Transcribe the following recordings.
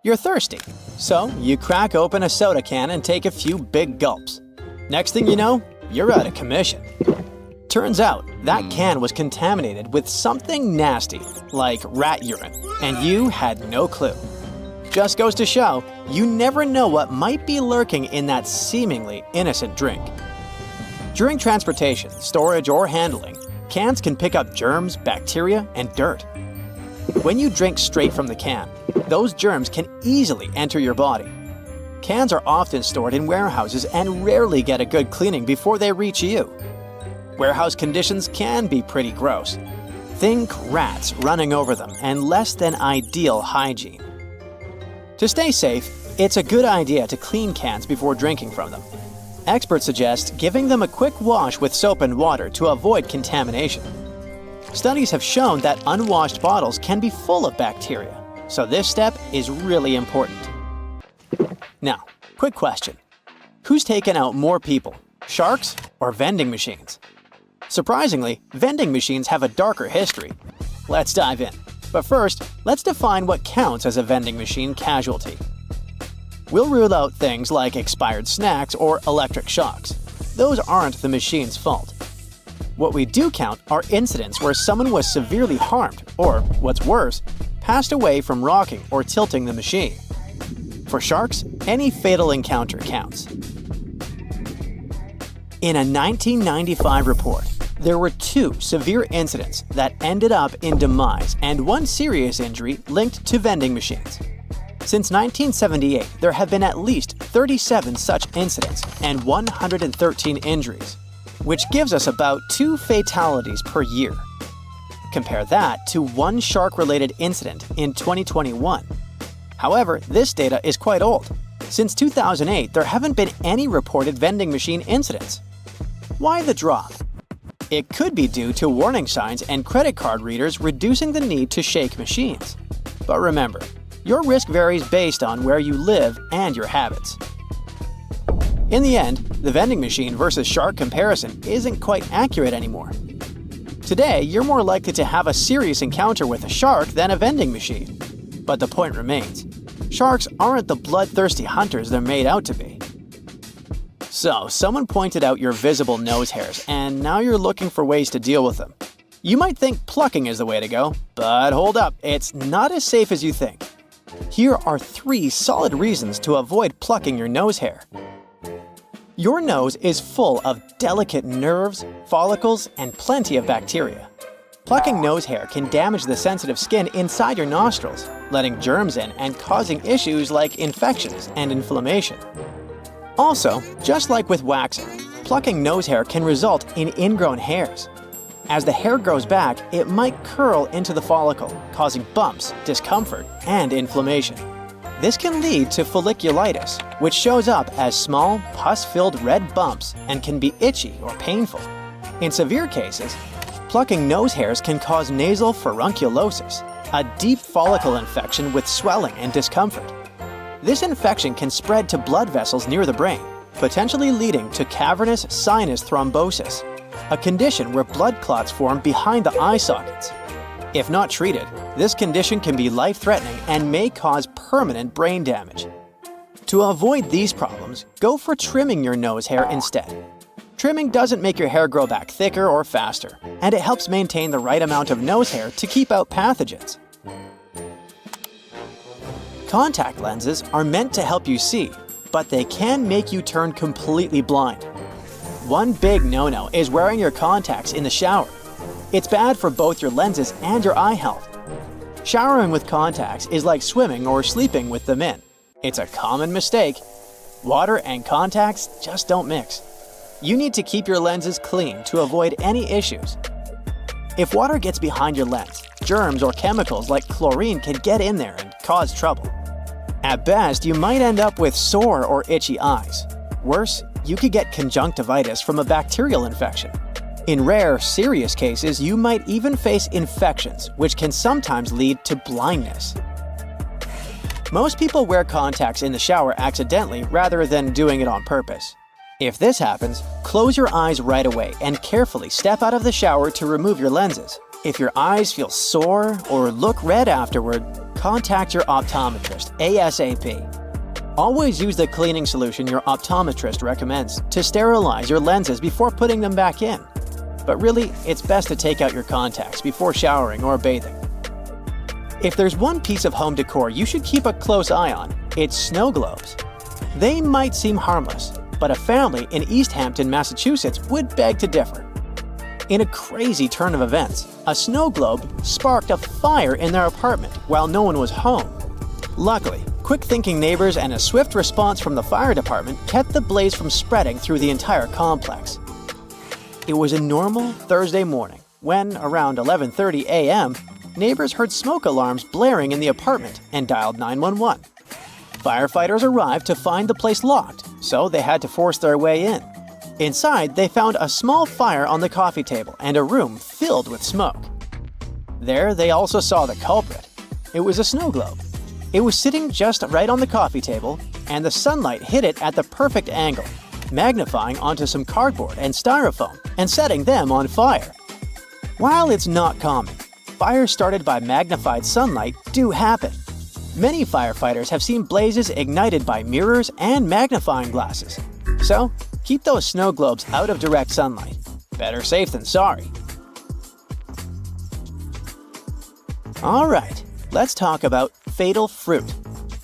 You're thirsty, so you crack open a soda can and take a few big gulps. Next thing you know, you're out of commission. Turns out, that can was contaminated with something nasty, like rat urine, and you had no clue. Just goes to show, you never know what might be lurking in that seemingly innocent drink. During transportation, storage, or handling, cans can pick up germs, bacteria, and dirt. When you drink straight from the can, those germs can easily enter your body. Cans are often stored in warehouses and rarely get a good cleaning before they reach you. Warehouse conditions can be pretty gross. Think rats running over them and less than ideal hygiene. To stay safe, it's a good idea to clean cans before drinking from them. Experts suggest giving them a quick wash with soap and water to avoid contamination. Studies have shown that unwashed bottles can be full of bacteria, so this step is really important. Now, quick question. Who's taken out more people, sharks or vending machines? Surprisingly, vending machines have a darker history. Let's dive in. But first, let's define what counts as a vending machine casualty. We'll rule out things like expired snacks or electric shocks. Those aren't the machine's fault. What we do count are incidents where someone was severely harmed or, what's worse, passed away from rocking or tilting the machine. For sharks, any fatal encounter counts. In a 1995 report, there were 2 severe incidents that ended up in demise and 1 serious injury linked to vending machines. Since 1978, there have been at least 37 such incidents and 113 injuries, which gives us about 2 fatalities per year. Compare that to 1 shark-related incident in 2021. However, this data is quite old. Since 2008, there haven't been any reported vending machine incidents. Why the drop? It could be due to warning signs and credit card readers reducing the need to shake machines. But remember, your risk varies based on where you live and your habits. In the end, the vending machine versus shark comparison isn't quite accurate anymore. Today, you're more likely to have a serious encounter with a shark than a vending machine. But the point remains, sharks aren't the bloodthirsty hunters they're made out to be. So, someone pointed out your visible nose hairs, and now you're looking for ways to deal with them. You might think plucking is the way to go, but hold up, it's not as safe as you think. Here are 3 solid reasons to avoid plucking your nose hair. Your nose is full of delicate nerves, follicles, and plenty of bacteria. Plucking nose hair can damage the sensitive skin inside your nostrils, letting germs in and causing issues like infections and inflammation. Also, just like with waxing, plucking nose hair can result in ingrown hairs. As the hair grows back, it might curl into the follicle, causing bumps, discomfort, and inflammation. This can lead to folliculitis, which shows up as small, pus-filled red bumps and can be itchy or painful. In severe cases, plucking nose hairs can cause nasal furunculosis, a deep follicle infection with swelling and discomfort. This infection can spread to blood vessels near the brain, potentially leading to cavernous sinus thrombosis, a condition where blood clots form behind the eye sockets. If not treated, this condition can be life-threatening and may cause permanent brain damage. To avoid these problems, go for trimming your nose hair instead. Trimming doesn't make your hair grow back thicker or faster, and it helps maintain the right amount of nose hair to keep out pathogens. Contact lenses are meant to help you see, but they can make you turn completely blind. One big no-no is wearing your contacts in the shower. It's bad for both your lenses and your eye health. Showering with contacts is like swimming or sleeping with them in. It's a common mistake. Water and contacts just don't mix. You need to keep your lenses clean to avoid any issues. If water gets behind your lens, germs or chemicals like chlorine can get in there and cause trouble. At best, you might end up with sore or itchy eyes. Worse, you could get conjunctivitis from a bacterial infection. In rare, serious cases, you might even face infections, which can sometimes lead to blindness. Most people wear contacts in the shower accidentally rather than doing it on purpose. If this happens, close your eyes right away and carefully step out of the shower to remove your lenses. If your eyes feel sore or look red afterward, contact your optometrist ASAP. Always use the cleaning solution your optometrist recommends to sterilize your lenses before putting them back in. But really, it's best to take out your contacts before showering or bathing. If there's one piece of home decor you should keep a close eye on, it's snow globes. They might seem harmless, but a family in East Hampton, Massachusetts would beg to differ. In a crazy turn of events, a snow globe sparked a fire in their apartment while no one was home. Luckily, quick-thinking neighbors and a swift response from the fire department kept the blaze from spreading through the entire complex. It was a normal Thursday morning when, around 11:30 a.m., neighbors heard smoke alarms blaring in the apartment and dialed 911. Firefighters arrived to find the place locked, so they had to force their way in. Inside, they found a small fire on the coffee table and a room filled with smoke. There, they also saw the culprit. It was a snow globe. It was sitting just right on the coffee table, and the sunlight hit it at the perfect angle, magnifying onto some cardboard and styrofoam and setting them on fire. While it's not common, fires started by magnified sunlight do happen. Many firefighters have seen blazes ignited by mirrors and magnifying glasses. So, keep those snow globes out of direct sunlight. Better safe than sorry. Alright, let's talk about fatal fruit.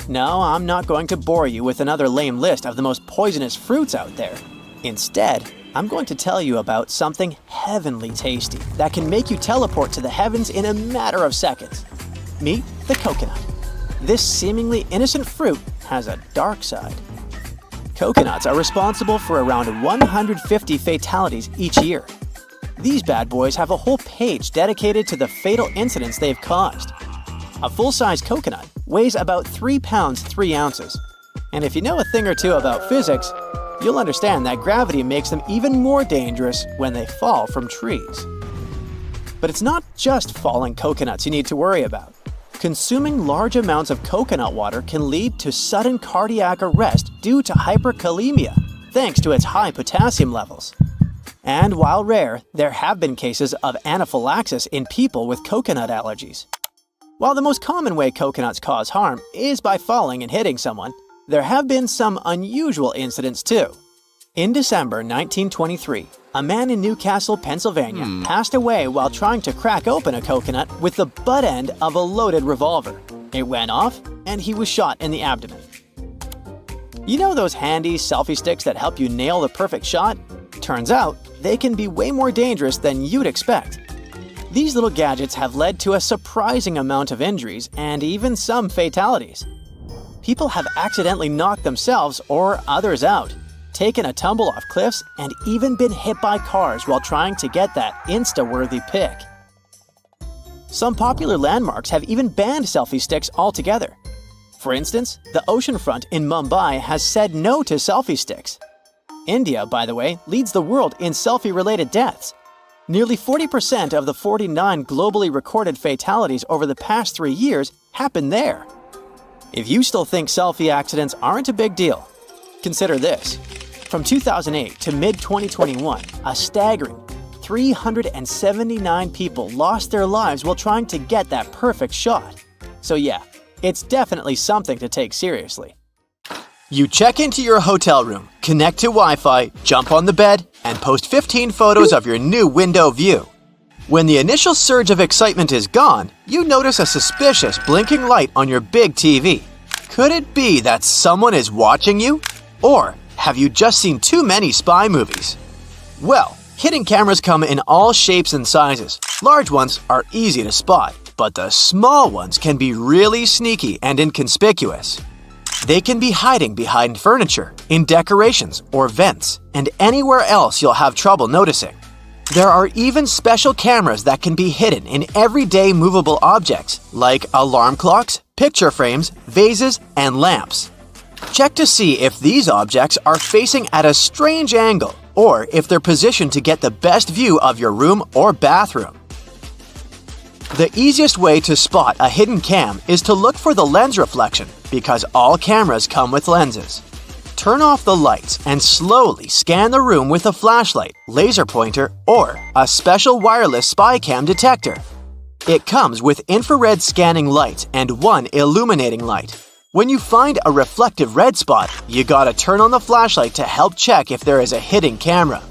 No, I'm not going to bore you with another lame list of the most poisonous fruits out there. Instead, I'm going to tell you about something heavenly tasty that can make you teleport to the heavens in a matter of seconds. Meet the coconut. This seemingly innocent fruit has a dark side. Coconuts are responsible for around 150 fatalities each year. These bad boys have a whole page dedicated to the fatal incidents they've caused. A full-size coconut weighs about 3 pounds 3 ounces. And if you know a thing or two about physics, you'll understand that gravity makes them even more dangerous when they fall from trees. But it's not just falling coconuts you need to worry about. Consuming large amounts of coconut water can lead to sudden cardiac arrest due to hyperkalemia, thanks to its high potassium levels. And while rare, there have been cases of anaphylaxis in people with coconut allergies. While the most common way coconuts cause harm is by falling and hitting someone, there have been some unusual incidents too. In December 1923, a man in Newcastle, Pennsylvania, passed away while trying to crack open a coconut with the butt end of a loaded revolver. It went off, and he was shot in the abdomen. You know those handy selfie sticks that help you nail the perfect shot? Turns out, they can be way more dangerous than you'd expect. These little gadgets have led to a surprising amount of injuries and even some fatalities. People have accidentally knocked themselves or others out, taken a tumble off cliffs, and even been hit by cars while trying to get that Insta-worthy pic. Some popular landmarks have even banned selfie sticks altogether. For instance, the oceanfront in Mumbai has said no to selfie sticks. India, by the way, leads the world in selfie-related deaths. Nearly 40% of the 49 globally recorded fatalities over the past 3 years happened there. If you still think selfie accidents aren't a big deal, consider this. From 2008 to mid-2021, a staggering 379 people lost their lives while trying to get that perfect shot. So yeah, it's definitely something to take seriously. You check into your hotel room, connect to Wi-Fi, jump on the bed, and post 15 photos of your new window view. When the initial surge of excitement is gone, you notice a suspicious blinking light on your big TV. Could it be that someone is watching you? Or have you just seen too many spy movies? Well, hidden cameras come in all shapes and sizes. Large ones are easy to spot, but the small ones can be really sneaky and inconspicuous. They can be hiding behind furniture, in decorations or vents, and anywhere else you'll have trouble noticing. There are even special cameras that can be hidden in everyday movable objects, like alarm clocks, picture frames, vases, and lamps. Check to see if these objects are facing at a strange angle, or if they're positioned to get the best view of your room or bathroom. The easiest way to spot a hidden cam is to look for the lens reflection, because all cameras come with lenses. Turn off the lights and slowly scan the room with a flashlight, laser pointer, or a special wireless spy cam detector. It comes with infrared scanning lights and one illuminating light. When you find a reflective red spot, you gotta turn on the flashlight to help check if there is a hidden camera.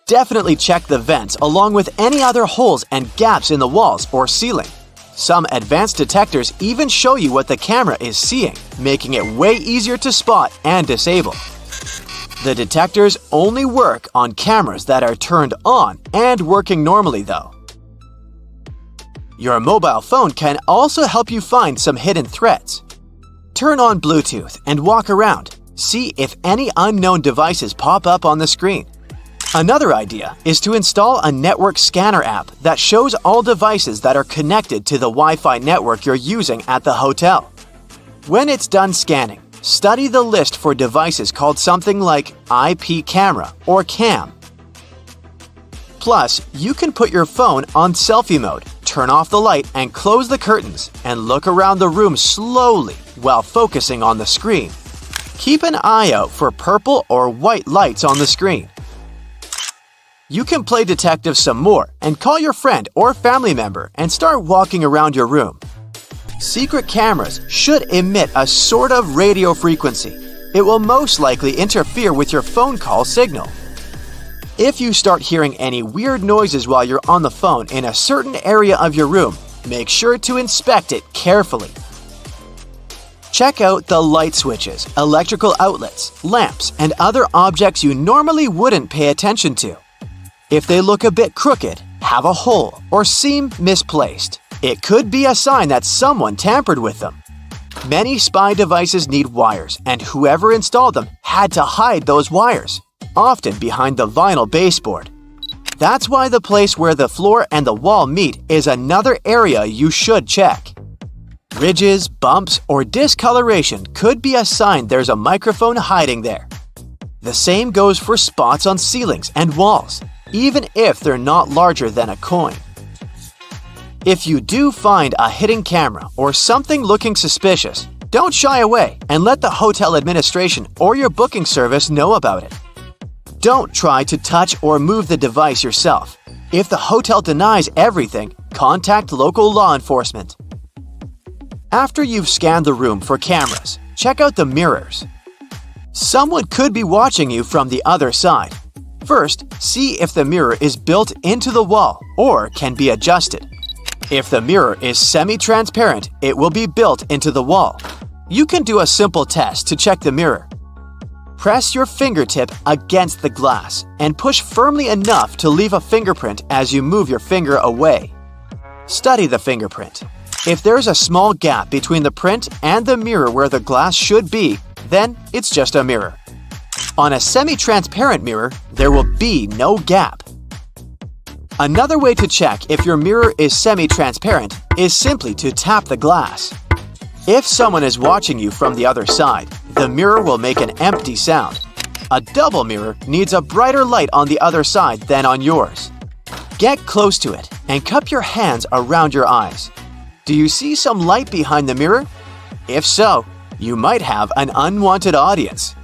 Definitely check the vents along with any other holes and gaps in the walls or ceiling. Some advanced detectors even show you what the camera is seeing, making it way easier to spot and disable. The detectors only work on cameras that are turned on and working normally though. Your mobile phone can also help you find some hidden threats. Turn on Bluetooth and walk around. See if any unknown devices pop up on the screen. Another idea is to install a network scanner app that shows all devices that are connected to the Wi-Fi network you're using at the hotel. When it's done scanning, study the list for devices called something like IP camera or CAM. Plus, you can put your phone on selfie mode, turn off the light and close the curtains, and look around the room slowly while focusing on the screen. Keep an eye out for purple or white lights on the screen. You can play detective some more and call your friend or family member and start walking around your room. Secret cameras should emit a sort of radio frequency. It will most likely interfere with your phone call signal. If you start hearing any weird noises while you're on the phone in a certain area of your room, make sure to inspect it carefully. Check out the light switches, electrical outlets, lamps, and other objects you normally wouldn't pay attention to. If they look a bit crooked, have a hole, or seem misplaced, it could be a sign that someone tampered with them. Many spy devices need wires, and whoever installed them had to hide those wires, often behind the vinyl baseboard. That's why the place where the floor and the wall meet is another area you should check. Ridges, bumps, or discoloration could be a sign there's a microphone hiding there. The same goes for spots on ceilings and walls, even if they're not larger than a coin. If you do find a hidden camera or something looking suspicious, don't shy away and let the hotel administration or your booking service know about it. Don't try to touch or move the device yourself. If the hotel denies everything, contact local law enforcement. After you've scanned the room for cameras, check out the mirrors. Someone could be watching you from the other side. First, see if the mirror is built into the wall or can be adjusted. If the mirror is semi-transparent, it will be built into the wall. You can do a simple test to check the mirror. Press your fingertip against the glass and push firmly enough to leave a fingerprint as you move your finger away. Study the fingerprint. If there's a small gap between the print and the mirror where the glass should be, then it's just a mirror. On a semi-transparent mirror, there will be no gap. Another way to check if your mirror is semi-transparent is simply to tap the glass. If someone is watching you from the other side, the mirror will make an empty sound. A double mirror needs a brighter light on the other side than on yours. Get close to it and cup your hands around your eyes. Do you see some light behind the mirror? If so, you might have an unwanted audience.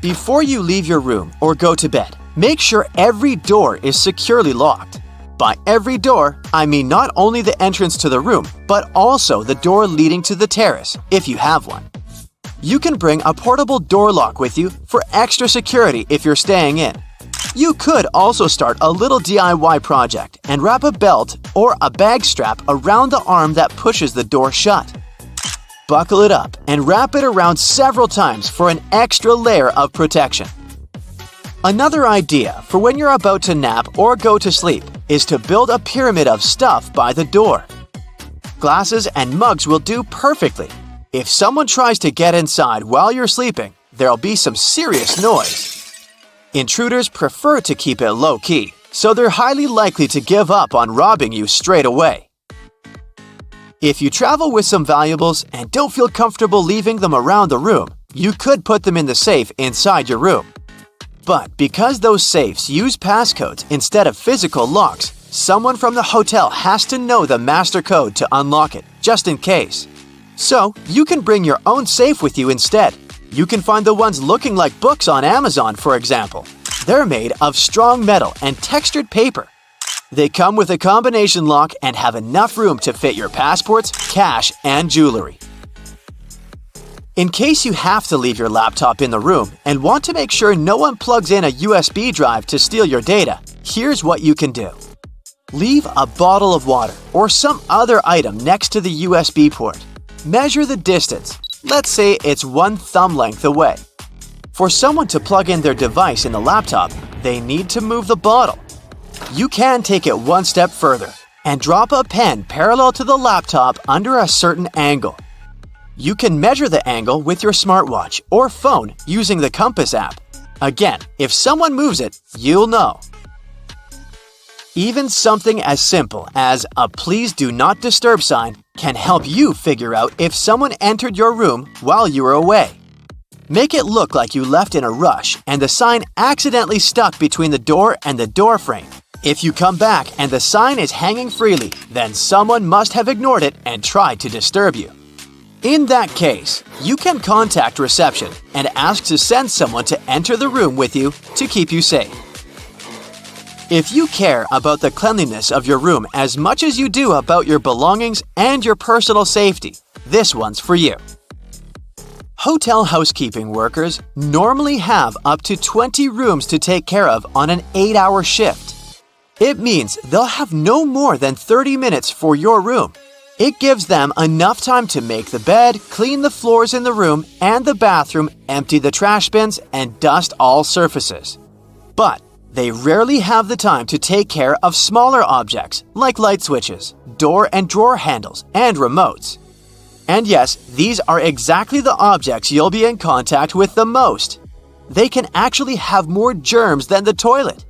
Before you leave your room or go to bed, make sure every door is securely locked. By every door, I mean not only the entrance to the room, but also the door leading to the terrace, if you have one. You can bring a portable door lock with you for extra security if you're staying in. You could also start a little DIY project and wrap a belt or a bag strap around the arm that pushes the door shut. Buckle it up and wrap it around several times for an extra layer of protection. Another idea for when you're about to nap or go to sleep is to build a pyramid of stuff by the door. Glasses and mugs will do perfectly. If someone tries to get inside while you're sleeping, there'll be some serious noise. Intruders prefer to keep it low-key, so they're highly likely to give up on robbing you straight away. If you travel with some valuables and don't feel comfortable leaving them around the room, you could put them in the safe inside your room. But because those safes use passcodes instead of physical locks, someone from the hotel has to know the master code to unlock it, just in case. So, you can bring your own safe with you instead. You can find the ones looking like books on Amazon, for example. They're made of strong metal and textured paper. They come with a combination lock and have enough room to fit your passports, cash, and jewelry. In case you have to leave your laptop in the room and want to make sure no one plugs in a USB drive to steal your data, here's what you can do. Leave a bottle of water or some other item next to the USB port. Measure the distance. Let's say it's 1 thumb length away. For someone to plug in their device in the laptop, they need to move the bottle. You can take it one step further and drop a pen parallel to the laptop under a certain angle. You can measure the angle with your smartwatch or phone using the Compass app. Again, if someone moves it, you'll know. Even something as simple as a "Please do not disturb" sign can help you figure out if someone entered your room while you were away. Make it look like you left in a rush and the sign accidentally stuck between the door and the door frame. If you come back and the sign is hanging freely, then someone must have ignored it and tried to disturb you. In that case, you can contact reception and ask to send someone to enter the room with you to keep you safe. If you care about the cleanliness of your room as much as you do about your belongings and your personal safety, this one's for you. Hotel housekeeping workers normally have up to 20 rooms to take care of on an 8-hour shift. It means they'll have no more than 30 minutes for your room. It gives them enough time to make the bed, clean the floors in the room and the bathroom, empty the trash bins, and dust all surfaces. But they rarely have the time to take care of smaller objects like light switches, door and drawer handles, and remotes. And yes, these are exactly the objects you'll be in contact with the most. They can actually have more germs than the toilet.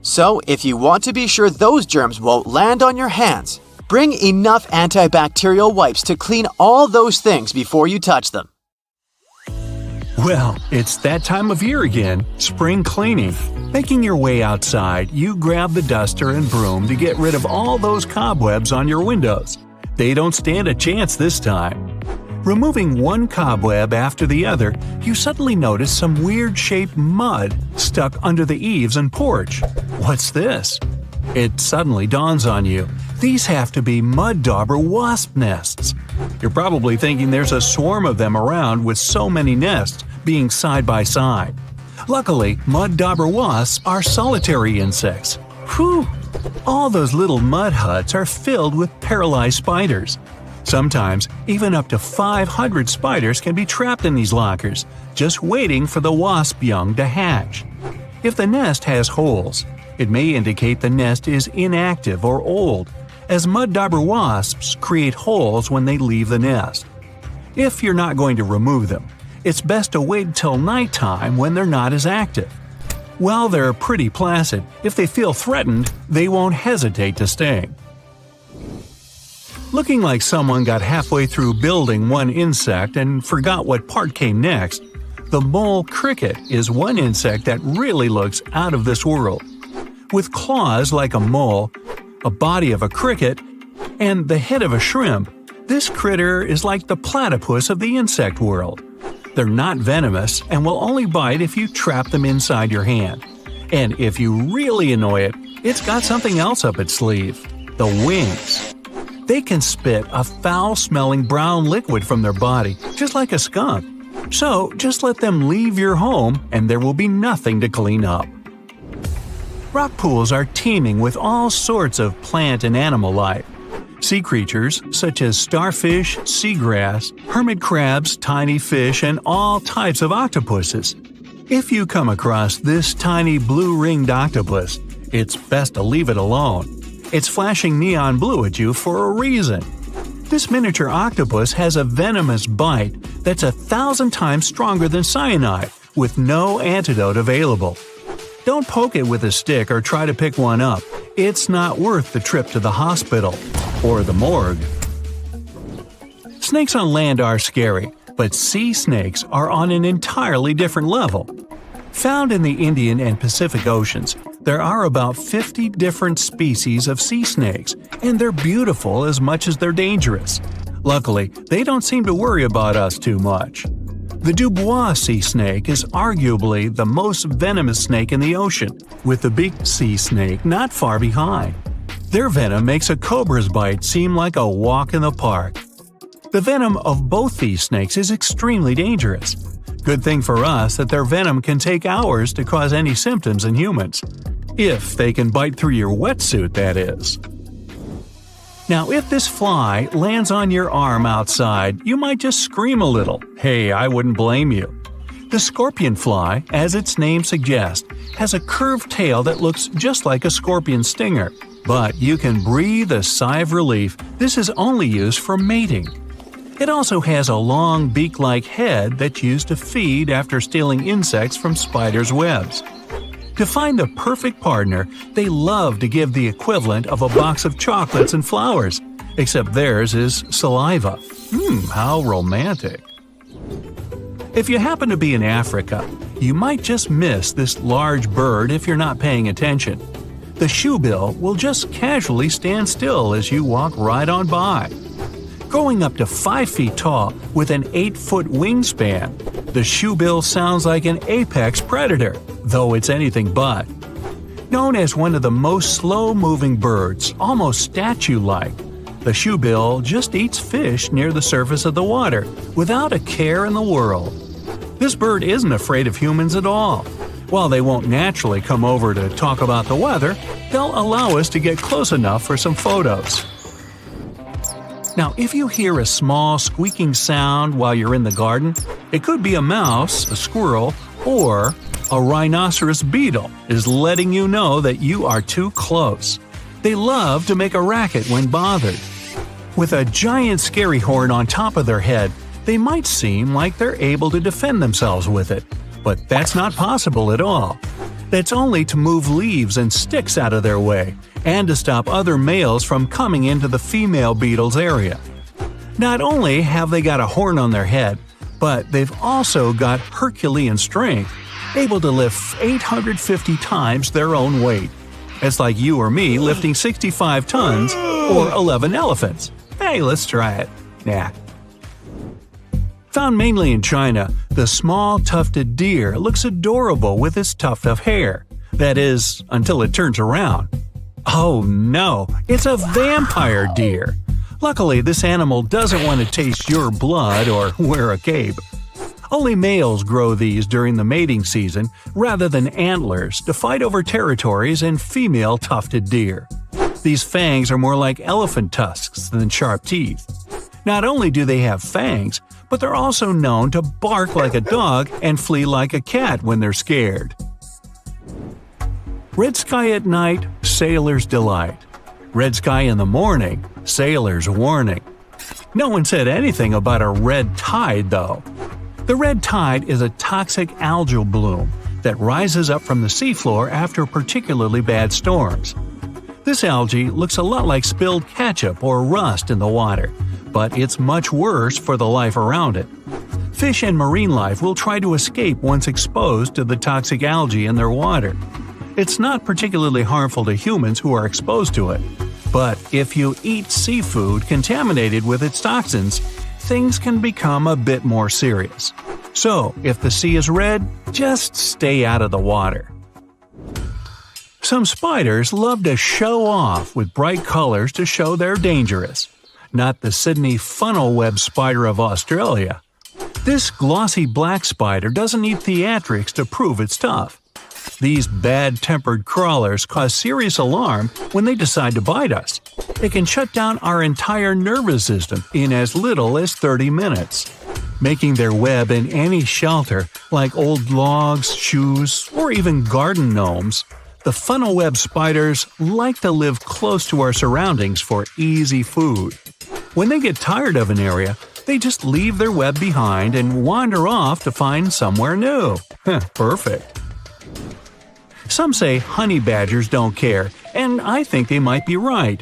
So if you want to be sure those germs won't land on your hands, bring enough antibacterial wipes to clean all those things before you touch them. Well, it's that time of year again, spring cleaning. Making your way outside, you grab the duster and broom to get rid of all those cobwebs on your windows. They don't stand a chance this time. Removing one cobweb after the other, you suddenly notice some weird-shaped mud stuck under the eaves and porch. What's this? It suddenly dawns on you. These have to be mud dauber wasp nests. You're probably thinking there's a swarm of them around with so many nests being side by side. Luckily, mud dauber wasps are solitary insects. Whew! All those little mud huts are filled with paralyzed spiders. Sometimes, even up to 500 spiders can be trapped in these lockers, just waiting for the wasp young to hatch. If the nest has holes, it may indicate the nest is inactive or old, as mud dauber wasps create holes when they leave the nest. If you're not going to remove them, it's best to wait till nighttime when they're not as active. While they're pretty placid, if they feel threatened, they won't hesitate to sting. Looking like someone got halfway through building one insect and forgot what part came next, the mole cricket is one insect that really looks out of this world. With claws like a mole, a body of a cricket, and the head of a shrimp, this critter is like the platypus of the insect world. They're not venomous and will only bite if you trap them inside your hand. And if you really annoy it, it's got something else up its sleeve – the wings. They can spit a foul-smelling brown liquid from their body, just like a skunk. So just let them leave your home and there will be nothing to clean up. Rock pools are teeming with all sorts of plant and animal life. Sea creatures such as starfish, seagrass, hermit crabs, tiny fish, and all types of octopuses. If you come across this tiny blue-ringed octopus, it's best to leave it alone. It's flashing neon blue at you for a reason. This miniature octopus has a venomous bite that's 1,000 times stronger than cyanide, with no antidote available. Don't poke it with a stick or try to pick one up. It's not worth the trip to the hospital or the morgue. Snakes on land are scary, but sea snakes are on an entirely different level. Found in the Indian and Pacific Oceans, there are about 50 different species of sea snakes, and they're beautiful as much as they're dangerous. Luckily, they don't seem to worry about us too much. The Dubois sea snake is arguably the most venomous snake in the ocean, with the big sea snake not far behind. Their venom makes a cobra's bite seem like a walk in the park. The venom of both these snakes is extremely dangerous. Good thing for us that their venom can take hours to cause any symptoms in humans. If they can bite through your wetsuit, that is. Now, if this fly lands on your arm outside, you might just scream a little. Hey, I wouldn't blame you. The scorpion fly, as its name suggests, has a curved tail that looks just like a scorpion stinger. But you can breathe a sigh of relief. This is only used for mating. It also has a long beak-like head that's used to feed after stealing insects from spiders' webs. To find the perfect partner, they love to give the equivalent of a box of chocolates and flowers, except theirs is saliva. How romantic. If you happen to be in Africa, you might just miss this large bird if you're not paying attention. The shoebill will just casually stand still as you walk right on by. Growing up to 5 feet tall with an 8-foot wingspan, the shoebill sounds like an apex predator, though it's anything but. Known as one of the most slow-moving birds, almost statue-like, the shoebill just eats fish near the surface of the water without a care in the world. This bird isn't afraid of humans at all. While they won't naturally come over to talk about the weather, they'll allow us to get close enough for some photos. Now, if you hear a small squeaking sound while you're in the garden, it could be a mouse, a squirrel, or a rhinoceros beetle is letting you know that you are too close. They love to make a racket when bothered. With a giant scary horn on top of their head, they might seem like they're able to defend themselves with it, but that's not possible at all. That's only to move leaves and sticks out of their way, and to stop other males from coming into the female beetle's area. Not only have they got a horn on their head, but they've also got Herculean strength, able to lift 850 times their own weight. It's like you or me lifting 65 tons or 11 elephants. Hey, let's try it. Nah. Found mainly in China, the small tufted deer looks adorable with its tuft of hair. That is, until it turns around. Oh no, it's a vampire deer! Luckily, this animal doesn't want to taste your blood or wear a cape. Only males grow these during the mating season rather than antlers to fight over territories in female tufted deer. These fangs are more like elephant tusks than sharp teeth. Not only do they have fangs, but they're also known to bark like a dog and flee like a cat when they're scared. Red sky at night, sailor's delight. Red sky in the morning, sailor's warning. No one said anything about a red tide, though. The red tide is a toxic algal bloom that rises up from the seafloor after particularly bad storms. This algae looks a lot like spilled ketchup or rust in the water, but it's much worse for the life around it. Fish and marine life will try to escape once exposed to the toxic algae in their water. It's not particularly harmful to humans who are exposed to it, but if you eat seafood contaminated with its toxins, things can become a bit more serious. So, if the sea is red, just stay out of the water. Some spiders love to show off with bright colors to show they're dangerous. Not the Sydney funnel web spider of Australia. This glossy black spider doesn't need theatrics to prove it's tough. These bad-tempered crawlers cause serious alarm when they decide to bite us. It can shut down our entire nervous system in as little as 30 minutes. Making their web in any shelter, like old logs, shoes, or even garden gnomes, the funnel web spiders like to live close to our surroundings for easy food. When they get tired of an area, they just leave their web behind and wander off to find somewhere new. Perfect. Some say honey badgers don't care, and I think they might be right.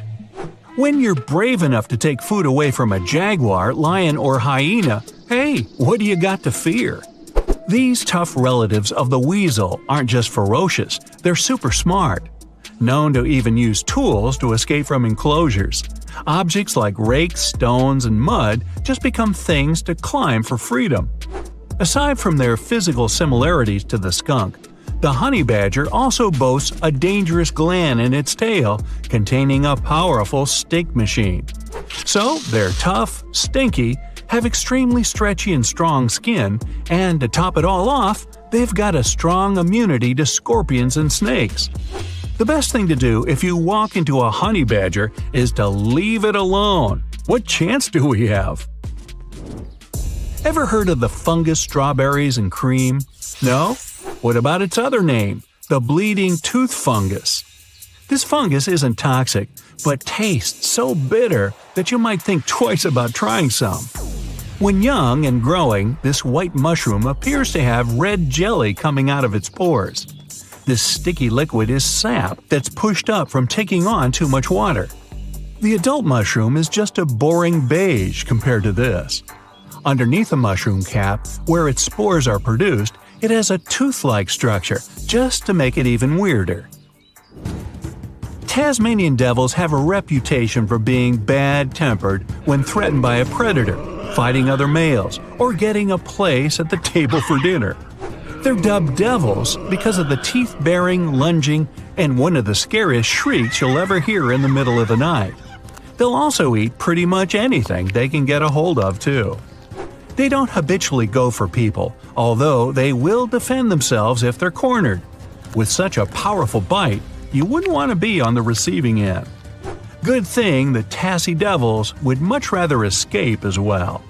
When you're brave enough to take food away from a jaguar, lion, or hyena, hey, what do you got to fear? These tough relatives of the weasel aren't just ferocious, they're super smart. Known to even use tools to escape from enclosures. Objects like rakes, stones, and mud just become things to climb for freedom. Aside from their physical similarities to the skunk, The honey badger also boasts a dangerous gland in its tail containing a powerful stink machine. So they're tough, stinky, have extremely stretchy and strong skin, and to top it all off, they've got a strong immunity to scorpions and snakes. The best thing to do if you walk into a honey badger is to leave it alone. What chance do we have? Ever heard of the fungus strawberries and cream? No? What about its other name, the bleeding tooth fungus? This fungus isn't toxic, but tastes so bitter that you might think twice about trying some. When young and growing, this white mushroom appears to have red jelly coming out of its pores. This sticky liquid is sap that's pushed up from taking on too much water. The adult mushroom is just a boring beige compared to this. Underneath the mushroom cap, where its spores are produced, it has a tooth-like structure, just to make it even weirder. Tasmanian devils have a reputation for being bad-tempered when threatened by a predator, fighting other males, or getting a place at the table for dinner. They're dubbed devils because of the teeth-baring, lunging, and one of the scariest shrieks you'll ever hear in the middle of the night. They'll also eat pretty much anything they can get a hold of, too. They don't habitually go for people, although they will defend themselves if they're cornered. With such a powerful bite, you wouldn't want to be on the receiving end. Good thing the Tassie devils would much rather escape as well.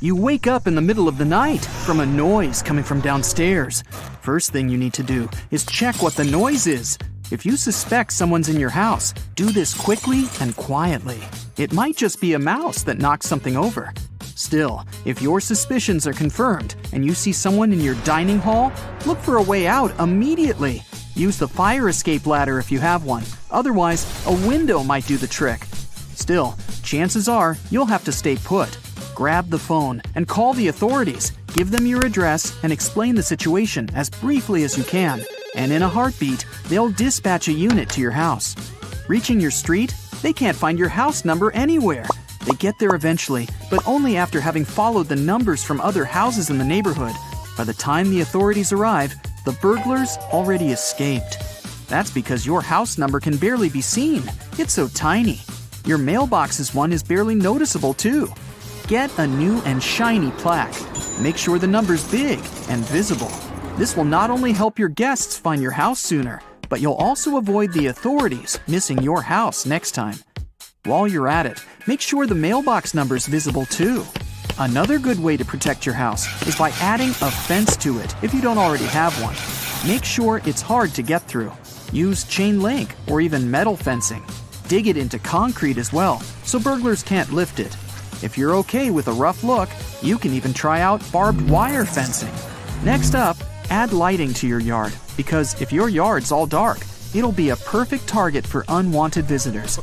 You wake up in the middle of the night from a noise coming from downstairs. First thing you need to do is check what the noise is. If you suspect someone's in your house, do this quickly and quietly. It might just be a mouse that knocked something over. Still, if your suspicions are confirmed and you see someone in your dining hall, look for a way out immediately. Use the fire escape ladder if you have one. Otherwise, a window might do the trick. Still, chances are you'll have to stay put. Grab the phone and call the authorities. Give them your address and explain the situation as briefly as you can. And in a heartbeat, they'll dispatch a unit to your house. Reaching your street, they can't find your house number anywhere. They get there eventually, but only after having followed the numbers from other houses in the neighborhood. By the time the authorities arrive, the burglars already escaped. That's because your house number can barely be seen. It's so tiny. Your mailbox's one is barely noticeable too. Get a new and shiny plaque. Make sure the number's big and visible. This will not only help your guests find your house sooner, but you'll also avoid the authorities missing your house next time. While you're at it, make sure the mailbox number's visible too. Another good way to protect your house is by adding a fence to it if you don't already have one. Make sure it's hard to get through. Use chain link or even metal fencing. Dig it into concrete as well, so burglars can't lift it. If you're okay with a rough look, you can even try out barbed wire fencing. Next up, add lighting to your yard, because if your yard's all dark, it'll be a perfect target for unwanted visitors.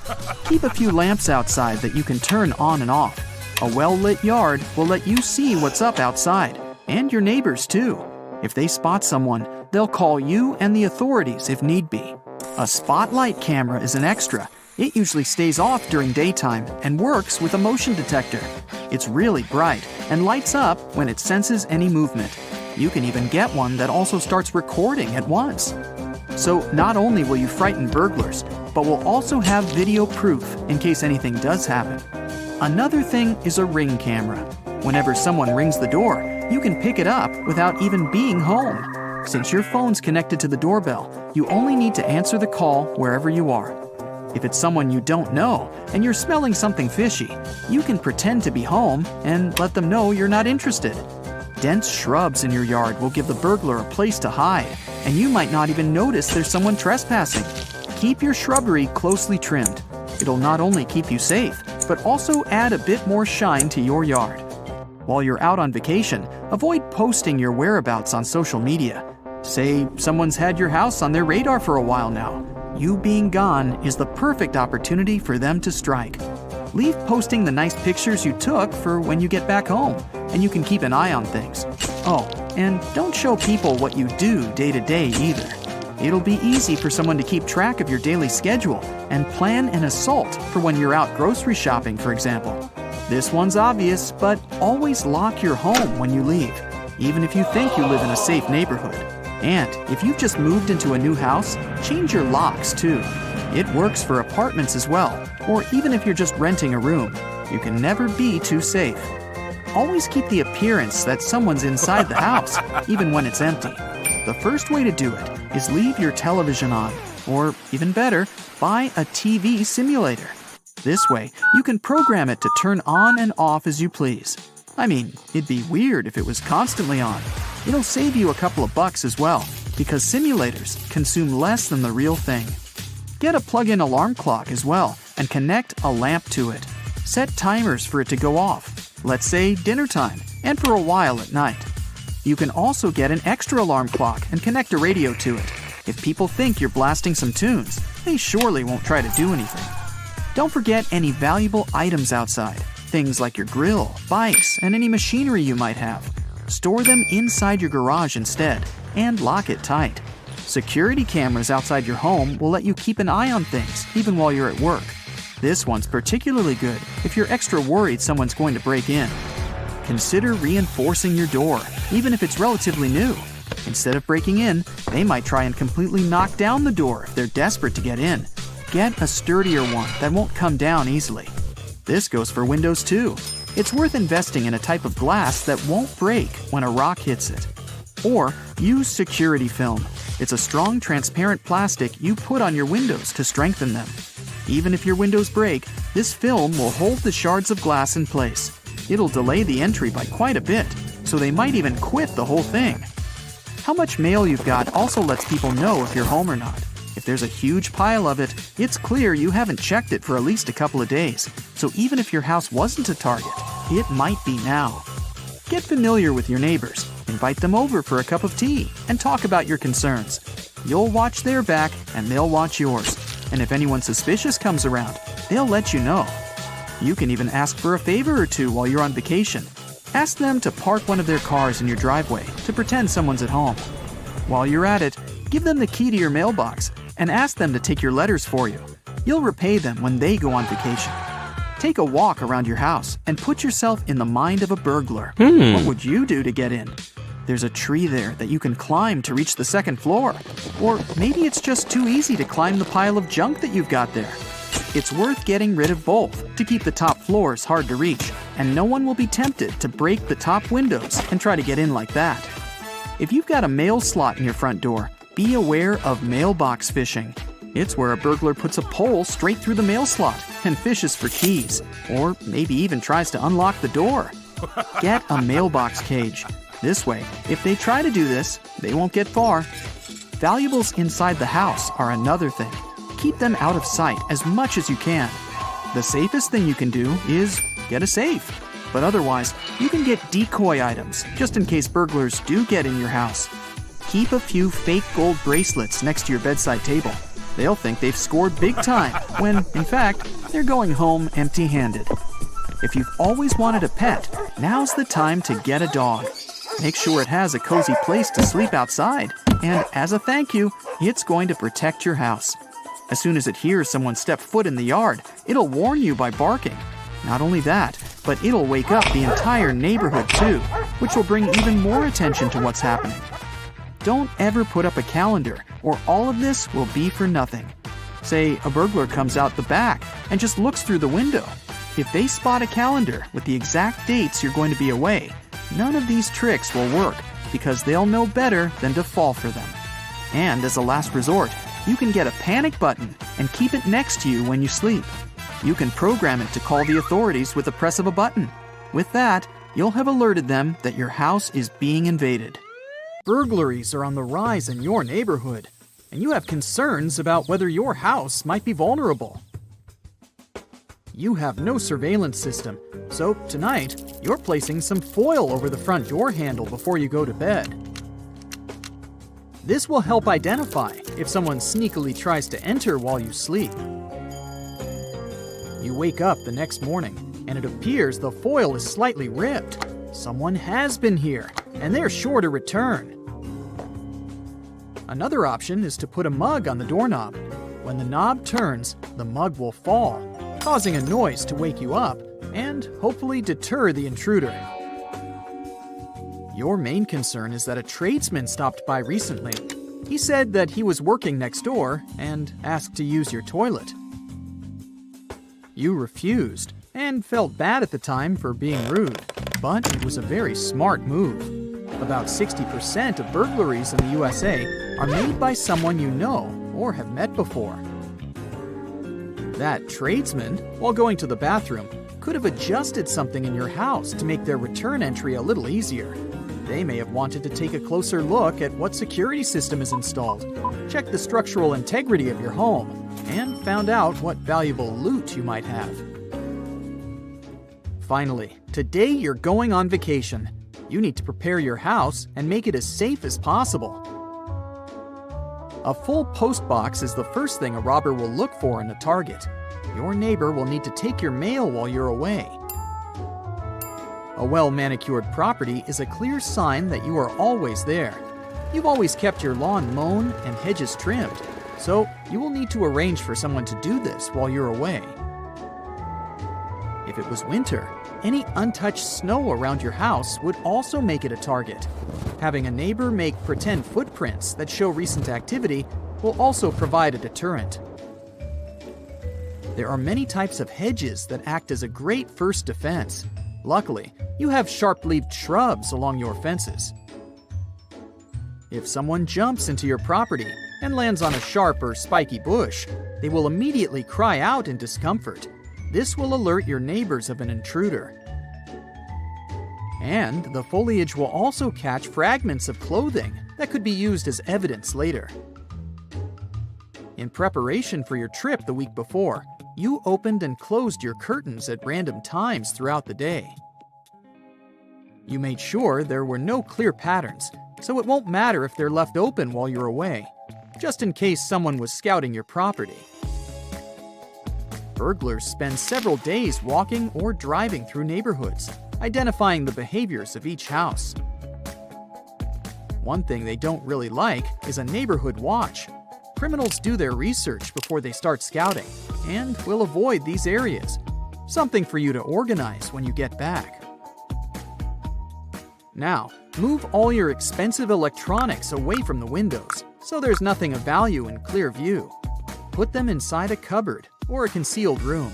Keep a few lamps outside that you can turn on and off. A well-lit yard will let you see what's up outside, and your neighbors too. If they spot someone, they'll call you and the authorities if need be. A spotlight camera is an extra. It usually stays off during daytime and works with a motion detector. It's really bright and lights up when it senses any movement. You can even get one that also starts recording at once. So not only will you frighten burglars, but will also have video proof in case anything does happen. Another thing is a Ring camera. Whenever someone rings the door, you can pick it up without even being home. Since your phone's connected to the doorbell, you only need to answer the call wherever you are. If it's someone you don't know and you're smelling something fishy, you can pretend to be home and let them know you're not interested. Dense shrubs in your yard will give the burglar a place to hide, and you might not even notice there's someone trespassing. Keep your shrubbery closely trimmed. It'll not only keep you safe, but also add a bit more shine to your yard. While you're out on vacation, avoid posting your whereabouts on social media. Say someone's had your house on their radar for a while now. You being gone is the perfect opportunity for them to strike. Leave posting the nice pictures you took for when you get back home, and you can keep an eye on things. Oh, and don't show people what you do day to day either. It'll be easy for someone to keep track of your daily schedule and plan an assault for when you're out grocery shopping, for example. This one's obvious, but always lock your home when you leave, even if you think you live in a safe neighborhood. And if you've just moved into a new house, change your locks too. It works for apartments as well, or even if you're just renting a room. You can never be too safe. Always keep the appearance that someone's inside the house, even when it's empty. The first way to do it is leave your television on, or even better, buy a TV simulator. This way, you can program it to turn on and off as you please. I mean, it'd be weird if it was constantly on. It'll save you a couple of bucks as well, because simulators consume less than the real thing. Get a plug-in alarm clock as well, and connect a lamp to it. Set timers for it to go off, let's say dinner time, and for a while at night. You can also get an extra alarm clock and connect a radio to it. If people think you're blasting some tunes, they surely won't try to do anything. Don't forget any valuable items outside, things like your grill, bikes, and any machinery you might have. Store them inside your garage instead, and lock it tight. Security cameras outside your home will let you keep an eye on things, even while you're at work. This one's particularly good if you're extra worried someone's going to break in. Consider reinforcing your door, even if it's relatively new. Instead of breaking in, they might try and completely knock down the door if they're desperate to get in. Get a sturdier one that won't come down easily. This goes for windows too. It's worth investing in a type of glass that won't break when a rock hits it. Or use security film. It's a strong, transparent plastic you put on your windows to strengthen them. Even if your windows break, this film will hold the shards of glass in place. It'll delay the entry by quite a bit, so they might even quit the whole thing. How much mail you've got also lets people know if you're home or not. If there's a huge pile of it, it's clear you haven't checked it for at least a couple of days. So even if your house wasn't a target, it might be now. Get familiar with your neighbors, invite them over for a cup of tea, and talk about your concerns. You'll watch their back, and they'll watch yours. And if anyone suspicious comes around, they'll let you know. You can even ask for a favor or two while you're on vacation. Ask them to park one of their cars in your driveway to pretend someone's at home. While you're at it, give them the key to your mailbox and ask them to take your letters for you. You'll repay them when they go on vacation. Take a walk around your house and put yourself in the mind of a burglar. What would you do to get in? There's a tree there that you can climb to reach the second floor. Or maybe it's just too easy to climb the pile of junk that you've got there. It's worth getting rid of both to keep the top floors hard to reach, and no one will be tempted to break the top windows and try to get in like that. If you've got a mail slot in your front door, be aware of mailbox fishing. It's where a burglar puts a pole straight through the mail slot and fishes for keys, or maybe even tries to unlock the door. Get a mailbox cage. This way, if they try to do this, they won't get far. Valuables inside the house are another thing. Keep them out of sight as much as you can. The safest thing you can do is get a safe. But otherwise, you can get decoy items just in case burglars do get in your house. Keep a few fake gold bracelets next to your bedside table. They'll think they've scored big time when, in fact, they're going home empty-handed. If you've always wanted a pet, now's the time to get a dog. Make sure it has a cozy place to sleep outside, and as a thank you, it's going to protect your house. As soon as it hears someone step foot in the yard, it'll warn you by barking. Not only that, but it'll wake up the entire neighborhood too, which will bring even more attention to what's happening. Don't ever put up a calendar, or all of this will be for nothing. Say a burglar comes out the back and just looks through the window. If they spot a calendar with the exact dates you're going to be away, none of these tricks will work because they'll know better than to fall for them. And as a last resort, you can get a panic button and keep it next to you when you sleep. You can program it to call the authorities with the press of a button. With that, you'll have alerted them that your house is being invaded. Burglaries are on the rise in your neighborhood, and you have concerns about whether your house might be vulnerable. You have no surveillance system, so tonight, you're placing some foil over the front door handle before you go to bed. This will help identify if someone sneakily tries to enter while you sleep. You wake up the next morning, and it appears the foil is slightly ripped. Someone has been here, and they're sure to return. Another option is to put a mug on the doorknob. When the knob turns, the mug will fall. causing a noise to wake you up and hopefully deter the intruder. Your main concern is that a tradesman stopped by recently. He said that he was working next door and asked to use your toilet. You refused and felt bad at the time for being rude, but it was a very smart move. About 60% of burglaries in the USA are made by someone you know or have met before. That tradesman, while going to the bathroom, could have adjusted something in your house to make their return entry a little easier. They may have wanted to take a closer look at what security system is installed, check the structural integrity of your home, and found out what valuable loot you might have. Finally, today you're going on vacation. You need to prepare your house and make it as safe as possible. A full post box is the first thing a robber will look for in a target. Your neighbor will need to take your mail while you're away. A well-manicured property is a clear sign that you are always there. You've always kept your lawn mown and hedges trimmed, so you will need to arrange for someone to do this while you're away. If it was winter, any untouched snow around your house would also make it a target. Having a neighbor make pretend footprints that show recent activity will also provide a deterrent. There are many types of hedges that act as a great first defense. Luckily, you have sharp-leaved shrubs along your fences. If someone jumps into your property and lands on a sharp or spiky bush, they will immediately cry out in discomfort. This will alert your neighbors of an intruder. And the foliage will also catch fragments of clothing that could be used as evidence later. In preparation for your trip the week before, you opened and closed your curtains at random times throughout the day. You made sure there were no clear patterns, so it won't matter if they're left open while you're away, just in case someone was scouting your property. Burglars spend several days walking or driving through neighborhoods, identifying the behaviors of each house. One thing they don't really like is a neighborhood watch. Criminals do their research before they start scouting and will avoid these areas. Something for you to organize when you get back. Now, move all your expensive electronics away from the windows so there's nothing of value in clear view. Put them inside a cupboard or a concealed room.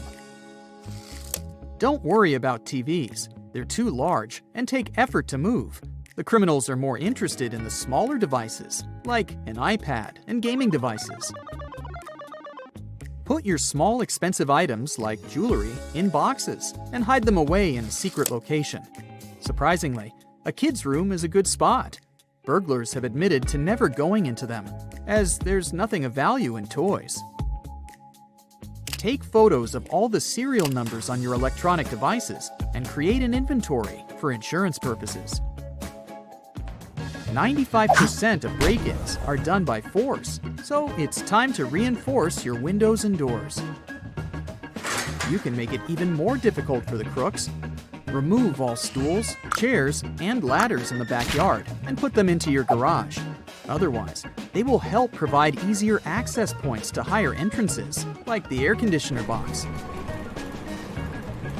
Don't worry about TVs. They're too large and take effort to move. The criminals are more interested in the smaller devices, like an iPad and gaming devices. Put your small expensive items, like jewelry, in boxes and hide them away in a secret location. Surprisingly, a kid's room is a good spot. Burglars have admitted to never going into them, as there's nothing of value in toys. Take photos of all the serial numbers on your electronic devices and create an inventory for insurance purposes. 95% of break-ins are done by force, so it's time to reinforce your windows and doors. You can make it even more difficult for the crooks. Remove all stools, chairs, and ladders in the backyard and put them into your garage. Otherwise, they will help provide easier access points to higher entrances, like the air conditioner box.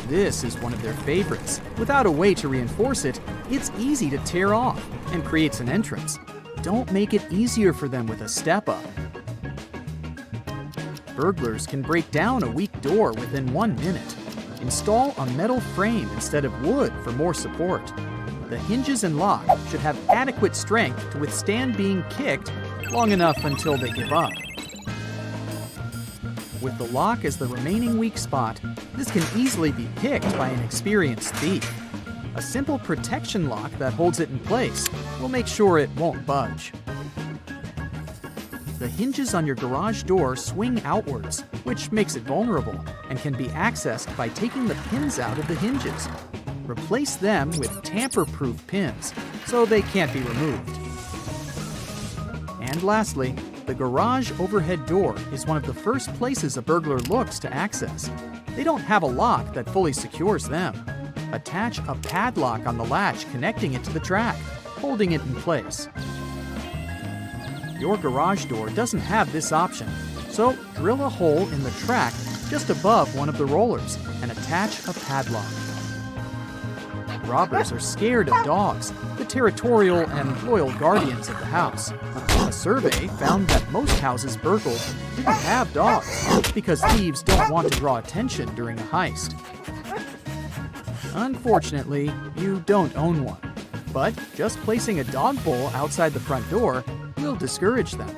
This is one of their favorites. Without a way to reinforce it, it's easy to tear off and creates an entrance. Don't make it easier for them with a step-up. Burglars can break down a weak door within 1 minute. Install a metal frame instead of wood for more support. The hinges and lock should have adequate strength to withstand being kicked long enough until they give up. With the lock as the remaining weak spot, this can easily be picked by an experienced thief. A simple protection lock that holds it in place will make sure it won't budge. The hinges on your garage door swing outwards, which makes it vulnerable and can be accessed by taking the pins out of the hinges. Replace them with tamper-proof pins so they can't be removed. And lastly, the garage overhead door is one of the first places a burglar looks to access. They don't have a lock that fully secures them. Attach a padlock on the latch connecting it to the track, holding it in place. Your garage door doesn't have this option, so drill a hole in the track just above one of the rollers and attach a padlock. Robbers are scared of dogs, the territorial and loyal guardians of the house. A survey found that most houses burgled didn't have dogs because thieves don't want to draw attention during a heist. Unfortunately, you don't own one, but just placing a dog bowl outside the front door will discourage them.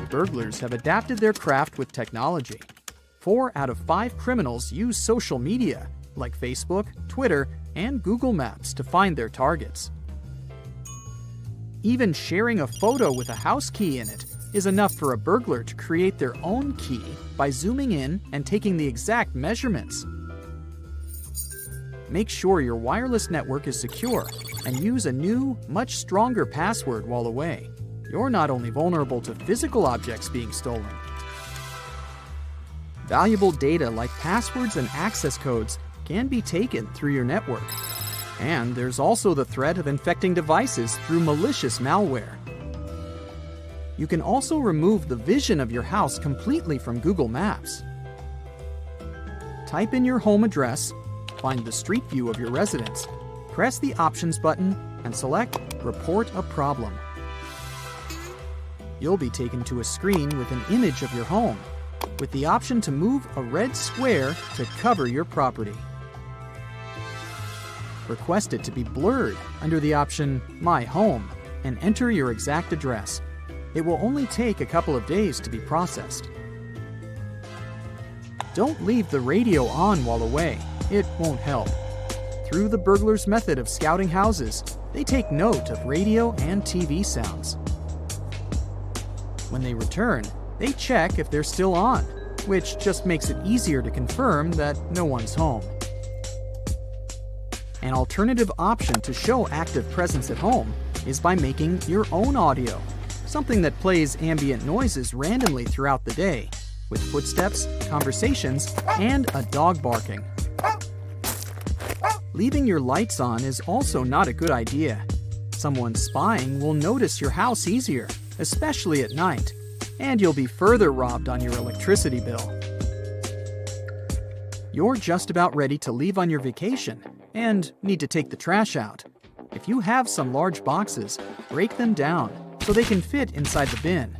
Burglars have adapted their craft with technology. 4 out of 5 criminals use social media like Facebook, Twitter, and Google Maps to find their targets. Even sharing a photo with a house key in it is enough for a burglar to create their own key by zooming in and taking the exact measurements. Make sure your wireless network is secure and use a new, much stronger password while away. You're not only vulnerable to physical objects being stolen. Valuable data like passwords and access codes can be taken through your network. And there's also the threat of infecting devices through malicious malware. You can also remove the vision of your house completely from Google Maps. Type in your home address, find the street view of your residence, press the Options button, and select Report a Problem. You'll be taken to a screen with an image of your home, with the option to move a red square to cover your property. Request it to be blurred under the option My Home and enter your exact address. It will only take a couple of days to be processed. Don't leave the radio on while away. It won't help. Through the burglars' method of scouting houses, they take note of radio and TV sounds. When they return, they check if they're still on, which just makes it easier to confirm that no one's home. An alternative option to show active presence at home is by making your own audio, something that plays ambient noises randomly throughout the day, with footsteps, conversations, and a dog barking. Leaving your lights on is also not a good idea. Someone spying will notice your house easier, especially at night, and you'll be further robbed on your electricity bill. You're just about ready to leave on your vacation and need to take the trash out. If you have some large boxes, break them down so they can fit inside the bin.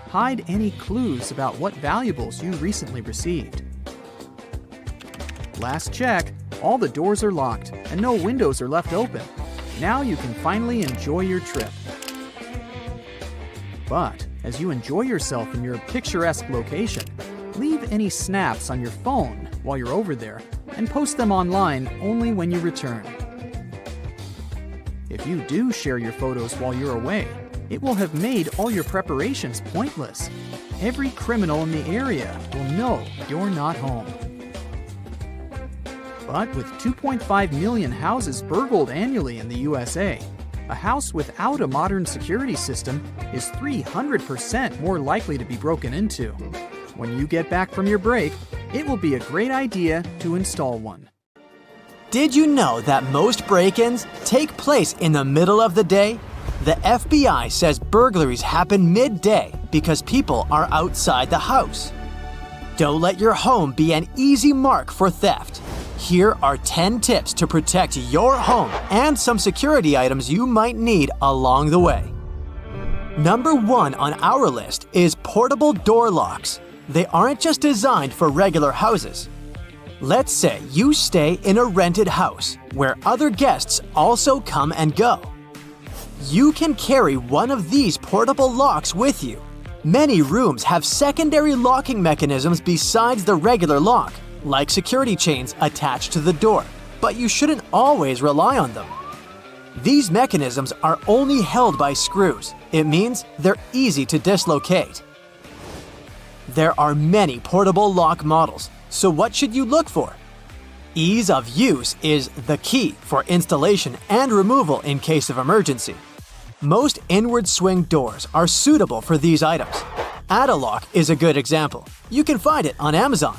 Hide any clues about what valuables you recently received. Last check, all the doors are locked and no windows are left open. Now you can finally enjoy your trip. But as you enjoy yourself in your picturesque location, leave any snaps on your phone while you're over there and post them online only when you return. If you do share your photos while you're away, it will have made all your preparations pointless. Every criminal in the area will know you're not home. But with 2.5 million houses burgled annually in the USA, a house without a modern security system is 300% more likely to be broken into. When you get back from your break, it will be a great idea to install one. Did you know that most break-ins take place in the middle of the day? The FBI says burglaries happen midday because people are outside the house. Don't let your home be an easy mark for theft. Here are 10 tips to protect your home and some security items you might need along the way. Number 1 on our list is portable door locks. They aren't just designed for regular houses. Let's say you stay in a rented house where other guests also come and go. You can carry one of these portable locks with you. Many rooms have secondary locking mechanisms besides the regular lock, like security chains attached to the door, but you shouldn't always rely on them. These mechanisms are only held by screws. It means they're easy to dislocate. There are many portable lock models, so what should you look for? Ease of use is the key for installation and removal in case of emergency. Most inward swing doors are suitable for these items. Add-A-Lock is a good example. You can find it on Amazon.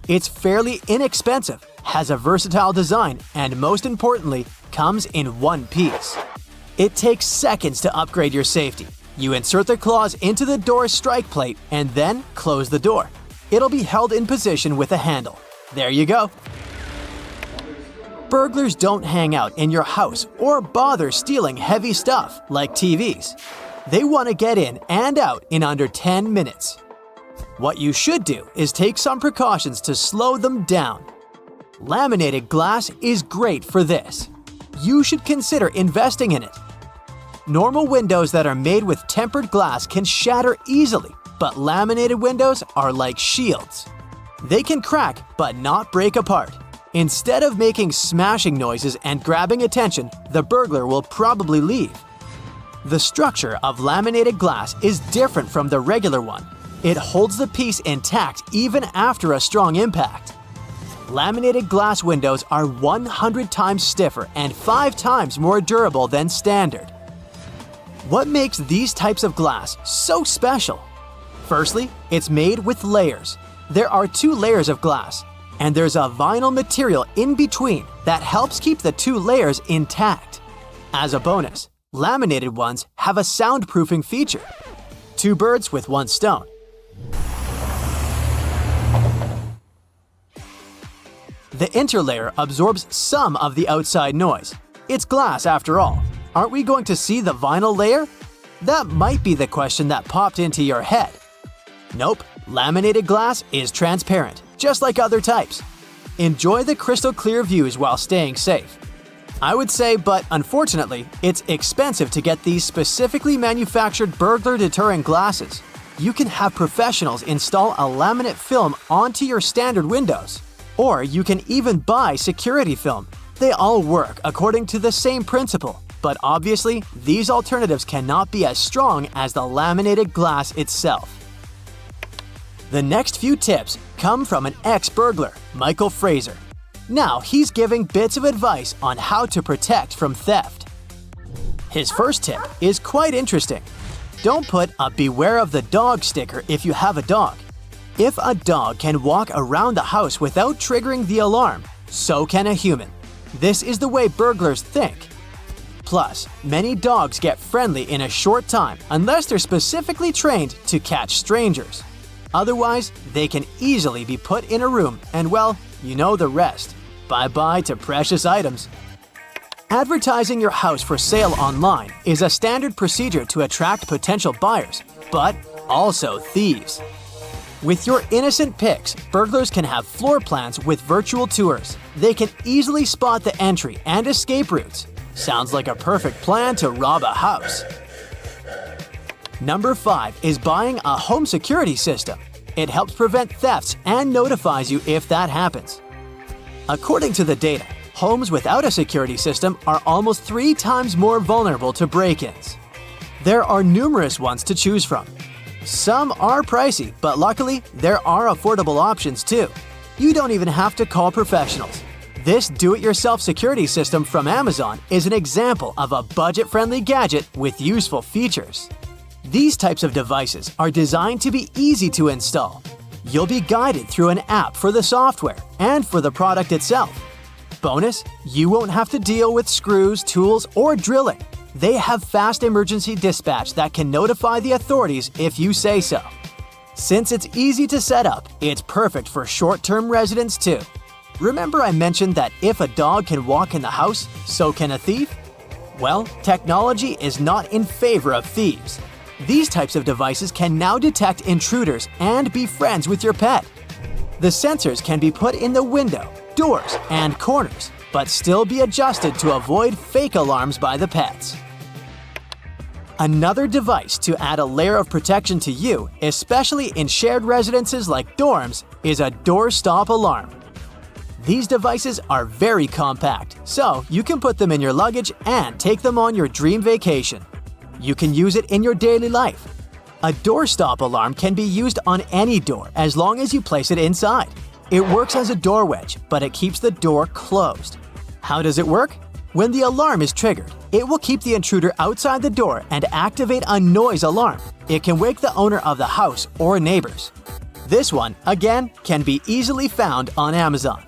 It's fairly inexpensive, has a versatile design, and most importantly, comes in one piece. It takes seconds to upgrade your safety. You insert the claws into the door strike plate and then close the door. It'll be held in position with a handle. There you go. Burglars don't hang out in your house or bother stealing heavy stuff like TVs. They want to get in and out in under 10 minutes. What you should do is take some precautions to slow them down. Laminated glass is great for this. You should consider investing in it. Normal windows that are made with tempered glass can shatter easily, but laminated windows are like shields. They can crack but not break apart. Instead of making smashing noises and grabbing attention, the burglar will probably leave. The structure of laminated glass is different from the regular one. It holds the piece intact even after a strong impact. Laminated glass windows are 100 times stiffer and 5 times more durable than standard. What makes these types of glass so special? Firstly, it's made with layers. There are 2 layers of glass, and there's a vinyl material in between that helps keep the 2 layers intact. As a bonus, laminated ones have a soundproofing feature. 2 birds with 1 stone. The interlayer absorbs some of the outside noise. It's glass after all. Aren't we going to see the vinyl layer? That might be the question that popped into your head. Nope, laminated glass is transparent, just like other types. Enjoy the crystal clear views while staying safe. I would say, but unfortunately, it's expensive to get these specifically manufactured burglar-deterring glasses. You can have professionals install a laminate film onto your standard windows. Or you can even buy security film. They all work according to the same principle, but obviously, these alternatives cannot be as strong as the laminated glass itself. The next few tips come from an ex-burglar, Michael Fraser. Now he's giving bits of advice on how to protect from theft. His first tip is quite interesting. Don't put a "Beware of the dog" sticker if you have a dog. If a dog can walk around the house without triggering the alarm, so can a human. This is the way burglars think. Plus, many dogs get friendly in a short time unless they're specifically trained to catch strangers. Otherwise, they can easily be put in a room and, well, you know the rest. Bye-bye to precious items. Advertising your house for sale online is a standard procedure to attract potential buyers, but also thieves. With your innocent pics, burglars can have floor plans with virtual tours. They can easily spot the entry and escape routes. Sounds like a perfect plan to rob a house. Number 5 is buying a home security system. It helps prevent thefts and notifies you if that happens. According to the data, homes without a security system are almost 3 times more vulnerable to break-ins. There are numerous ones to choose from. Some are pricey, but luckily, there are affordable options too. You don't even have to call professionals. This do-it-yourself security system from Amazon is an example of a budget-friendly gadget with useful features. These types of devices are designed to be easy to install. You'll be guided through an app for the software and for the product itself. Bonus, you won't have to deal with screws, tools, or drilling. They have fast emergency dispatch that can notify the authorities if you say so. Since it's easy to set up, it's perfect for short-term residents too. Remember I mentioned that if a dog can walk in the house, so can a thief? Well, technology is not in favor of thieves. These types of devices can now detect intruders and be friends with your pet. The sensors can be put in the window, doors, and corners, but still be adjusted to avoid fake alarms by the pets. Another device to add a layer of protection to you, especially in shared residences like dorms, is a doorstop alarm. These devices are very compact, so you can put them in your luggage and take them on your dream vacation. You can use it in your daily life. A doorstop alarm can be used on any door as long as you place it inside. It works as a door wedge, but it keeps the door closed. How does it work? When the alarm is triggered, it will keep the intruder outside the door and activate a noise alarm. It can wake the owner of the house or neighbors. This one, again, can be easily found on Amazon.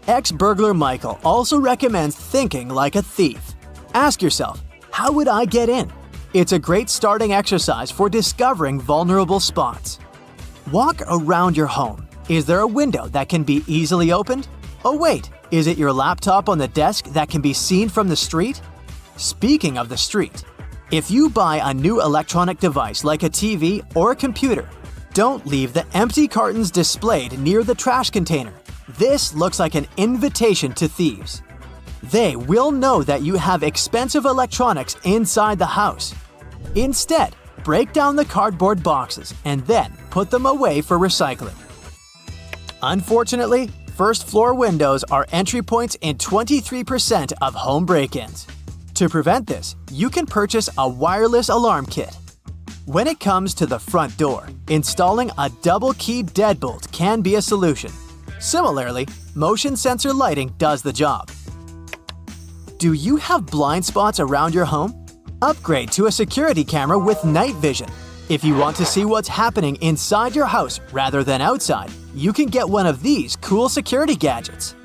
Ex-burglar Michael also recommends thinking like a thief. Ask yourself, how would I get in? It's a great starting exercise for discovering vulnerable spots. Walk around your home. Is there a window that can be easily opened? Oh wait, is it your laptop on the desk that can be seen from the street? Speaking of the street, if you buy a new electronic device like a TV or a computer, don't leave the empty cartons displayed near the trash container. This looks like an invitation to thieves. They will know that you have expensive electronics inside the house. Instead, break down the cardboard boxes and then put them away for recycling. Unfortunately, first-floor windows are entry points in 23% of home break-ins. To prevent this, you can purchase a wireless alarm kit. When it comes to the front door, installing a double-key deadbolt can be a solution. Similarly, motion sensor lighting does the job. Do you have blind spots around your home? Upgrade to a security camera with night vision. If you want to see what's happening inside your house rather than outside, you can get one of these cool security gadgets.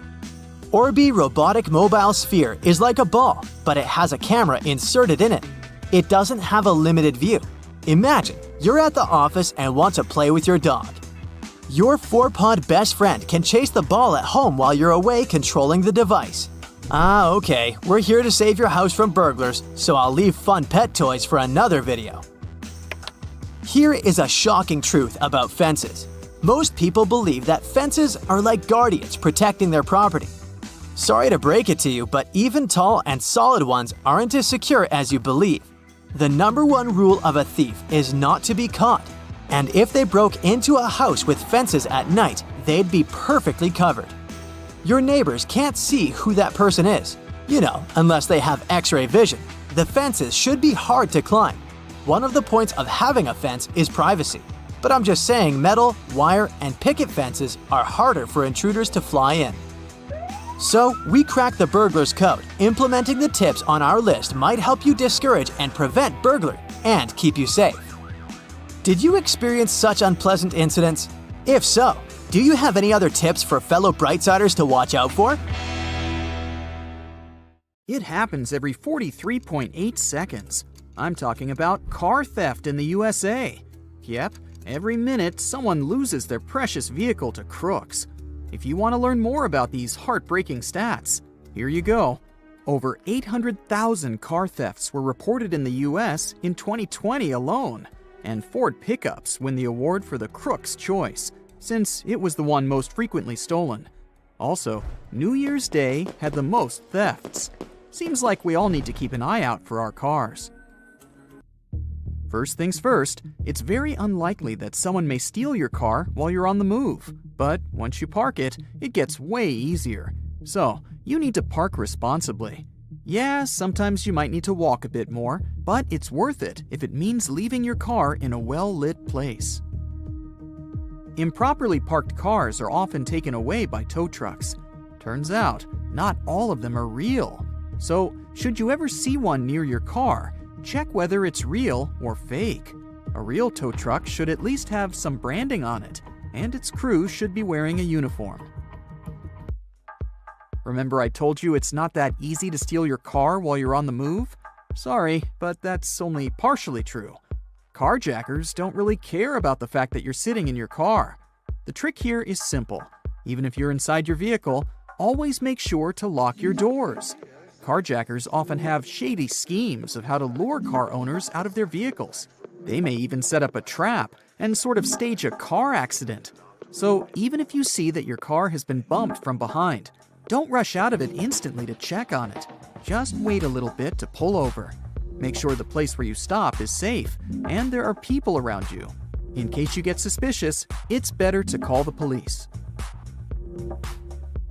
Orbi Robotic Mobile Sphere is like a ball, but it has a camera inserted in it. It doesn't have a limited view. Imagine you're at the office and want to play with your dog. Your 4-pod best friend can chase the ball at home while you're away controlling the device. Ah, okay, we're here to save your house from burglars, so I'll leave fun pet toys for another video. Here is a shocking truth about fences. Most people believe that fences are like guardians protecting their property. Sorry to break it to you, but even tall and solid ones aren't as secure as you believe. The number one rule of a thief is not to be caught. And if they broke into a house with fences at night, they'd be perfectly covered. Your neighbors can't see who that person is. You know, unless they have X-ray vision. The fences should be hard to climb. One of the points of having a fence is privacy. But I'm just saying metal, wire, and picket fences are harder for intruders to fly in. So, we cracked the burglar's code. Implementing the tips on our list might help you discourage and prevent burglary and keep you safe. Did you experience such unpleasant incidents? If so, do you have any other tips for fellow Brightsiders to watch out for? It happens every 43.8 seconds. I'm talking about car theft in the USA. Yep, every minute someone loses their precious vehicle to crooks. If you want to learn more about these heartbreaking stats, here you go. Over 800,000 car thefts were reported in the US in 2020 alone, and Ford pickups win the award for the Crook's Choice, since it was the one most frequently stolen. Also, New Year's Day had the most thefts. Seems like we all need to keep an eye out for our cars. First things first, it's very unlikely that someone may steal your car while you're on the move. But once you park it, it gets way easier. So, you need to park responsibly. Yeah, sometimes you might need to walk a bit more, but it's worth it if it means leaving your car in a well-lit place. Improperly parked cars are often taken away by tow trucks. Turns out, not all of them are real. So, should you ever see one near your car, check whether it's real or fake. A real tow truck should at least have some branding on it, and its crew should be wearing a uniform. Remember I told you it's not that easy to steal your car while you're on the move? Sorry, but that's only partially true. Carjackers don't really care about the fact that you're sitting in your car. The trick here is simple. Even if you're inside your vehicle, always make sure to lock your doors. Carjackers often have shady schemes of how to lure car owners out of their vehicles. They may even set up a trap and sort of stage a car accident. So even if you see that your car has been bumped from behind, don't rush out of it instantly to check on it. Just wait a little bit to pull over. Make sure the place where you stop is safe and there are people around you. In case you get suspicious, it's better to call the police.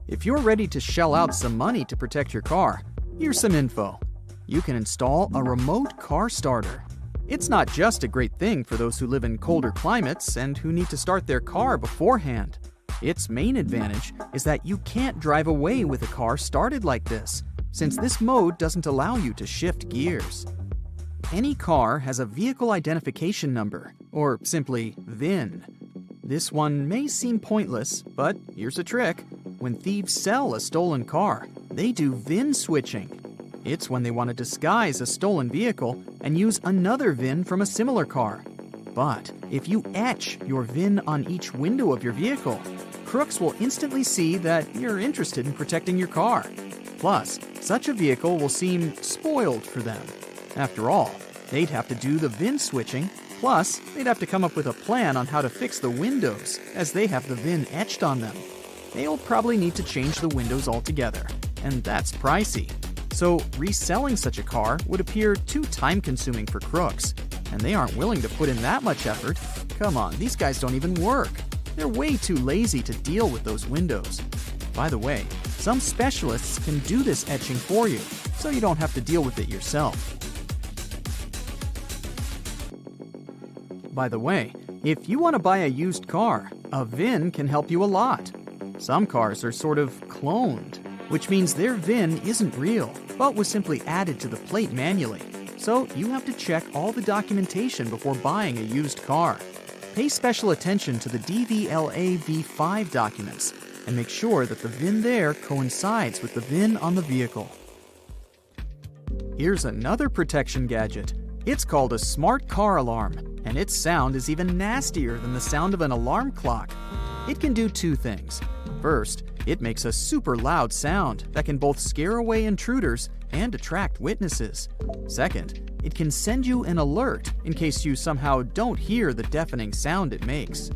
If you're ready to shell out some money to protect your car, here's some info. You can install a remote car starter. It's not just a great thing for those who live in colder climates and who need to start their car beforehand. Its main advantage is that you can't drive away with a car started like this, since this mode doesn't allow you to shift gears. Any car has a vehicle identification number, or simply VIN. This one may seem pointless, but here's a trick. When thieves sell a stolen car, they do VIN switching. It's when they want to disguise a stolen vehicle and use another VIN from a similar car. But if you etch your VIN on each window of your vehicle, crooks will instantly see that you're interested in protecting your car. Plus, such a vehicle will seem spoiled for them. After all, they'd have to do the VIN switching, plus they'd have to come up with a plan on how to fix the windows, as they have the VIN etched on them. They'll probably need to change the windows altogether, and that's pricey. So reselling such a car would appear too time-consuming for crooks, and they aren't willing to put in that much effort. Come on, these guys don't even work. They're way too lazy to deal with those windows. By the way, some specialists can do this etching for you, so you don't have to deal with it yourself. By the way, if you want to buy a used car, a VIN can help you a lot. Some cars are sort of cloned, which means their VIN isn't real, but was simply added to the plate manually. So you have to check all the documentation before buying a used car. Pay special attention to the DVLA V5 documents and make sure that the VIN there coincides with the VIN on the vehicle. Here's another protection gadget. It's called a smart car alarm, and its sound is even nastier than the sound of an alarm clock. It can do two things. First, it makes a super loud sound that can both scare away intruders and attract witnesses. Second, it can send you an alert in case you somehow don't hear the deafening sound it makes.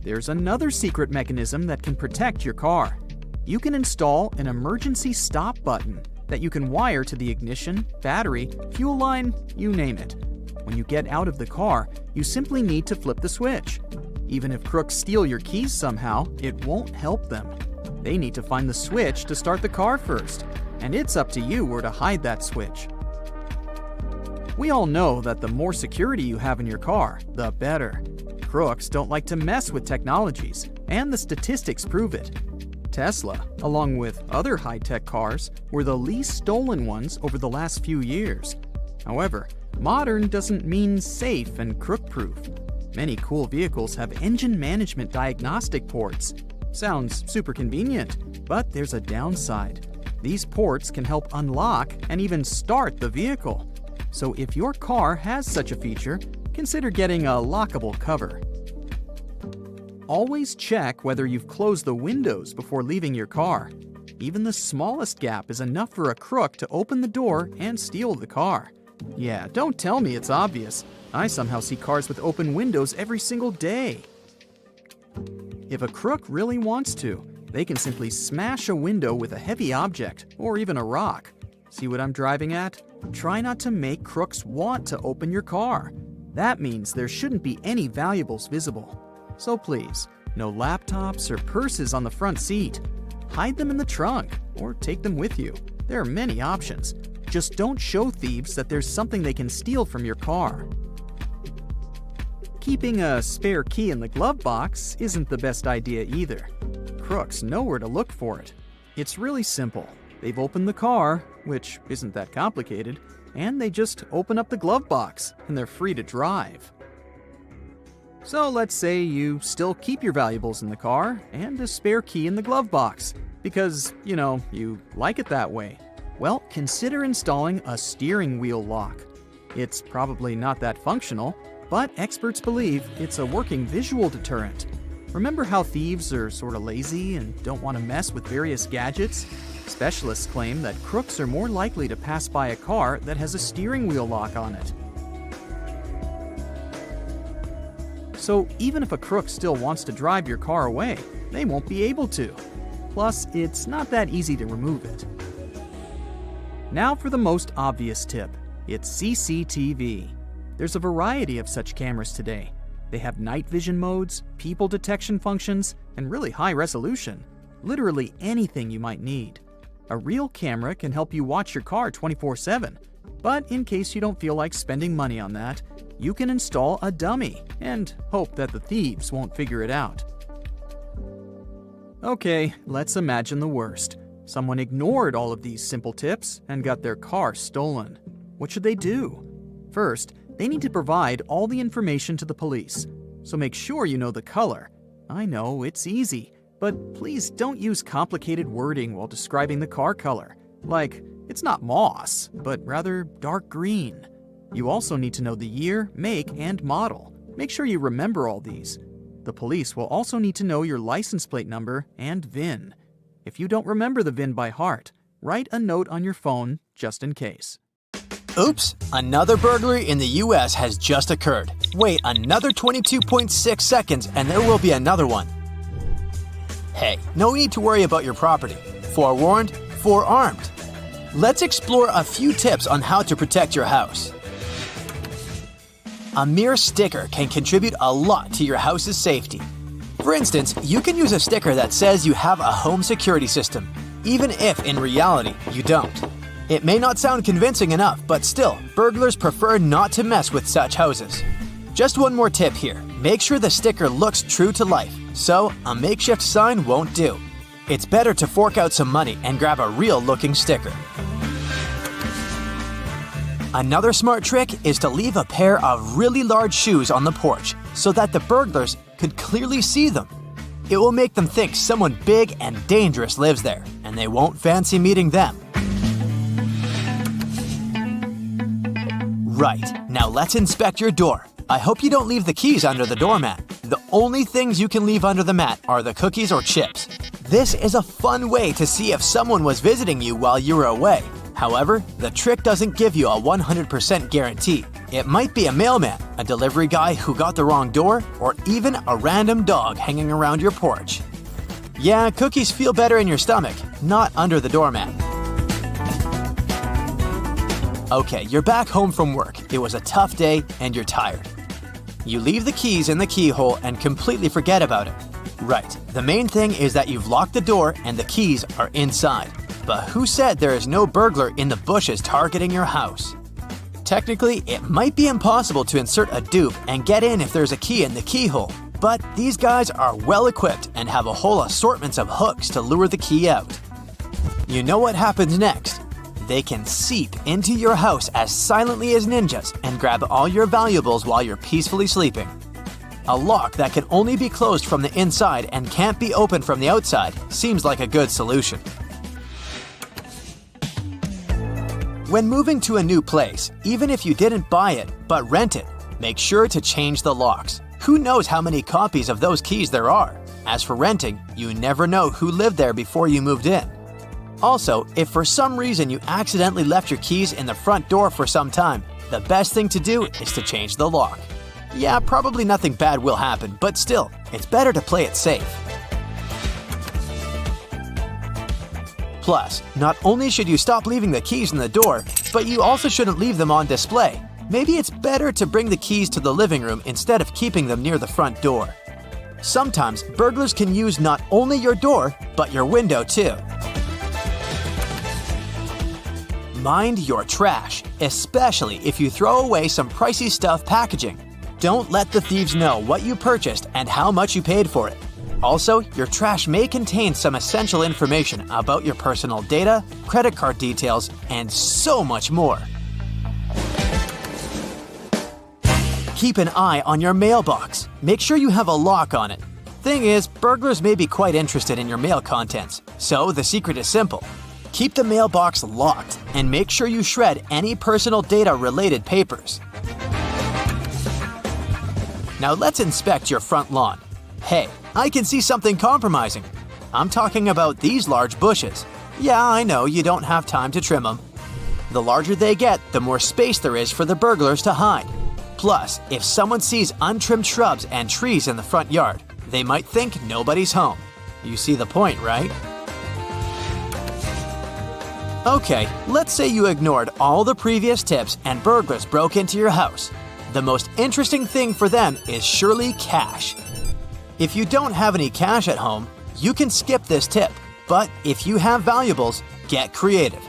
There's another secret mechanism that can protect your car. You can install an emergency stop button that you can wire to the ignition, battery, fuel line, you name it. When you get out of the car, you simply need to flip the switch. Even if crooks steal your keys somehow, it won't help them. They need to find the switch to start the car first, and it's up to you where to hide that switch. We all know that the more security you have in your car, the better. Crooks don't like to mess with technologies, and the statistics prove it. Tesla, along with other high-tech cars, were the least stolen ones over the last few years. However, modern doesn't mean safe and crook-proof. Many cool vehicles have engine management diagnostic ports. Sounds super convenient, but there's a downside. These ports can help unlock and even start the vehicle. So if your car has such a feature, consider getting a lockable cover. Always check whether you've closed the windows before leaving your car. Even the smallest gap is enough for a crook to open the door and steal the car. Yeah, don't tell me it's obvious. I somehow see cars with open windows every single day. If a crook really wants to, they can simply smash a window with a heavy object or even a rock. See what I'm driving at? Try not to make crooks want to open your car. That means there shouldn't be any valuables visible. So please, no laptops or purses on the front seat. Hide them in the trunk or take them with you. There are many options. Just don't show thieves that there's something they can steal from your car. Keeping a spare key in the glove box isn't the best idea either. Crooks know where to look for it. It's really simple. They've opened the car, which isn't that complicated, and they just open up the glove box, and they're free to drive. So let's say you still keep your valuables in the car and a spare key in the glove box, because, you like it that way. Well, consider installing a steering wheel lock. It's probably not that functional, but experts believe it's a working visual deterrent. Remember how thieves are sort of lazy and don't want to mess with various gadgets? Specialists claim that crooks are more likely to pass by a car that has a steering wheel lock on it. So even if a crook still wants to drive your car away, they won't be able to. Plus, it's not that easy to remove it. Now for the most obvious tip. It's CCTV. There's a variety of such cameras today. They have night vision modes, people detection functions, and really high resolution. Literally anything you might need. A real camera can help you watch your car 24/7. But in case you don't feel like spending money on that, you can install a dummy and hope that the thieves won't figure it out. Okay, let's imagine the worst. Someone ignored all of these simple tips and got their car stolen. What should they do? First, they need to provide all the information to the police. So make sure you know the color. I know, it's easy, but please don't use complicated wording while describing the car color. Like, it's not moss, but rather dark green. You also need to know the year, make, and model. Make sure you remember all these. The police will also need to know your license plate number and VIN. If you don't remember the VIN by heart, write a note on your phone just in case. Oops, another burglary in the US has just occurred. Wait another 22.6 seconds and there will be another one. Hey, no need to worry about your property. Forewarned, forearmed. Let's explore a few tips on how to protect your house. A mere sticker can contribute a lot to your house's safety. For instance, you can use a sticker that says you have a home security system, even if in reality you don't. It may not sound convincing enough, but still, burglars prefer not to mess with such houses. Just one more tip here. Make sure the sticker looks true to life, so a makeshift sign won't do. It's better to fork out some money and grab a real-looking sticker. Another smart trick is to leave a pair of really large shoes on the porch so that the burglars could clearly see them. It will make them think someone big and dangerous lives there, and they won't fancy meeting them. Right, now let's inspect your door. I hope you don't leave the keys under the doormat. The only things you can leave under the mat are the cookies or chips. This is a fun way to see if someone was visiting you while you were away. However, the trick doesn't give you a 100% guarantee. It might be a mailman, a delivery guy who got the wrong door, or even a random dog hanging around your porch. Yeah, cookies feel better in your stomach, not under the doormat. Okay, you're back home from work. It was a tough day and you're tired. You leave the keys in the keyhole and completely forget about it. Right, the main thing is that you've locked the door and the keys are inside. But who said there is no burglar in the bushes targeting your house? Technically, it might be impossible to insert a dupe and get in if there's a key in the keyhole. But these guys are well equipped and have a whole assortment of hooks to lure the key out. You know what happens next? They can seep into your house as silently as ninjas and grab all your valuables while you're peacefully sleeping. A lock that can only be closed from the inside and can't be opened from the outside seems like a good solution. When moving to a new place, even if you didn't buy it but rent it, make sure to change the locks. Who knows how many copies of those keys there are? As for renting, you never know who lived there before you moved in. Also, if for some reason you accidentally left your keys in the front door for some time, the best thing to do is to change the lock. Yeah, probably nothing bad will happen, but still, it's better to play it safe. Plus, not only should you stop leaving the keys in the door, but you also shouldn't leave them on display. Maybe it's better to bring the keys to the living room instead of keeping them near the front door. Sometimes, burglars can use not only your door, but your window too. Mind your trash, especially if you throw away some pricey stuff packaging. Don't let the thieves know what you purchased and how much you paid for it. Also, your trash may contain some essential information about your personal data, credit card details, and so much more. Keep an eye on your mailbox. Make sure you have a lock on it. Thing is, burglars may be quite interested in your mail contents, so the secret is simple. Keep the mailbox locked and make sure you shred any personal data-related papers. Now let's inspect your front lawn. Hey, I can see something compromising. I'm talking about these large bushes. Yeah, I know you don't have time to trim them. The larger they get, the more space there is for the burglars to hide. Plus, if someone sees untrimmed shrubs and trees in the front yard, they might think nobody's home. You see the point, right? Okay, let's say you ignored all the previous tips and burglars broke into your house. The most interesting thing for them is surely cash. If you don't have any cash at home, you can skip this tip. But if you have valuables, get creative.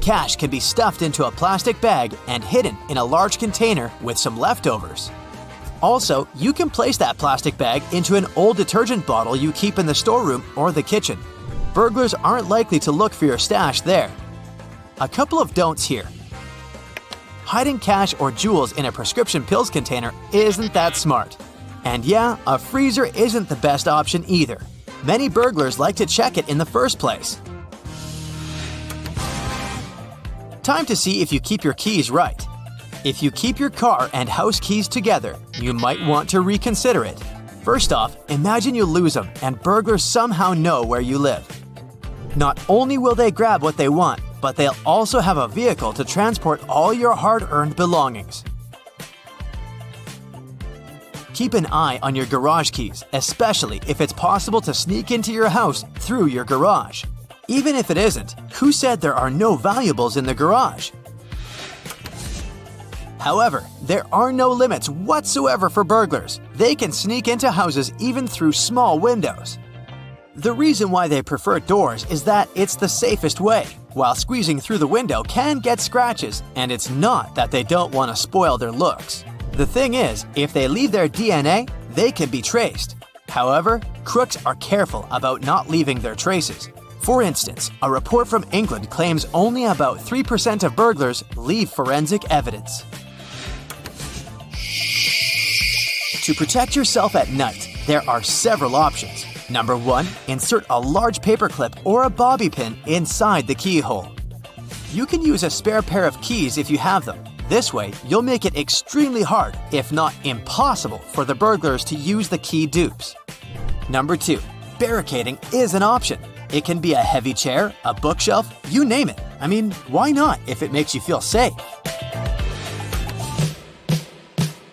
Cash can be stuffed into a plastic bag and hidden in a large container with some leftovers. Also, you can place that plastic bag into an old detergent bottle you keep in the storeroom or the kitchen. Burglars aren't likely to look for your stash there. A couple of don'ts here. Hiding cash or jewels in a prescription pills container isn't that smart. And yeah, a freezer isn't the best option either. Many burglars like to check it in the first place. Time to see if you keep your keys right. If you keep your car and house keys together, you might want to reconsider it. First off, imagine you lose them and burglars somehow know where you live. Not only will they grab what they want, but they'll also have a vehicle to transport all your hard-earned belongings. Keep an eye on your garage keys, especially if it's possible to sneak into your house through your garage. Even if it isn't, who said there are no valuables in the garage? However, there are no limits whatsoever for burglars. They can sneak into houses even through small windows. The reason why they prefer doors is that it's the safest way, while squeezing through the window can get scratches, and it's not that they don't want to spoil their looks. The thing is, if they leave their DNA, they can be traced. However, crooks are careful about not leaving their traces. For instance, a report from England claims only about 3% of burglars leave forensic evidence. To protect yourself at night, there are several options. Number 1, insert a large paperclip or a bobby pin inside the keyhole. You can use a spare pair of keys if you have them. This way, you'll make it extremely hard, if not impossible, for the burglars to use the key dupes. Number 2, barricading is an option. It can be a heavy chair, a bookshelf, you name it. I mean, why not if it makes you feel safe?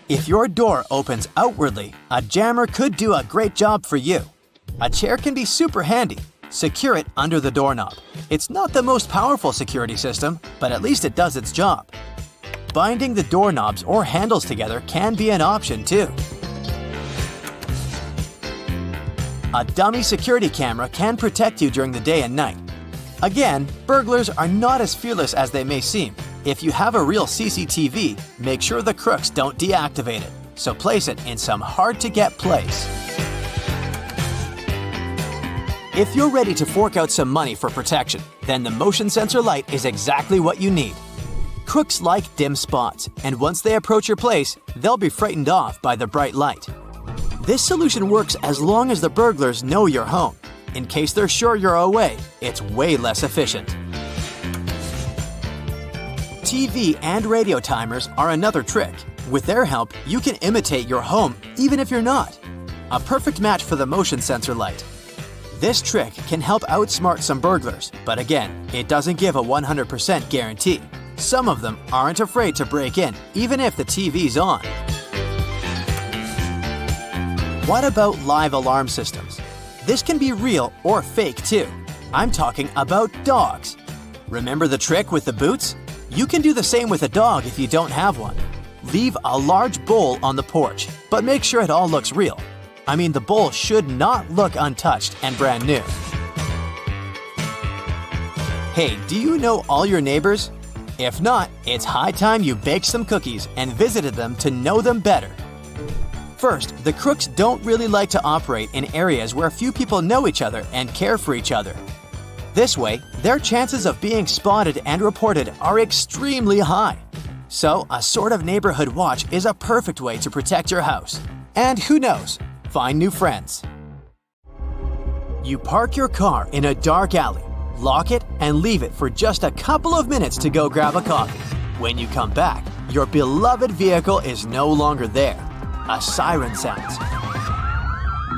If your door opens outwardly, a jammer could do a great job for you. A chair can be super handy. Secure it under the doorknob. It's not the most powerful security system, but at least it does its job. Binding the doorknobs or handles together can be an option too. A dummy security camera can protect you during the day and night. Again, burglars are not as fearless as they may seem. If you have a real CCTV, make sure the crooks don't deactivate it, so place it in some hard-to-get place. If you're ready to fork out some money for protection, then the motion sensor light is exactly what you need. Crooks like dim spots, and once they approach your place, they'll be frightened off by the bright light. This solution works as long as the burglars know you're home. In case they're sure you're away, it's way less efficient. TV and radio timers are another trick. With their help, you can imitate your home even if you're not. A perfect match for the motion sensor light. This trick can help outsmart some burglars, but again, it doesn't give a 100% guarantee. Some of them aren't afraid to break in, even if the TV's on. What about live alarm systems? This can be real or fake too. I'm talking about dogs. Remember the trick with the boots? You can do the same with a dog if you don't have one. Leave a large bowl on the porch, but make sure it all looks real. I mean, the bowl should not look untouched and brand new. Hey, do you know all your neighbors? If not, it's high time you baked some cookies and visited them to know them better. First, the crooks don't really like to operate in areas where few people know each other and care for each other. This way, their chances of being spotted and reported are extremely high. So, a sort of neighborhood watch is a perfect way to protect your house. And who knows, find new friends. You park your car in a dark alley, lock it, and leave it for just a couple of minutes to go grab a coffee. When you come back, your beloved vehicle is no longer there. A siren sounds.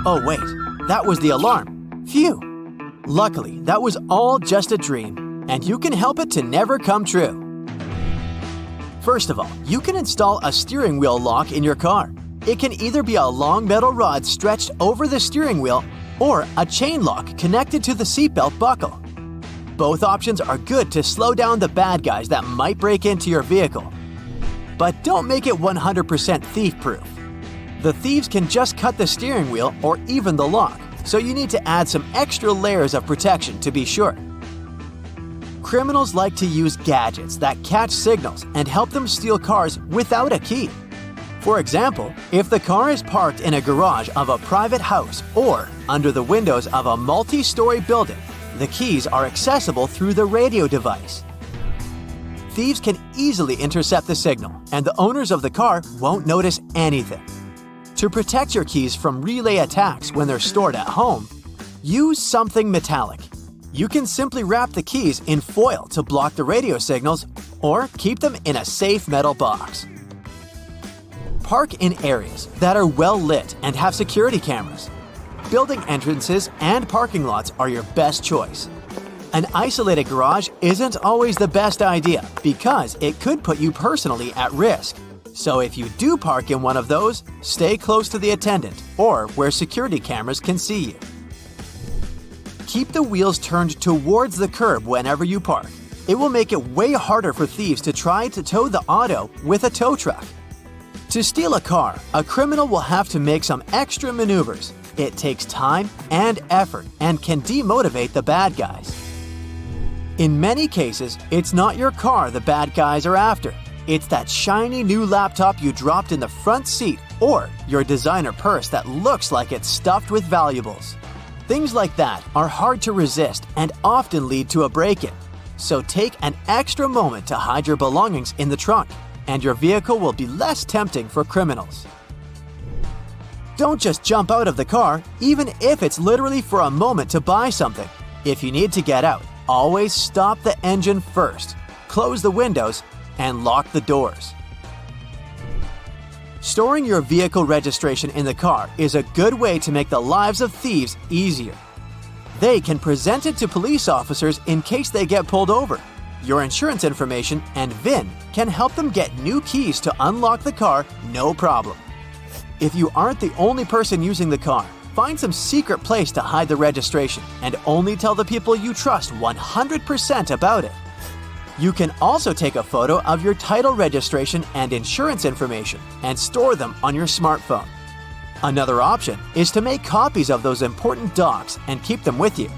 Oh wait, that was the alarm. Phew! Luckily, that was all just a dream, and you can help it to never come true. First of all, you can install a steering wheel lock in your car. It can either be a long metal rod stretched over the steering wheel or a chain lock connected to the seatbelt buckle. Both options are good to slow down the bad guys that might break into your vehicle. But don't make it 100% thief-proof. The thieves can just cut the steering wheel or even the lock, so you need to add some extra layers of protection to be sure. Criminals like to use gadgets that catch signals and help them steal cars without a key. For example, if the car is parked in a garage of a private house or under the windows of a multi-story building, the keys are accessible through the radio device. Thieves can easily intercept the signal, and the owners of the car won't notice anything. To protect your keys from relay attacks when they're stored at home, use something metallic. You can simply wrap the keys in foil to block the radio signals, or keep them in a safe metal box. Park in areas that are well lit and have security cameras. Building entrances and parking lots are your best choice. An isolated garage isn't always the best idea because it could put you personally at risk. So if you do park in one of those, stay close to the attendant or where security cameras can see you. Keep the wheels turned towards the curb whenever you park. It will make it way harder for thieves to try to tow the auto with a tow truck. To steal a car, a criminal will have to make some extra maneuvers. It takes time and effort and can demotivate the bad guys. In many cases, it's not your car the bad guys are after. It's that shiny new laptop you dropped in the front seat or your designer purse that looks like it's stuffed with valuables. Things like that are hard to resist and often lead to a break-in. So take an extra moment to hide your belongings in the trunk, and your vehicle will be less tempting for criminals. Don't just jump out of the car, even if it's literally for a moment to buy something. If you need to get out, always stop the engine first, close the windows, and lock the doors. Storing your vehicle registration in the car is a good way to make the lives of thieves easier. They can present it to police officers in case they get pulled over. Your insurance information and VIN can help them get new keys to unlock the car, no problem. If you aren't the only person using the car, find some secret place to hide the registration and only tell the people you trust 100% about it. You can also take a photo of your title registration and insurance information and store them on your smartphone. Another option is to make copies of those important docs and keep them with you.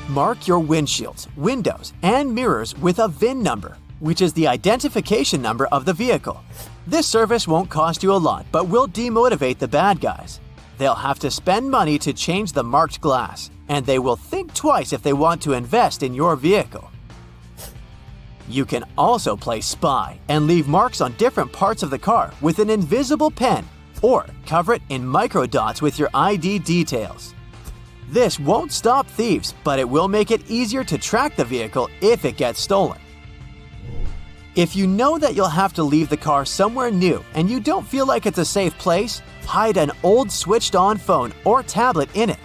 Mark your windshields, windows, and mirrors with a VIN number, which is the identification number of the vehicle. This service won't cost you a lot, but will demotivate the bad guys. They'll have to spend money to change the marked glass, and they will think twice if they want to invest in your vehicle. You can also play spy and leave marks on different parts of the car with an invisible pen, or cover it in microdots with your ID details. This won't stop thieves, but it will make it easier to track the vehicle if it gets stolen. If you know that you'll have to leave the car somewhere new and you don't feel like it's a safe place, hide an old switched-on phone or tablet in it.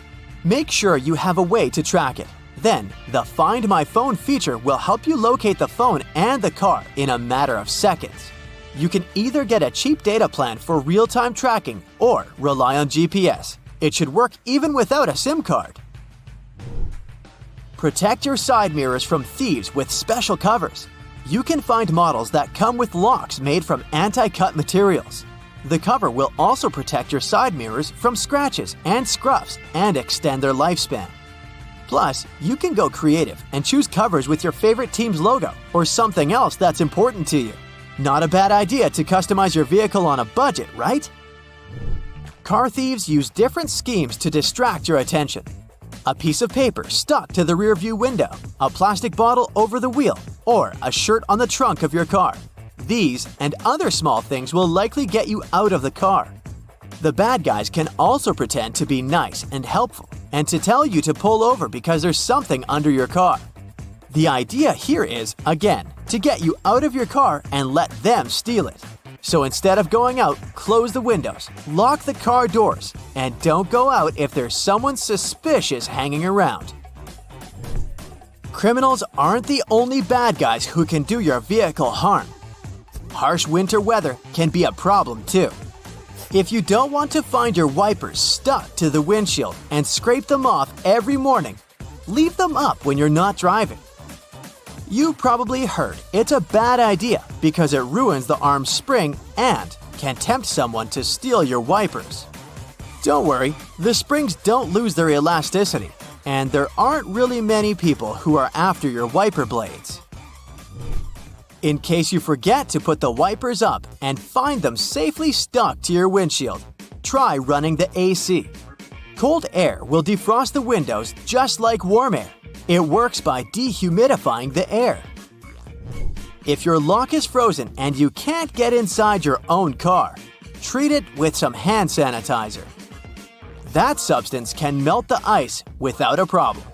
Make sure you have a way to track it. Then, the Find My Phone feature will help you locate the phone and the car in a matter of seconds. You can either get a cheap data plan for real-time tracking or rely on GPS. It should work even without a SIM card. Protect your side mirrors from thieves with special covers. You can find models that come with locks made from anti-cut materials. The cover will also protect your side mirrors from scratches and scuffs and extend their lifespan. Plus, you can go creative and choose covers with your favorite team's logo or something else that's important to you. Not a bad idea to customize your vehicle on a budget, right? Car thieves use different schemes to distract your attention. A piece of paper stuck to the rearview window, a plastic bottle over the wheel, or a shirt on the trunk of your car. These and other small things will likely get you out of the car. The bad guys can also pretend to be nice and helpful and to tell you to pull over because there's something under your car. The idea here is, again, to get you out of your car and let them steal it. So instead of going out, close the windows, lock the car doors, and don't go out if there's someone suspicious hanging around. Criminals aren't the only bad guys who can do your vehicle harm. Harsh winter weather can be a problem too. If you don't want to find your wipers stuck to the windshield and scrape them off every morning, leave them up when you're not driving. You probably heard it's a bad idea because it ruins the arm's spring and can tempt someone to steal your wipers. Don't worry, the springs don't lose their elasticity, and there aren't really many people who are after your wiper blades. In case you forget to put the wipers up and find them safely stuck to your windshield, try running the AC. Cold air will defrost the windows just like warm air. It works by dehumidifying the air. If your lock is frozen and you can't get inside your own car, treat it with some hand sanitizer. That substance can melt the ice without a problem.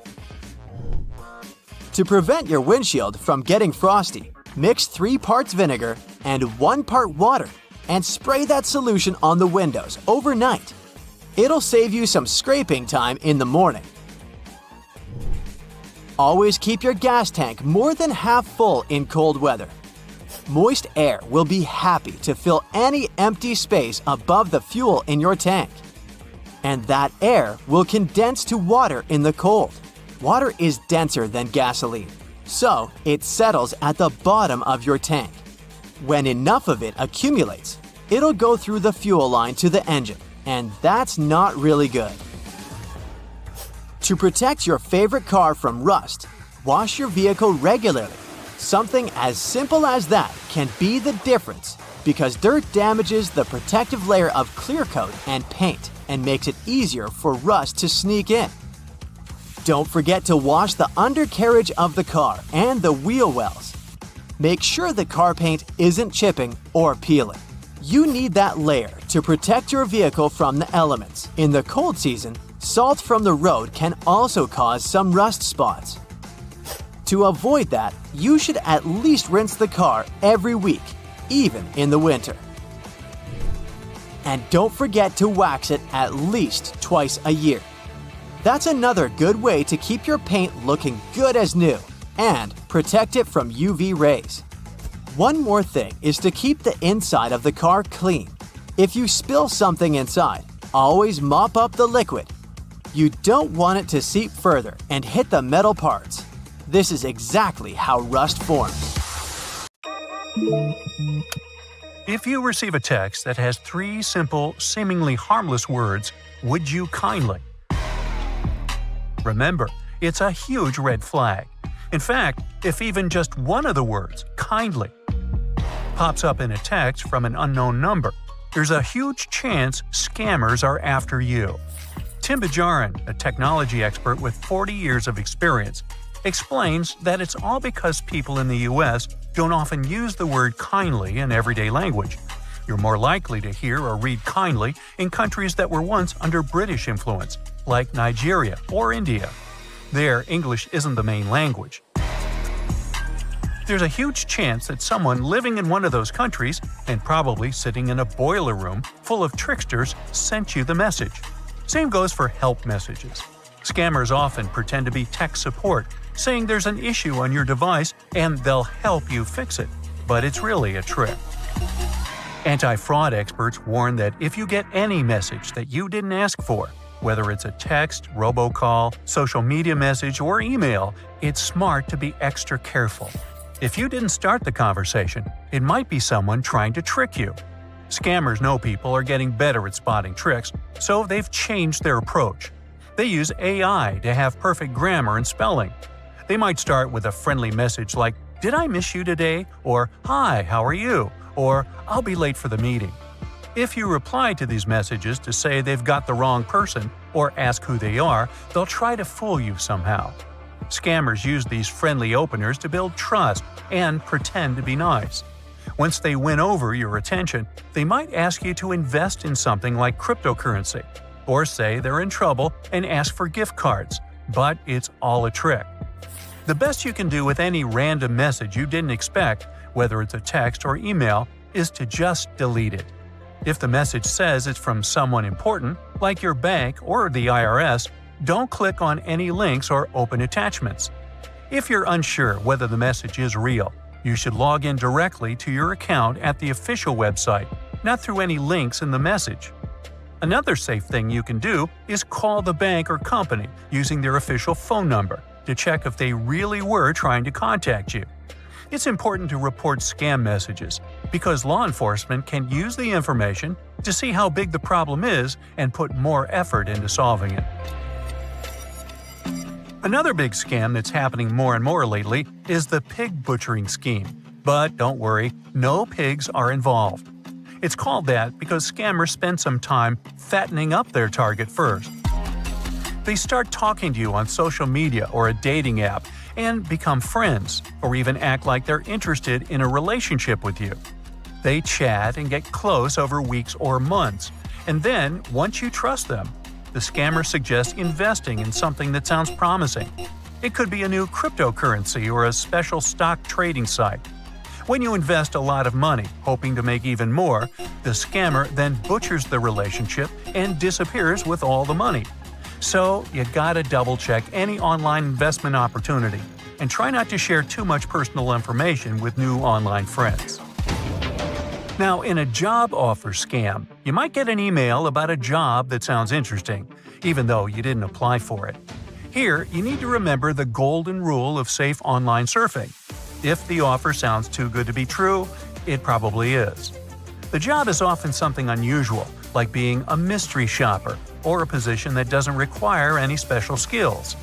To prevent your windshield from getting frosty, mix 3 parts vinegar and 1 part water and spray that solution on the windows overnight. It'll save you some scraping time in the morning. Always keep your gas tank more than half full in cold weather. Moist air will be happy to fill any empty space above the fuel in your tank. And that air will condense to water in the cold. Water is denser than gasoline, so it settles at the bottom of your tank. When enough of it accumulates, it'll go through the fuel line to the engine, and that's not really good. To protect your favorite car from rust, wash your vehicle regularly. Something as simple as that can be the difference because dirt damages the protective layer of clear coat and paint and makes it easier for rust to sneak in. Don't forget to wash the undercarriage of the car and the wheel wells. Make sure the car paint isn't chipping or peeling. You need that layer to protect your vehicle from the elements. In the cold season, salt from the road can also cause some rust spots. To avoid that, you should at least rinse the car every week, even in the winter. And don't forget to wax it at least twice a year. That's another good way to keep your paint looking good as new and protect it from UV rays. One more thing is to keep the inside of the car clean. If you spill something inside, always mop up the liquid. You don't want it to seep further and hit the metal parts. This is exactly how rust forms. If you receive a text that has 3 simple, seemingly harmless words, "Would you kindly?" Remember, it's a huge red flag. In fact, if even just one of the words, "kindly," pops up in a text from an unknown number, there's a huge chance scammers are after you. Tim Bajarin, a technology expert with 40 years of experience, explains that it's all because people in the U.S. don't often use the word kindly in everyday language. You're more likely to hear or read kindly in countries that were once under British influence, like Nigeria or India. There, English isn't the main language. There's a huge chance that someone living in one of those countries, and probably sitting in a boiler room full of tricksters, sent you the message. Same goes for help messages. Scammers often pretend to be tech support, saying there's an issue on your device and they'll help you fix it, but it's really a trick. Anti-fraud experts warn that if you get any message that you didn't ask for, whether it's a text, robocall, social media message, or email, it's smart to be extra careful. If you didn't start the conversation, it might be someone trying to trick you. Scammers know people are getting better at spotting tricks, so they've changed their approach. They use AI to have perfect grammar and spelling. They might start with a friendly message like, "Did I miss you today?" or "Hi, how are you?" or "I'll be late for the meeting." If you reply to these messages to say they've got the wrong person or ask who they are, they'll try to fool you somehow. Scammers use these friendly openers to build trust and pretend to be nice. Once they win over your attention, they might ask you to invest in something like cryptocurrency, or say they're in trouble and ask for gift cards, but it's all a trick. The best you can do with any random message you didn't expect, whether it's a text or email, is to just delete it. If the message says it's from someone important, like your bank or the IRS, don't click on any links or open attachments. If you're unsure whether the message is real, you should log in directly to your account at the official website, not through any links in the message. Another safe thing you can do is call the bank or company using their official phone number to check if they really were trying to contact you. It's important to report scam messages because law enforcement can use the information to see how big the problem is and put more effort into solving it. Another big scam that's happening more and more lately is the pig butchering scheme. But don't worry, no pigs are involved. It's called that because scammers spend some time fattening up their target first. They start talking to you on social media or a dating app and become friends, or even act like they're interested in a relationship with you. They chat and get close over weeks or months, and then, once you trust them, the scammer suggests investing in something that sounds promising. It could be a new cryptocurrency or a special stock trading site. When you invest a lot of money, hoping to make even more, the scammer then butchers the relationship and disappears with all the money. So, you gotta double-check any online investment opportunity and try not to share too much personal information with new online friends. Now, in a job offer scam, you might get an email about a job that sounds interesting, even though you didn't apply for it. Here, you need to remember the golden rule of safe online surfing. If the offer sounds too good to be true, it probably is. The job is often something unusual, like being a mystery shopper or a position that doesn't require any special skills.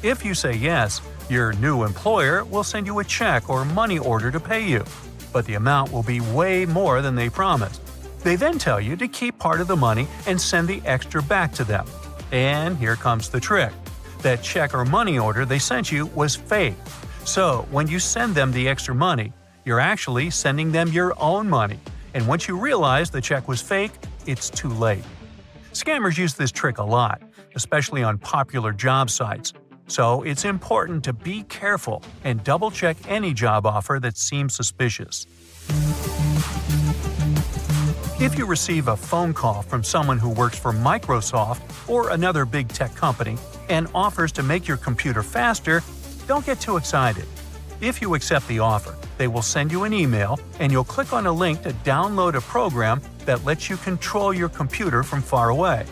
If you say yes, your new employer will send you a check or money order to pay you, but the amount will be way more than they promised. They then tell you to keep part of the money and send the extra back to them. And here comes the trick. That check or money order they sent you was fake. So, when you send them the extra money, you're actually sending them your own money. And once you realize the check was fake, it's too late. Scammers use this trick a lot, especially on popular job sites. So, it's important to be careful and double-check any job offer that seems suspicious. If you receive a phone call from someone who works for Microsoft or another big tech company and offers to make your computer faster, don't get too excited. If you accept the offer, they will send you an email and you'll click on a link to download a program that lets you control your computer from far away.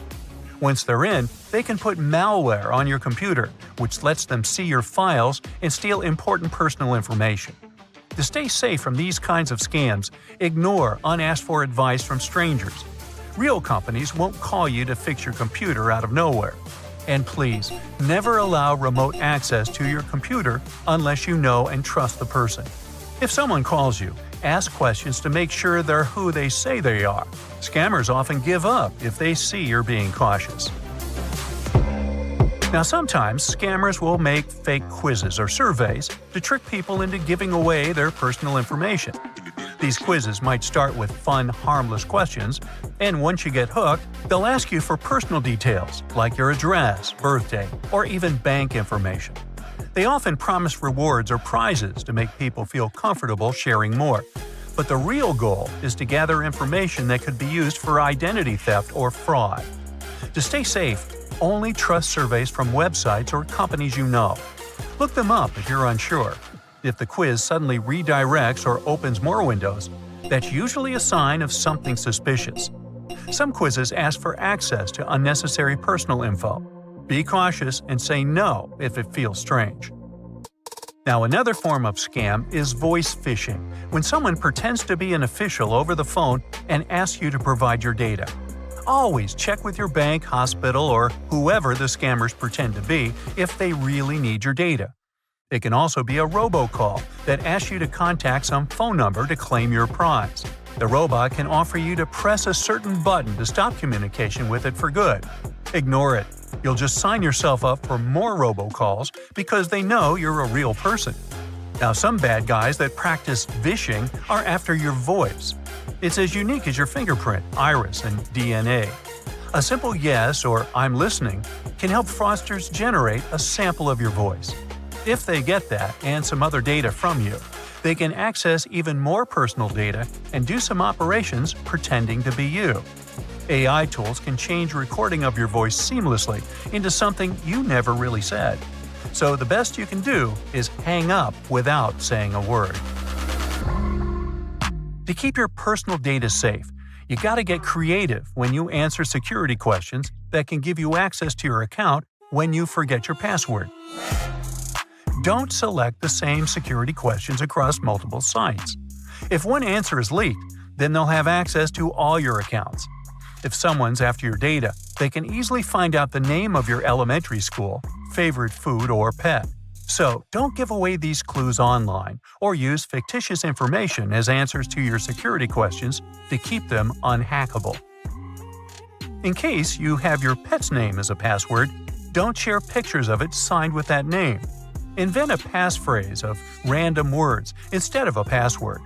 Once they're in, they can put malware on your computer, which lets them see your files and steal important personal information. To stay safe from these kinds of scams, ignore unasked-for advice from strangers. Real companies won't call you to fix your computer out of nowhere. And please, never allow remote access to your computer unless you know and trust the person. If someone calls you, ask questions to make sure they're who they say they are. Scammers often give up if they see you're being cautious. Now, sometimes scammers will make fake quizzes or surveys to trick people into giving away their personal information. These quizzes might start with fun, harmless questions, and once you get hooked, they'll ask you for personal details like your address, birthday, or even bank information. They often promise rewards or prizes to make people feel comfortable sharing more. But the real goal is to gather information that could be used for identity theft or fraud. To stay safe, only trust surveys from websites or companies you know. Look them up if you're unsure. If the quiz suddenly redirects or opens more windows, that's usually a sign of something suspicious. Some quizzes ask for access to unnecessary personal info. Be cautious and say no if it feels strange. Now, another form of scam is voice phishing, when someone pretends to be an official over the phone and asks you to provide your data. Always check with your bank, hospital, or whoever the scammers pretend to be if they really need your data. It can also be a robocall that asks you to contact some phone number to claim your prize. The robot can offer you to press a certain button to stop communication with it for good. Ignore it. You'll just sign yourself up for more robocalls because they know you're a real person. Now, some bad guys that practice vishing are after your voice. It's as unique as your fingerprint, iris, and DNA. A simple yes or "I'm listening" can help fraudsters generate a sample of your voice. If they get that and some other data from you, they can access even more personal data and do some operations pretending to be you. AI tools can change recording of your voice seamlessly into something you never really said. So the best you can do is hang up without saying a word. To keep your personal data safe, you gotta get creative when you answer security questions that can give you access to your account when you forget your password. Don't select the same security questions across multiple sites. If one answer is leaked, then they'll have access to all your accounts. If someone's after your data, they can easily find out the name of your elementary school, favorite food, or pet. So don't give away these clues online or use fictitious information as answers to your security questions to keep them unhackable. In case you have your pet's name as a password, don't share pictures of it signed with that name. Invent a passphrase of random words instead of a password.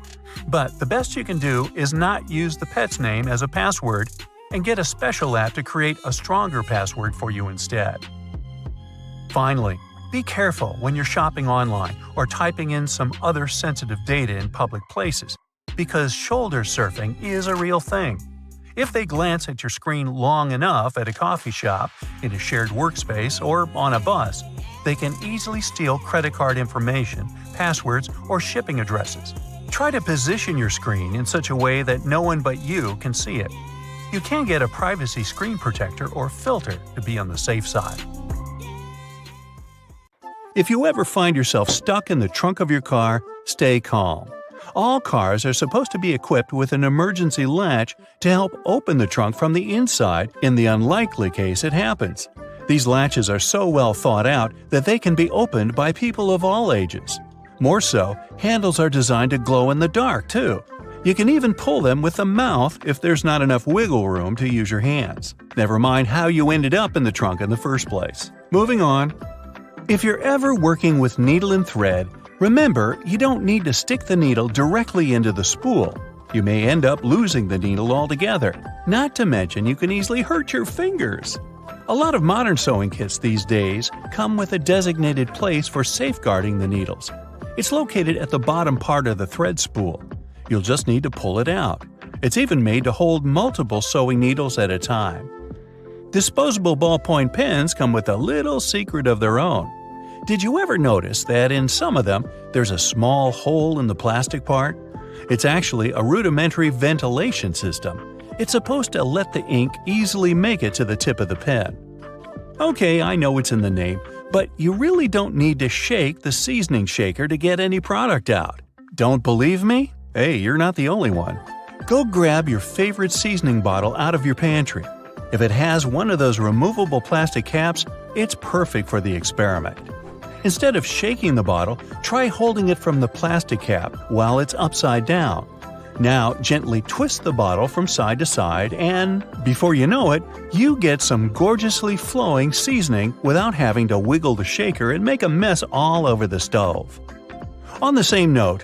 But the best you can do is not use the pet's name as a password and get a special app to create a stronger password for you instead. Finally, Be careful when you're shopping online or typing in some other sensitive data in public places, because shoulder surfing is a real thing. If they glance at your screen long enough at a coffee shop, in a shared workspace, or on a bus, they can easily steal credit card information, passwords, or shipping addresses. Try to position your screen in such a way that no one but you can see it. You can get a privacy screen protector or filter to be on the safe side. If you ever find yourself stuck in the trunk of your car, stay calm. All cars are supposed to be equipped with an emergency latch to help open the trunk from the inside in the unlikely case it happens. These latches are so well thought out that they can be opened by people of all ages. More so, handles are designed to glow in the dark, too. You can even pull them with the mouth if there's not enough wiggle room to use your hands. Never mind how you ended up in the trunk in the first place. Moving on. If you're ever working with needle and thread, remember you don't need to stick the needle directly into the spool. You may end up losing the needle altogether. Not to mention you can easily hurt your fingers. A lot of modern sewing kits these days come with a designated place for safeguarding the needles. It's located at the bottom part of the thread spool. You'll just need to pull it out. It's even made to hold multiple sewing needles at a time. Disposable ballpoint pens come with a little secret of their own. Did you ever notice that in some of them there's a small hole in the plastic part? It's actually a rudimentary ventilation system. It's supposed to let the ink easily make it to the tip of the pen. Okay, I know it's in the name, but you really don't need to shake the seasoning shaker to get any product out. Don't believe me? Hey, you're not the only one. Go grab your favorite seasoning bottle out of your pantry. If it has one of those removable plastic caps, it's perfect for the experiment. Instead of shaking the bottle, try holding it from the plastic cap while it's upside down. Now, gently twist the bottle from side to side and, before you know it, you get some gorgeously flowing seasoning without having to wiggle the shaker and make a mess all over the stove. On the same note,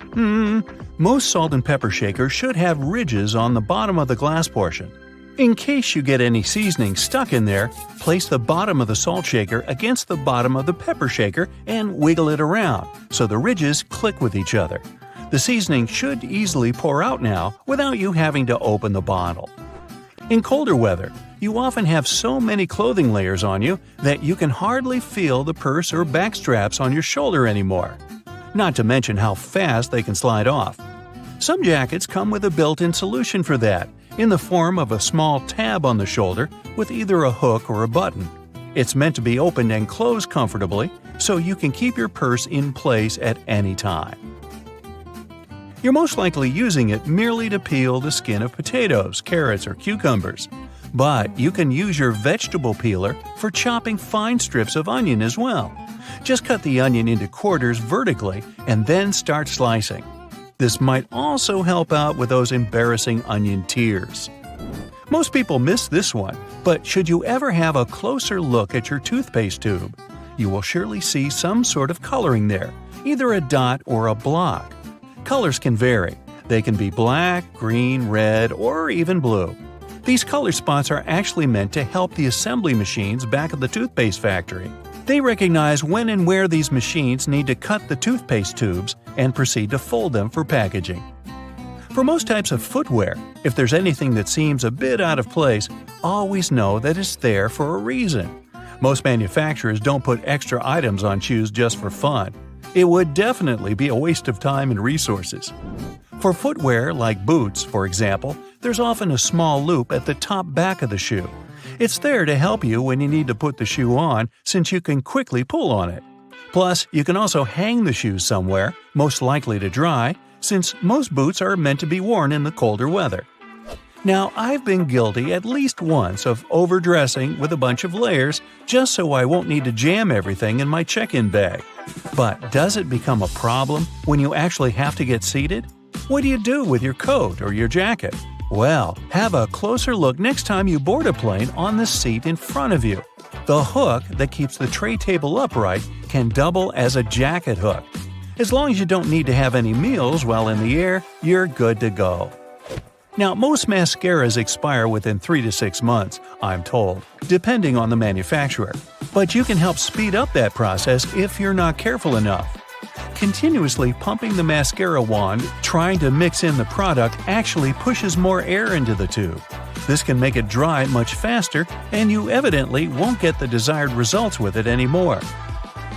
most salt and pepper shakers should have ridges on the bottom of the glass portion. In case you get any seasoning stuck in there, place the bottom of the salt shaker against the bottom of the pepper shaker and wiggle it around so the ridges click with each other. The seasoning should easily pour out now without you having to open the bottle. In colder weather, you often have so many clothing layers on you that you can hardly feel the purse or back straps on your shoulder anymore. Not to mention how fast they can slide off. Some jackets come with a built-in solution for that, in the form of a small tab on the shoulder with either a hook or a button. It's meant to be opened and closed comfortably, so you can keep your purse in place at any time. You're most likely using it merely to peel the skin of potatoes, carrots, or cucumbers. But you can use your vegetable peeler for chopping fine strips of onion as well. Just cut the onion into quarters vertically and then start slicing. This might also help out with those embarrassing onion tears. Most people miss this one, but should you ever have a closer look at your toothpaste tube, you will surely see some sort of coloring there, either a dot or a block. Colors can vary. They can be black, green, red, or even blue. These color spots are actually meant to help the assembly machines back at the toothpaste factory. They recognize when and where these machines need to cut the toothpaste tubes and proceed to fold them for packaging. For most types of footwear, if there's anything that seems a bit out of place, always know that it's there for a reason. Most manufacturers don't put extra items on shoes just for fun. It would definitely be a waste of time and resources. For footwear like boots, for example, there's often a small loop at the top back of the shoe. It's there to help you when you need to put the shoe on, since you can quickly pull on it. Plus, you can also hang the shoes somewhere, most likely to dry, since most boots are meant to be worn in the colder weather. Now, I've been guilty at least once of overdressing with a bunch of layers just so I won't need to jam everything in my check-in bag. But does it become a problem when you actually have to get seated? What do you do with your coat or your jacket? Well, have a closer look next time you board a plane on the seat in front of you. The hook that keeps the tray table upright can double as a jacket hook. As long as you don't need to have any meals while in the air, you're good to go. Now, most mascaras expire within 3 to 6 months, I'm told, depending on the manufacturer. But you can help speed up that process if you're not careful enough. Continuously pumping the mascara wand, trying to mix in the product actually pushes more air into the tube. This can make it dry much faster, and you evidently won't get the desired results with it anymore.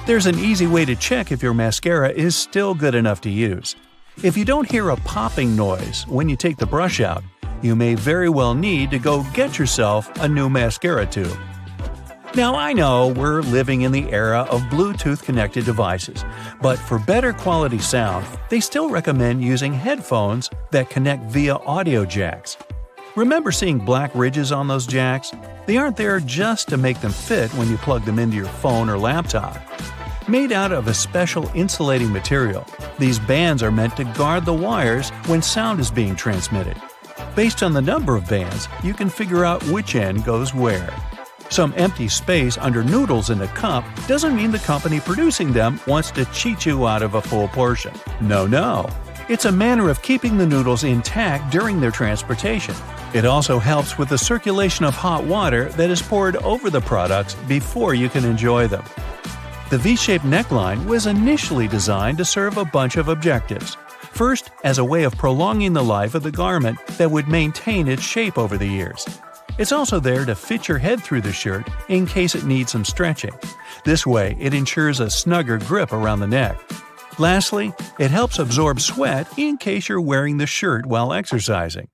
There's an easy way to check if your mascara is still good enough to use. If you don't hear a popping noise when you take the brush out, you may very well need to go get yourself a new mascara tube. Now, I know we're living in the era of Bluetooth-connected devices, but for better quality sound, they still recommend using headphones that connect via audio jacks. Remember seeing black ridges on those jacks? They aren't there just to make them fit when you plug them into your phone or laptop. Made out of a special insulating material, these bands are meant to guard the wires when sound is being transmitted. Based on the number of bands, you can figure out which end goes where. Some empty space under noodles in a cup doesn't mean the company producing them wants to cheat you out of a full portion. No. It's a manner of keeping the noodles intact during their transportation. It also helps with the circulation of hot water that is poured over the products before you can enjoy them. The V-shaped neckline was initially designed to serve a bunch of objectives. First, as a way of prolonging the life of the garment that would maintain its shape over the years. It's also there to fit your head through the shirt in case it needs some stretching. This way, it ensures a snugger grip around the neck. Lastly, it helps absorb sweat in case you're wearing the shirt while exercising.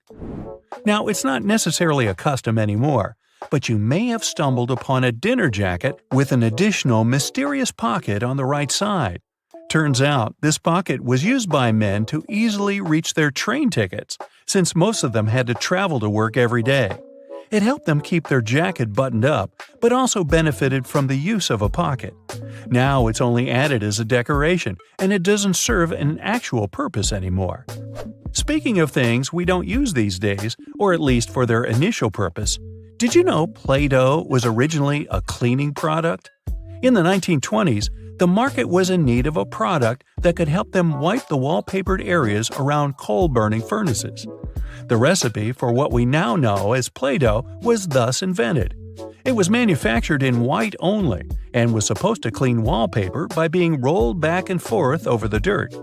Now, it's not necessarily a custom anymore, but you may have stumbled upon a dinner jacket with an additional mysterious pocket on the right side. Turns out, this pocket was used by men to easily reach their train tickets, since most of them had to travel to work every day. It helped them keep their jacket buttoned up, but also benefited from the use of a pocket. Now it's only added as a decoration, and it doesn't serve an actual purpose anymore. Speaking of things we don't use these days, or at least for their initial purpose, did you know Play-Doh was originally a cleaning product? In the 1920s, the market was in need of a product that could help them wipe the wallpapered areas around coal-burning furnaces. The recipe for what we now know as Play-Doh was thus invented. It was manufactured in white only and was supposed to clean wallpaper by being rolled back and forth over the dirt.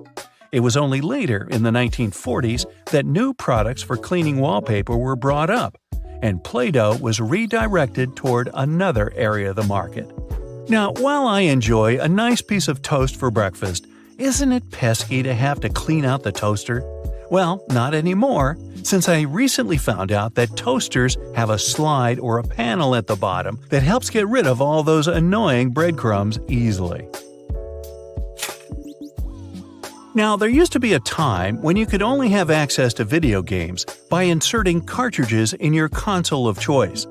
It was only later, in the 1940s, that new products for cleaning wallpaper were brought up, and Play-Doh was redirected toward another area of the market. Now, while I enjoy a nice piece of toast for breakfast, isn't it pesky to have to clean out the toaster? Well, not anymore, since I recently found out that toasters have a slide or a panel at the bottom that helps get rid of all those annoying breadcrumbs easily. Now, there used to be a time when you could only have access to video games by inserting cartridges in your console of choice.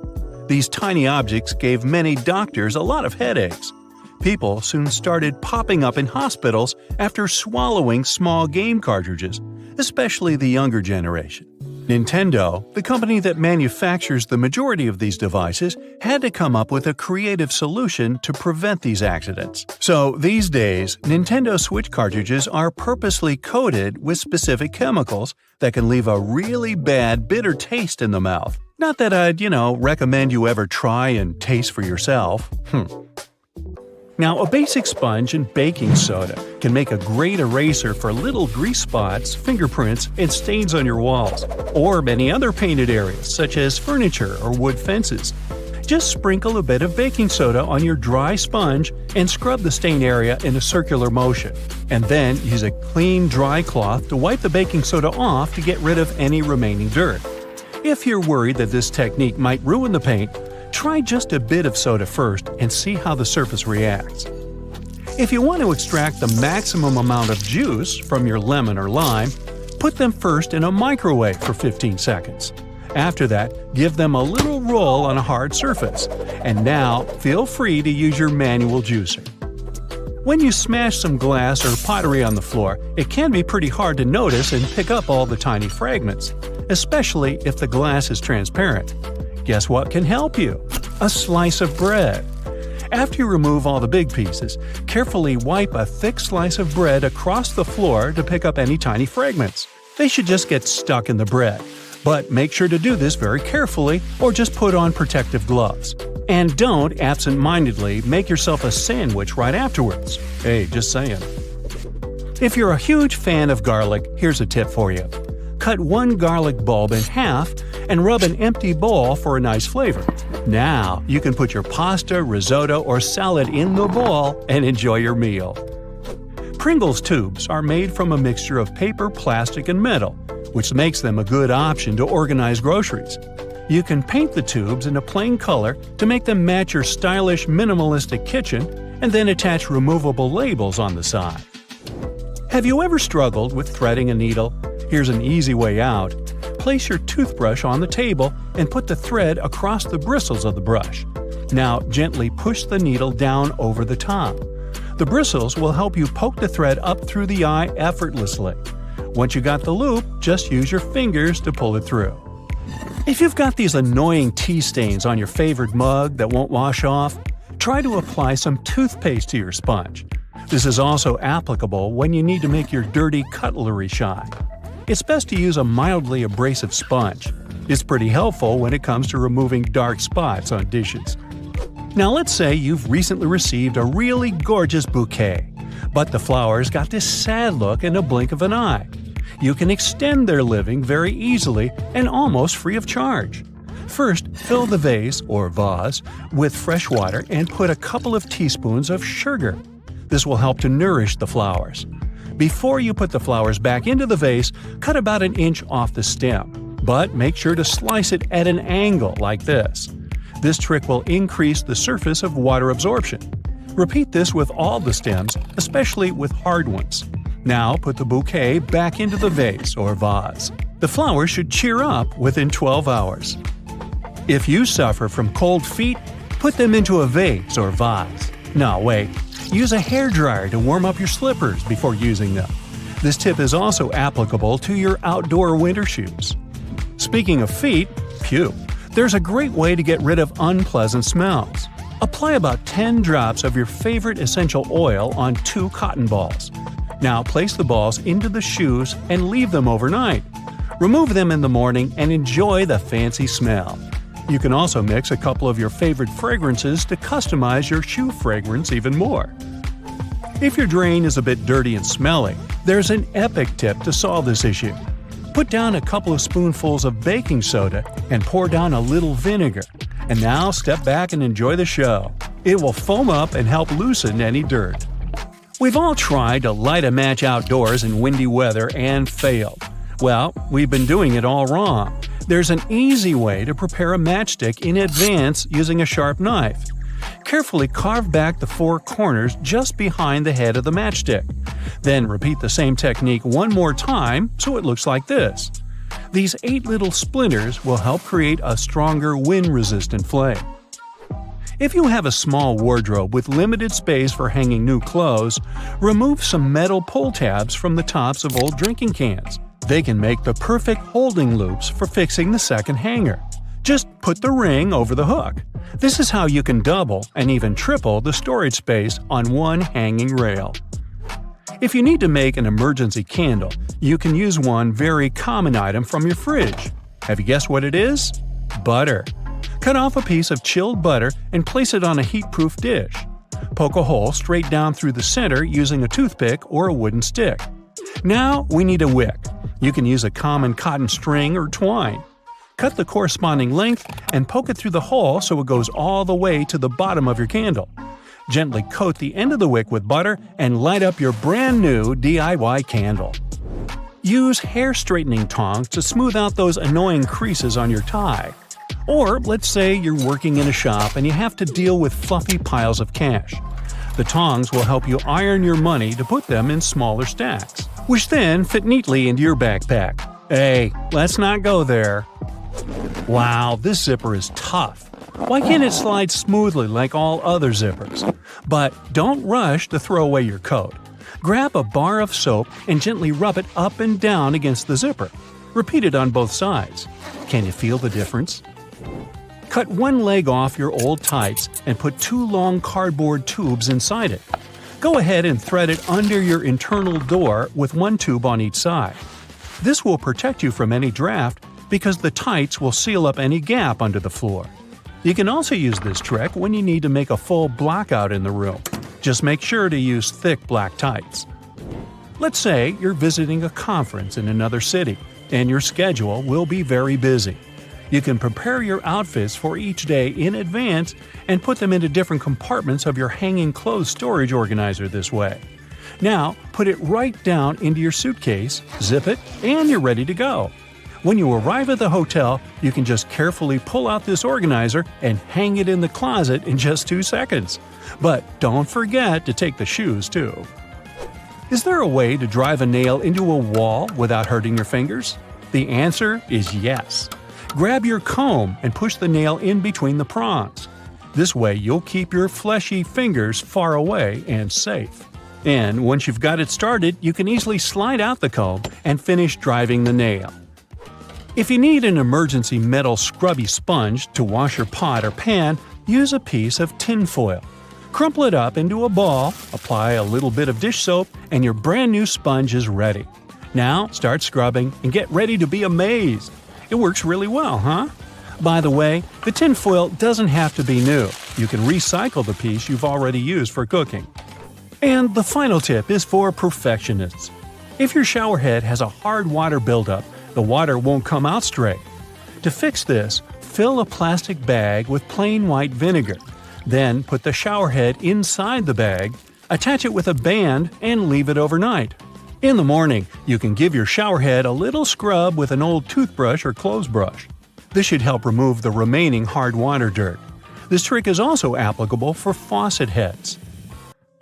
These tiny objects gave many doctors a lot of headaches. People soon started popping up in hospitals after swallowing small game cartridges, especially the younger generation. Nintendo, the company that manufactures the majority of these devices, had to come up with a creative solution to prevent these accidents. So these days, Nintendo Switch cartridges are purposely coated with specific chemicals that can leave a really bad, bitter taste in the mouth. Not that I'd, recommend you ever try and taste for yourself. Now, a basic sponge and baking soda can make a great eraser for little grease spots, fingerprints, and stains on your walls, or many other painted areas such as furniture or wood fences. Just sprinkle a bit of baking soda on your dry sponge and scrub the stain area in a circular motion, and then use a clean, dry cloth to wipe the baking soda off to get rid of any remaining dirt. If you're worried that this technique might ruin the paint, try just a bit of soda first and see how the surface reacts. If you want to extract the maximum amount of juice from your lemon or lime, put them first in a microwave for 15 seconds. After that, give them a little roll on a hard surface. And now, feel free to use your manual juicer. When you smash some glass or pottery on the floor, it can be pretty hard to notice and pick up all the tiny fragments, especially if the glass is transparent. Guess what can help you? A slice of bread. After you remove all the big pieces, carefully wipe a thick slice of bread across the floor to pick up any tiny fragments. They should just get stuck in the bread. But make sure to do this very carefully or just put on protective gloves. And don't absent-mindedly make yourself a sandwich right afterwards. Hey, just saying. If you're a huge fan of garlic, here's a tip for you. Cut one garlic bulb in half and rub an empty bowl for a nice flavor. Now, you can put your pasta, risotto, or salad in the bowl and enjoy your meal. Pringles tubes are made from a mixture of paper, plastic, and metal, which makes them a good option to organize groceries. You can paint the tubes in a plain color to make them match your stylish, minimalistic kitchen, and then attach removable labels on the side. Have you ever struggled with threading a needle? Here's an easy way out. Place your toothbrush on the table and put the thread across the bristles of the brush. Now gently push the needle down over the top. The bristles will help you poke the thread up through the eye effortlessly. Once you got the loop, just use your fingers to pull it through. If you've got these annoying tea stains on your favorite mug that won't wash off, try to apply some toothpaste to your sponge. This is also applicable when you need to make your dirty cutlery shine. It's best to use a mildly abrasive sponge. It's pretty helpful when it comes to removing dark spots on dishes. Now let's say you've recently received a really gorgeous bouquet, but the flowers got this sad look in a blink of an eye. You can extend their living very easily and almost free of charge. First, fill the vase or vase with fresh water and put a couple of teaspoons of sugar. This will help to nourish the flowers. Before you put the flowers back into the vase, cut about an inch off the stem, but make sure to slice it at an angle like this. This trick will increase the surface of water absorption. Repeat this with all the stems, especially with hard ones. Now put the bouquet back into the vase or vase. The flowers should cheer up within 12 hours. If you suffer from cold feet, put them into a vase or vase. No, wait. Use a hairdryer to warm up your slippers before using them. This tip is also applicable to your outdoor winter shoes. Speaking of feet, there's a great way to get rid of unpleasant smells. Apply about 10 drops of your favorite essential oil on 2 cotton balls. Now place the balls into the shoes and leave them overnight. Remove them in the morning and enjoy the fancy smell. You can also mix a couple of your favorite fragrances to customize your shoe fragrance even more. If your drain is a bit dirty and smelly, there's an epic tip to solve this issue. Put down a couple of spoonfuls of baking soda and pour down a little vinegar. And now step back and enjoy the show. It will foam up and help loosen any dirt. We've all tried to light a match outdoors in windy weather and failed. Well, we've been doing it all wrong. There's an easy way to prepare a matchstick in advance using a sharp knife. Carefully carve back the 4 corners just behind the head of the matchstick. Then repeat the same technique one more time so it looks like this. These 8 little splinters will help create a stronger wind-resistant flame. If you have a small wardrobe with limited space for hanging new clothes, remove some metal pull tabs from the tops of old drinking cans. They can make the perfect holding loops for fixing the second hanger. Just put the ring over the hook. This is how you can double and even triple the storage space on one hanging rail. If you need to make an emergency candle, you can use one very common item from your fridge. Have you guessed what it is? Butter. Cut off a piece of chilled butter and place it on a heat-proof dish. Poke a hole straight down through the center using a toothpick or a wooden stick. Now we need a wick. You can use a common cotton string or twine. Cut the corresponding length and poke it through the hole so it goes all the way to the bottom of your candle. Gently coat the end of the wick with butter and light up your brand new DIY candle. Use hair straightening tongs to smooth out those annoying creases on your tie. Or let's say you're working in a shop and you have to deal with fluffy piles of cash. The tongs will help you iron your money to put them in smaller stacks, which then fit neatly into your backpack. Hey, let's not go there. Wow, this zipper is tough. Why can't it slide smoothly like all other zippers? But don't rush to throw away your coat. Grab a bar of soap and gently rub it up and down against the zipper. Repeat it on both sides. Can you feel the difference? Cut one leg off your old tights and put 2 long cardboard tubes inside it. Go ahead and thread it under your internal door with 1 tube on each side. This will protect you from any draft because the tights will seal up any gap under the floor. You can also use this trick when you need to make a full blackout in the room. Just make sure to use thick black tights. Let's say you're visiting a conference in another city, and your schedule will be very busy. You can prepare your outfits for each day in advance and put them into different compartments of your hanging clothes storage organizer this way. Now, put it right down into your suitcase, zip it, and you're ready to go. When you arrive at the hotel, you can just carefully pull out this organizer and hang it in the closet in just 2 seconds. But don't forget to take the shoes too. Is there a way to drive a nail into a wall without hurting your fingers? The answer is yes. Grab your comb and push the nail in between the prongs. This way you'll keep your fleshy fingers far away and safe. And once you've got it started, you can easily slide out the comb and finish driving the nail. If you need an emergency metal scrubby sponge to wash your pot or pan, use a piece of tin foil. Crumple it up into a ball, apply a little bit of dish soap, and your brand new sponge is ready. Now start scrubbing and get ready to be amazed. It works really well, huh? By the way, the tin foil doesn't have to be new. You can recycle the piece you've already used for cooking. And the final tip is for perfectionists. If your shower head has a hard water buildup, the water won't come out straight. To fix this, fill a plastic bag with plain white vinegar. Then put the shower head inside the bag, attach it with a band, and leave it overnight. In the morning, you can give your shower head a little scrub with an old toothbrush or clothes brush. This should help remove the remaining hard water dirt. This trick is also applicable for faucet heads.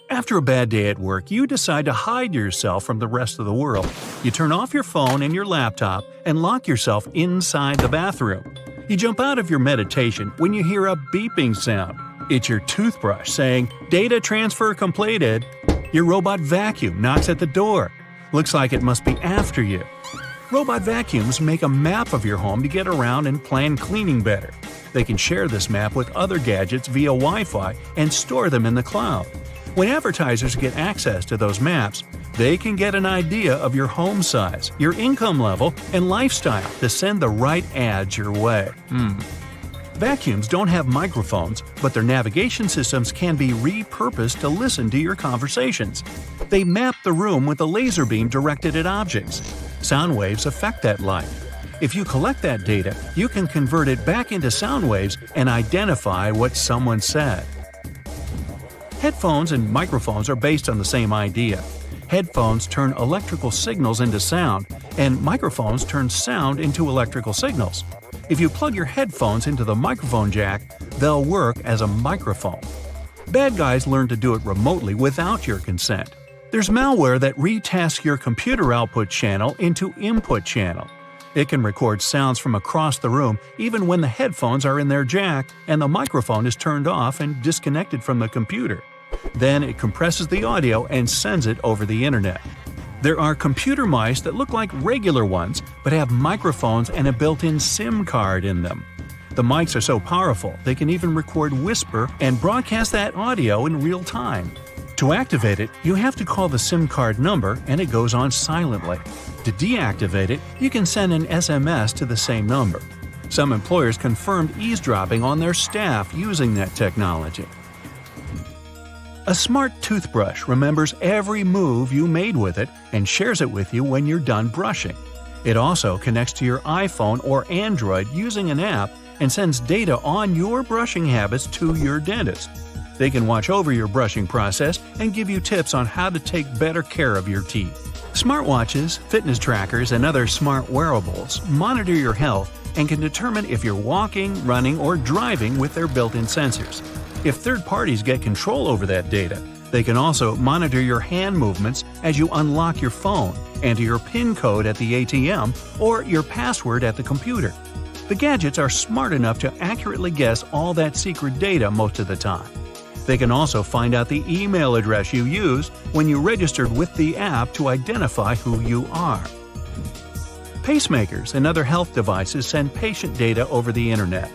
After a bad day at work, you decide to hide yourself from the rest of the world. You turn off your phone and your laptop and lock yourself inside the bathroom. You jump out of your meditation when you hear a beeping sound. It's your toothbrush saying, "Data transfer completed." Your robot vacuum knocks at the door. Looks like it must be after you. Robot vacuums make a map of your home to get around and plan cleaning better. They can share this map with other gadgets via Wi-Fi and store them in the cloud. When advertisers get access to those maps, they can get an idea of your home size, your income level, and lifestyle to send the right ads your way. Vacuums don't have microphones, but their navigation systems can be repurposed to listen to your conversations. They map the room with a laser beam directed at objects. Sound waves affect that light. If you collect that data, you can convert it back into sound waves and identify what someone said. Headphones and microphones are based on the same idea. Headphones turn electrical signals into sound, and microphones turn sound into electrical signals. If you plug your headphones into the microphone jack, they'll work as a microphone. Bad guys learn to do it remotely without your consent. There's malware that retasks your computer output channel into input channel. It can record sounds from across the room even when the headphones are in their jack and the microphone is turned off and disconnected from the computer. Then it compresses the audio and sends it over the internet. There are computer mice that look like regular ones but have microphones and a built-in SIM card in them. The mics are so powerful they can even record whisper and broadcast that audio in real time. To activate it, you have to call the SIM card number and it goes on silently. To deactivate it, you can send an SMS to the same number. Some employers confirmed eavesdropping on their staff using that technology. A smart toothbrush remembers every move you made with it and shares it with you when you're done brushing. It also connects to your iPhone or Android using an app and sends data on your brushing habits to your dentist. They can watch over your brushing process and give you tips on how to take better care of your teeth. Smartwatches, fitness trackers, and other smart wearables monitor your health and can determine if you're walking, running, or driving with their built-in sensors. If third parties get control over that data, they can also monitor your hand movements as you unlock your phone, enter your PIN code at the ATM, or your password at the computer. The gadgets are smart enough to accurately guess all that secret data most of the time. They can also find out the email address you used when you registered with the app to identify who you are. Pacemakers and other health devices send patient data over the internet.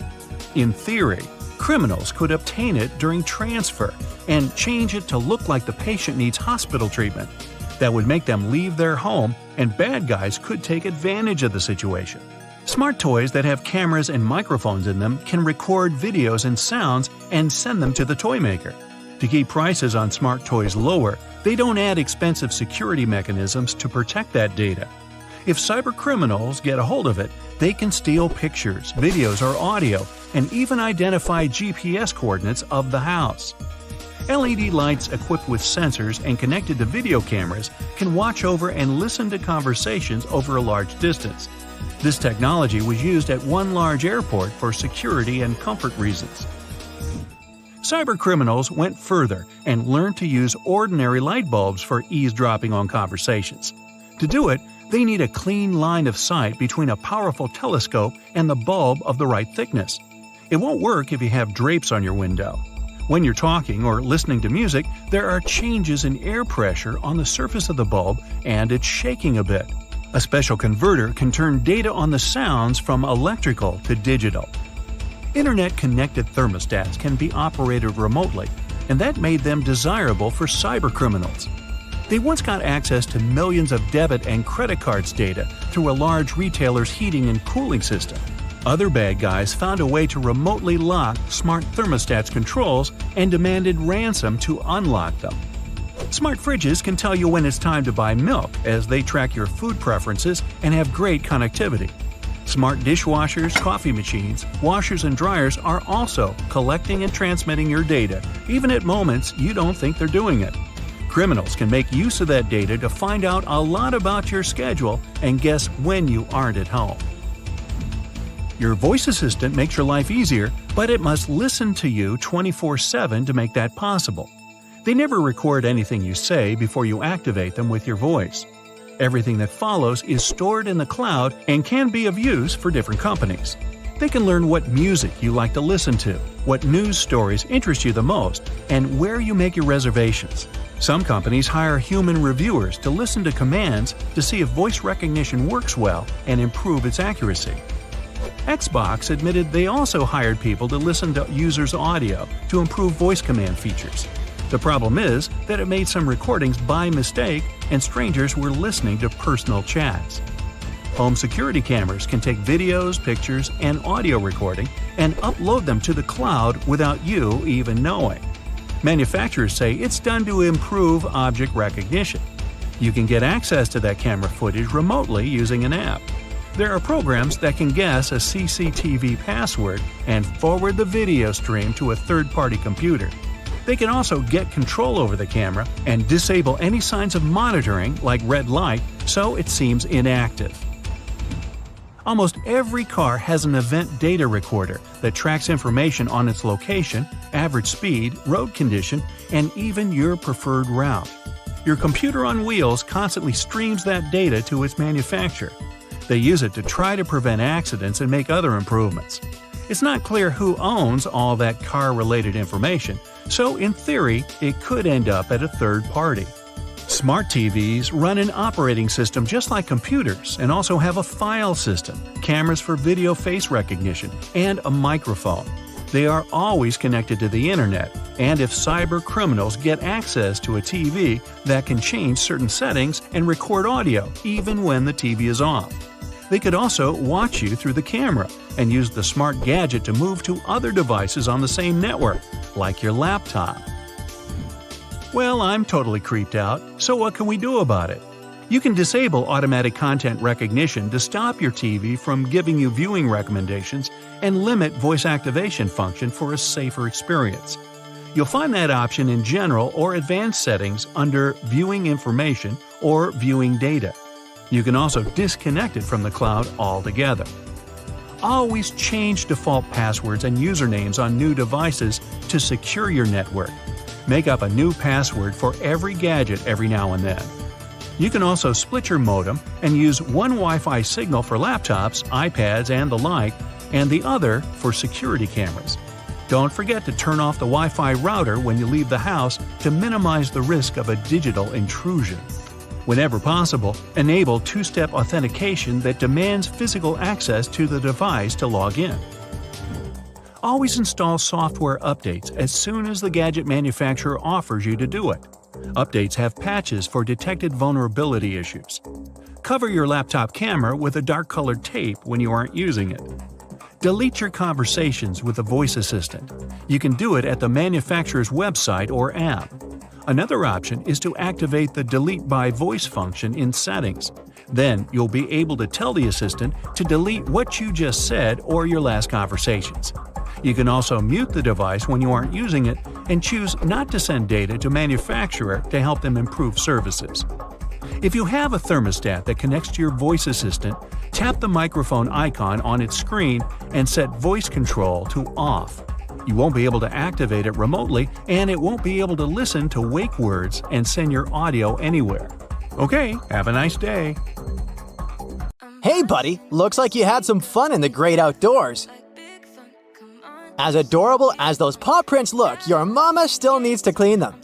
In theory, criminals could obtain it during transfer and change it to look like the patient needs hospital treatment. That would make them leave their home, and bad guys could take advantage of the situation. Smart toys that have cameras and microphones in them can record videos and sounds and send them to the toy maker. To keep prices on smart toys lower, they don't add expensive security mechanisms to protect that data. If cybercriminals get a hold of it, they can steal pictures, videos, or audio, and even identify GPS coordinates of the house. LED lights equipped with sensors and connected to video cameras can watch over and listen to conversations over a large distance. This technology was used at one large airport for security and comfort reasons. Cybercriminals went further and learned to use ordinary light bulbs for eavesdropping on conversations. To do it, they need a clean line of sight between a powerful telescope and the bulb of the right thickness. It won't work if you have drapes on your window. When you're talking or listening to music, there are changes in air pressure on the surface of the bulb and it's shaking a bit. A special converter can turn data on the sounds from electrical to digital. Internet-connected thermostats can be operated remotely, and that made them desirable for cybercriminals. They once got access to millions of debit and credit cards data through a large retailer's heating and cooling system. Other bad guys found a way to remotely lock smart thermostats' controls and demanded ransom to unlock them. Smart fridges can tell you when it's time to buy milk as they track your food preferences and have great connectivity. Smart dishwashers, coffee machines, washers, and dryers are also collecting and transmitting your data, even at moments you don't think they're doing it. Criminals can make use of that data to find out a lot about your schedule and guess when you aren't at home. Your voice assistant makes your life easier, but it must listen to you 24/7 to make that possible. They never record anything you say before you activate them with your voice. Everything that follows is stored in the cloud and can be of use for different companies. They can learn what music you like to listen to, what news stories interest you the most, and where you make your reservations. Some companies hire human reviewers to listen to commands to see if voice recognition works well and improve its accuracy. Xbox admitted they also hired people to listen to users' audio to improve voice command features. The problem is that it made some recordings by mistake and strangers were listening to personal chats. Home security cameras can take videos, pictures, and audio recording and upload them to the cloud without you even knowing. Manufacturers say it's done to improve object recognition. You can get access to that camera footage remotely using an app. There are programs that can guess a CCTV password and forward the video stream to a third-party computer. They can also get control over the camera and disable any signs of monitoring, like red light, so it seems inactive. Almost every car has an event data recorder that tracks information on its location, average speed, road condition, and even your preferred route. Your computer on wheels constantly streams that data to its manufacturer. They use it to try to prevent accidents and make other improvements. It's not clear who owns all that car-related information, so in theory, it could end up at a third party. Smart TVs run an operating system just like computers and also have a file system, cameras for video face recognition, and a microphone. They are always connected to the internet, and if cyber criminals get access to a TV, that can change certain settings and record audio even when the TV is off. They could also watch you through the camera and use the smart gadget to move to other devices on the same network, like your laptop. Well, I'm totally creeped out, so what can we do about it? You can disable automatic content recognition to stop your TV from giving you viewing recommendations and limit voice activation function for a safer experience. You'll find that option in General or Advanced Settings under Viewing Information or Viewing Data. You can also disconnect it from the cloud altogether. Always change default passwords and usernames on new devices to secure your network. Make up a new password for every gadget every now and then. You can also split your modem and use one Wi-Fi signal for laptops, iPads, and the like, and the other for security cameras. Don't forget to turn off the Wi-Fi router when you leave the house to minimize the risk of a digital intrusion. Whenever possible, enable two-step authentication that demands physical access to the device to log in. Always install software updates as soon as the gadget manufacturer offers you to do it. Updates have patches for detected vulnerability issues. Cover your laptop camera with a dark-colored tape when you aren't using it. Delete your conversations with a voice assistant. You can do it at the manufacturer's website or app. Another option is to activate the Delete by Voice function in Settings. Then you'll be able to tell the assistant to delete what you just said or your last conversations. You can also mute the device when you aren't using it and choose not to send data to manufacturer to help them improve services. If you have a thermostat that connects to your voice assistant, tap the microphone icon on its screen and set voice control to off. You won't be able to activate it remotely, and it won't be able to listen to wake words and send your audio anywhere. Okay, have a nice day. Hey buddy, looks like you had some fun in the great outdoors. As adorable as those paw prints look, your mama still needs to clean them.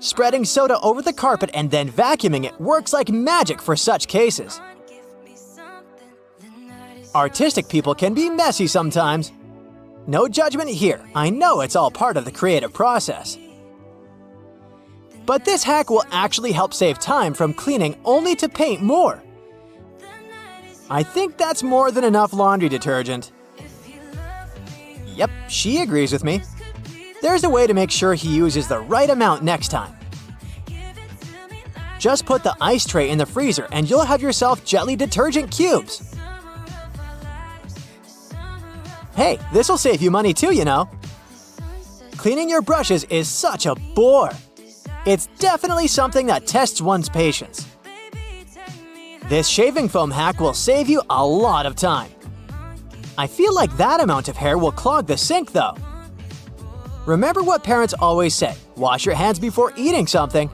Spreading soda over the carpet and then vacuuming it works like magic for such cases. Artistic people can be messy sometimes. No judgment here, I know it's all part of the creative process. But this hack will actually help save time from cleaning only to paint more. I think that's more than enough laundry detergent. Yep, she agrees with me. There's a way to make sure he uses the right amount next time. Just put the ice tray in the freezer and you'll have yourself jelly detergent cubes. Hey, this'll save you money too, you know. Cleaning your brushes is such a bore. It's definitely something that tests one's patience. This shaving foam hack will save you a lot of time. I feel like that amount of hair will clog the sink though. Remember what parents always say, wash your hands before eating something.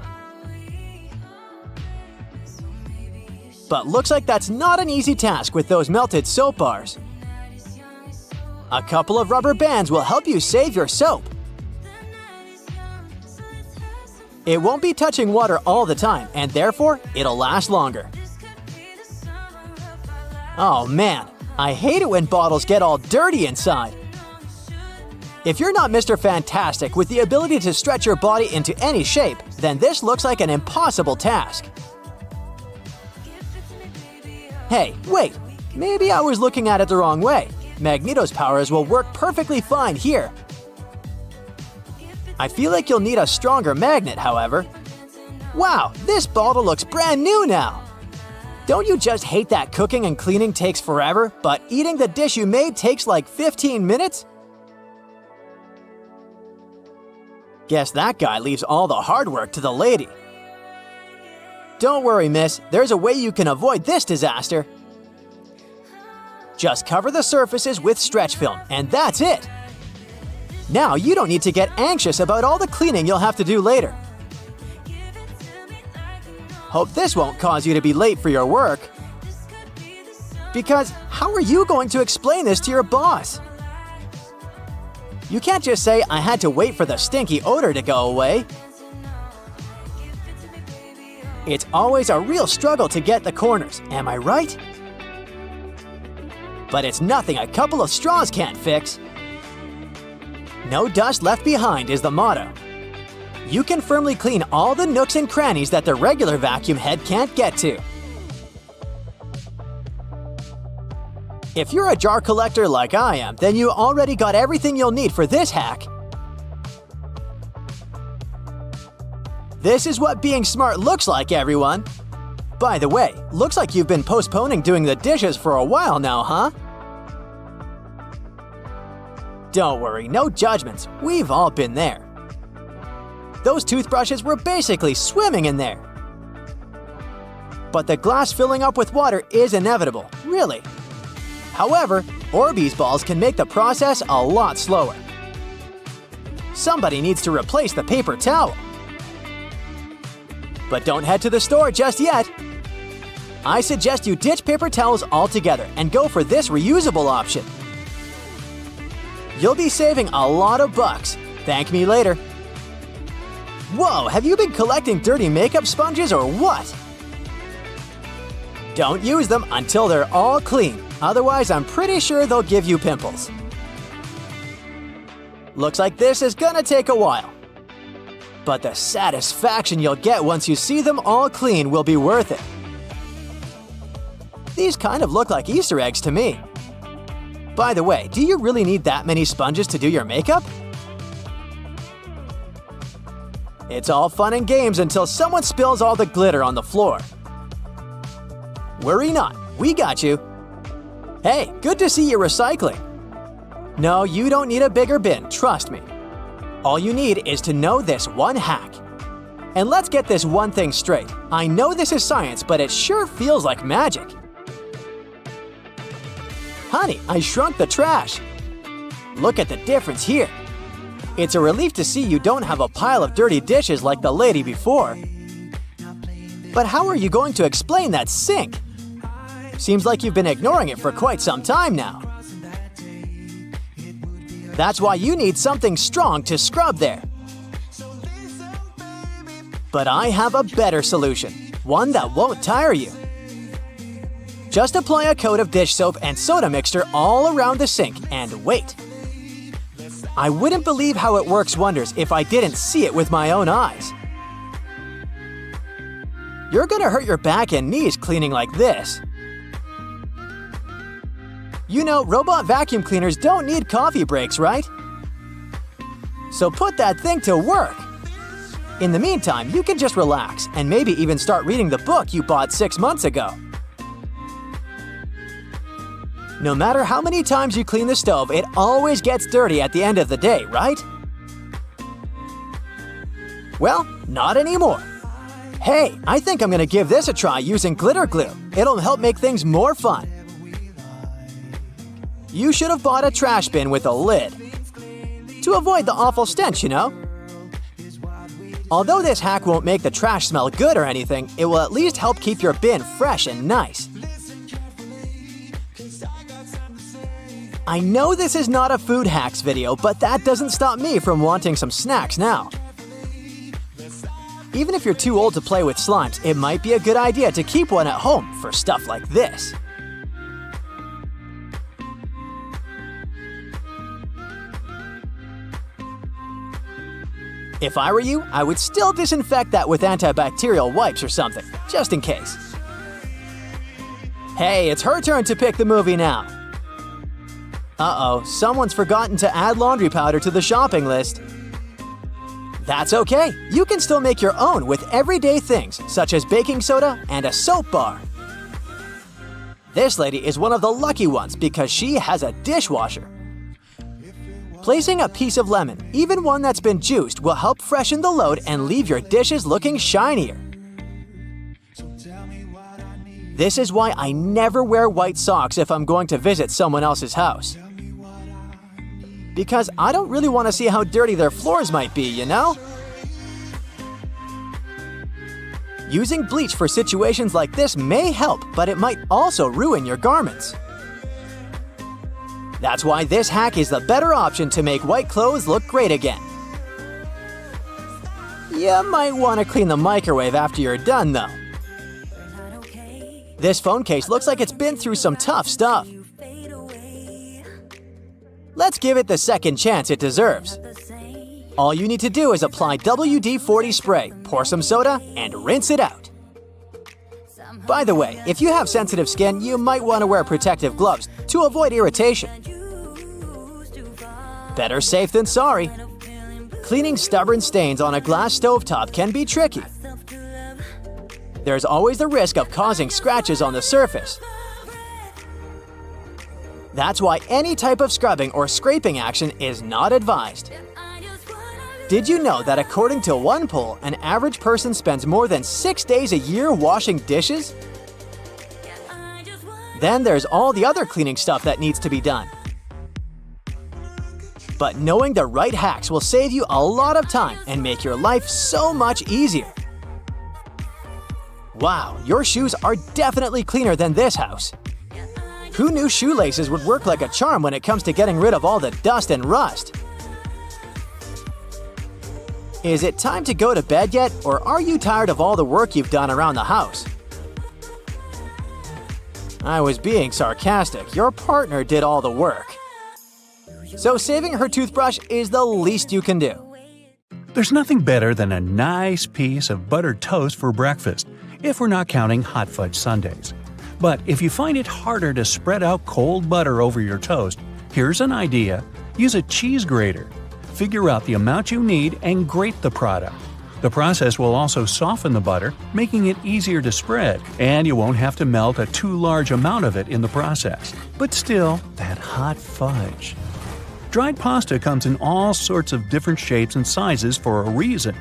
But looks like that's not an easy task with those melted soap bars. A couple of rubber bands will help you save your soap. It won't be touching water all the time, and therefore, it'll last longer. Oh man, I hate it when bottles get all dirty inside. If you're not Mr. Fantastic with the ability to stretch your body into any shape, then this looks like an impossible task. Hey, wait, maybe I was looking at it the wrong way. Magneto's powers will work perfectly fine here. I feel like you'll need a stronger magnet, however. Wow, this bottle looks brand new now! Don't you just hate that cooking and cleaning takes forever, but eating the dish you made takes like 15 minutes? Guess that guy leaves all the hard work to the lady. Don't worry, miss, there's a way you can avoid this disaster. Just cover the surfaces with stretch film, and that's it! Now you don't need to get anxious about all the cleaning you'll have to do later. Hope this won't cause you to be late for your work. Because how are you going to explain this to your boss? You can't just say, I had to wait for the stinky odor to go away. It's always a real struggle to get the corners, am I right? But it's nothing a couple of straws can't fix. No dust left behind is the motto. You can firmly clean all the nooks and crannies that the regular vacuum head can't get to. If you're a jar collector like I am, then you already got everything you'll need for this hack. This is what being smart looks like, everyone. By the way, looks like you've been postponing doing the dishes for a while now, huh? Don't worry, no judgments. We've all been there. Those toothbrushes were basically swimming in there. But the glass filling up with water is inevitable, really. However, Orbeez balls can make the process a lot slower. Somebody needs to replace the paper towel. But don't head to the store just yet. I suggest you ditch paper towels altogether and go for this reusable option. You'll be saving a lot of bucks. Thank me later. Whoa, have you been collecting dirty makeup sponges or what? Don't use them until they're all clean. Otherwise, I'm pretty sure they'll give you pimples. Looks like this is gonna take a while. but the satisfaction you'll get once you see them all clean will be worth it. These kind of look like Easter eggs to me. By the way, do you really need that many sponges to do your makeup? It's all fun and games until someone spills all the glitter on the floor. Worry not, we got you. Hey, good to see you recycling. No, you don't need a bigger bin, trust me. All you need is to know this one hack. And let's get this one thing straight. I know this is science, but it sure feels like magic. Honey, I shrunk the trash. Look at the difference here. It's a relief to see you don't have a pile of dirty dishes like the lady before. But how are you going to explain that sink? Seems like you've been ignoring it for quite some time now. That's why you need something strong to scrub there. But I have a better solution, one that won't tire you. Just apply a coat of dish soap and soda mixture all around the sink and wait. I wouldn't believe how it works wonders if I didn't see it with my own eyes. You're gonna hurt your back and knees cleaning like this. You know, robot vacuum cleaners don't need coffee breaks, right? So put that thing to work. In the meantime, you can just relax and maybe even start reading the book you bought 6 months ago. No matter how many times you clean the stove, it always gets dirty at the end of the day, right? Well, not anymore. Hey, I think I'm gonna give this a try using glitter glue. It'll help make things more fun. You should have bought a trash bin with a lid. To avoid the awful stench, you know? Although this hack won't make the trash smell good or anything, it will at least help keep your bin fresh and nice. I know this is not a food hacks video, but that doesn't stop me from wanting some snacks now. Even if you're too old to play with slimes, it might be a good idea to keep one at home for stuff like this. If I were you, I would still disinfect that with antibacterial wipes or something, just in case. Hey, it's her turn to pick the movie now. Uh-oh, someone's forgotten to add laundry powder to the shopping list. That's okay, you can still make your own with everyday things such as baking soda and a soap bar. This lady is one of the lucky ones because she has a dishwasher. Placing a piece of lemon, even one that's been juiced, will help freshen the load and leave your dishes looking shinier. This is why I never wear white socks if I'm going to visit someone else's house. Because I don't really want to see how dirty their floors might be, you know? Using bleach for situations like this may help, but it might also ruin your garments. That's why this hack is the better option to make white clothes look great again. You might want to clean the microwave after you're done, though. This phone case looks like it's been through some tough stuff. Let's give it the second chance it deserves. All you need to do is apply WD-40 spray, pour some soda, and rinse it out. By the way, if you have sensitive skin, you might want to wear protective gloves to avoid irritation. Better safe than sorry. Cleaning stubborn stains on a glass stovetop can be tricky. There's always the risk of causing scratches on the surface. That's why any type of scrubbing or scraping action is not advised. Did you know that according to one poll, an average person spends more than 6 days a year washing dishes? Then there's all the other cleaning stuff that needs to be done. But knowing the right hacks will save you a lot of time and make your life so much easier. Wow, your shoes are definitely cleaner than this house. Who knew shoelaces would work like a charm when it comes to getting rid of all the dust and rust? Is it time to go to bed yet, or are you tired of all the work you've done around the house? I was being sarcastic. Your partner did all the work. So saving her toothbrush is the least you can do. There's nothing better than a nice piece of buttered toast for breakfast, if we're not counting hot fudge sundaes. But if you find it harder to spread out cold butter over your toast, here's an idea. Use a cheese grater. Figure out the amount you need and grate the product. The process will also soften the butter, making it easier to spread, and you won't have to melt a too large amount of it in the process. But still, that hot fudge. Dried pasta comes in all sorts of different shapes and sizes for a reason.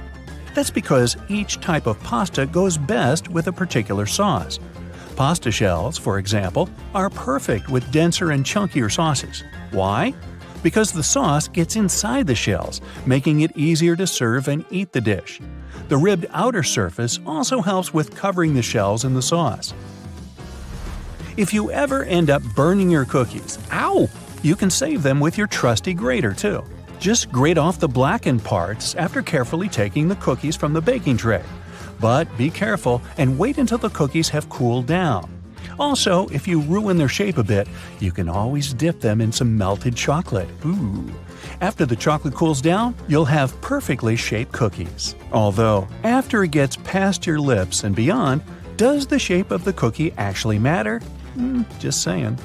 That's because each type of pasta goes best with a particular sauce. Pasta shells, for example, are perfect with denser and chunkier sauces. Why? Because the sauce gets inside the shells, making it easier to serve and eat the dish. The ribbed outer surface also helps with covering the shells in the sauce. If you ever end up burning your cookies, you can save them with your trusty grater too. Just grate off the blackened parts after carefully taking the cookies from the baking tray. But be careful and wait until the cookies have cooled down. Also, if you ruin their shape a bit, you can always dip them in some melted chocolate. Ooh. After the chocolate cools down, you'll have perfectly shaped cookies. Although, after it gets past your lips and beyond, does the shape of the cookie actually matter? Just saying.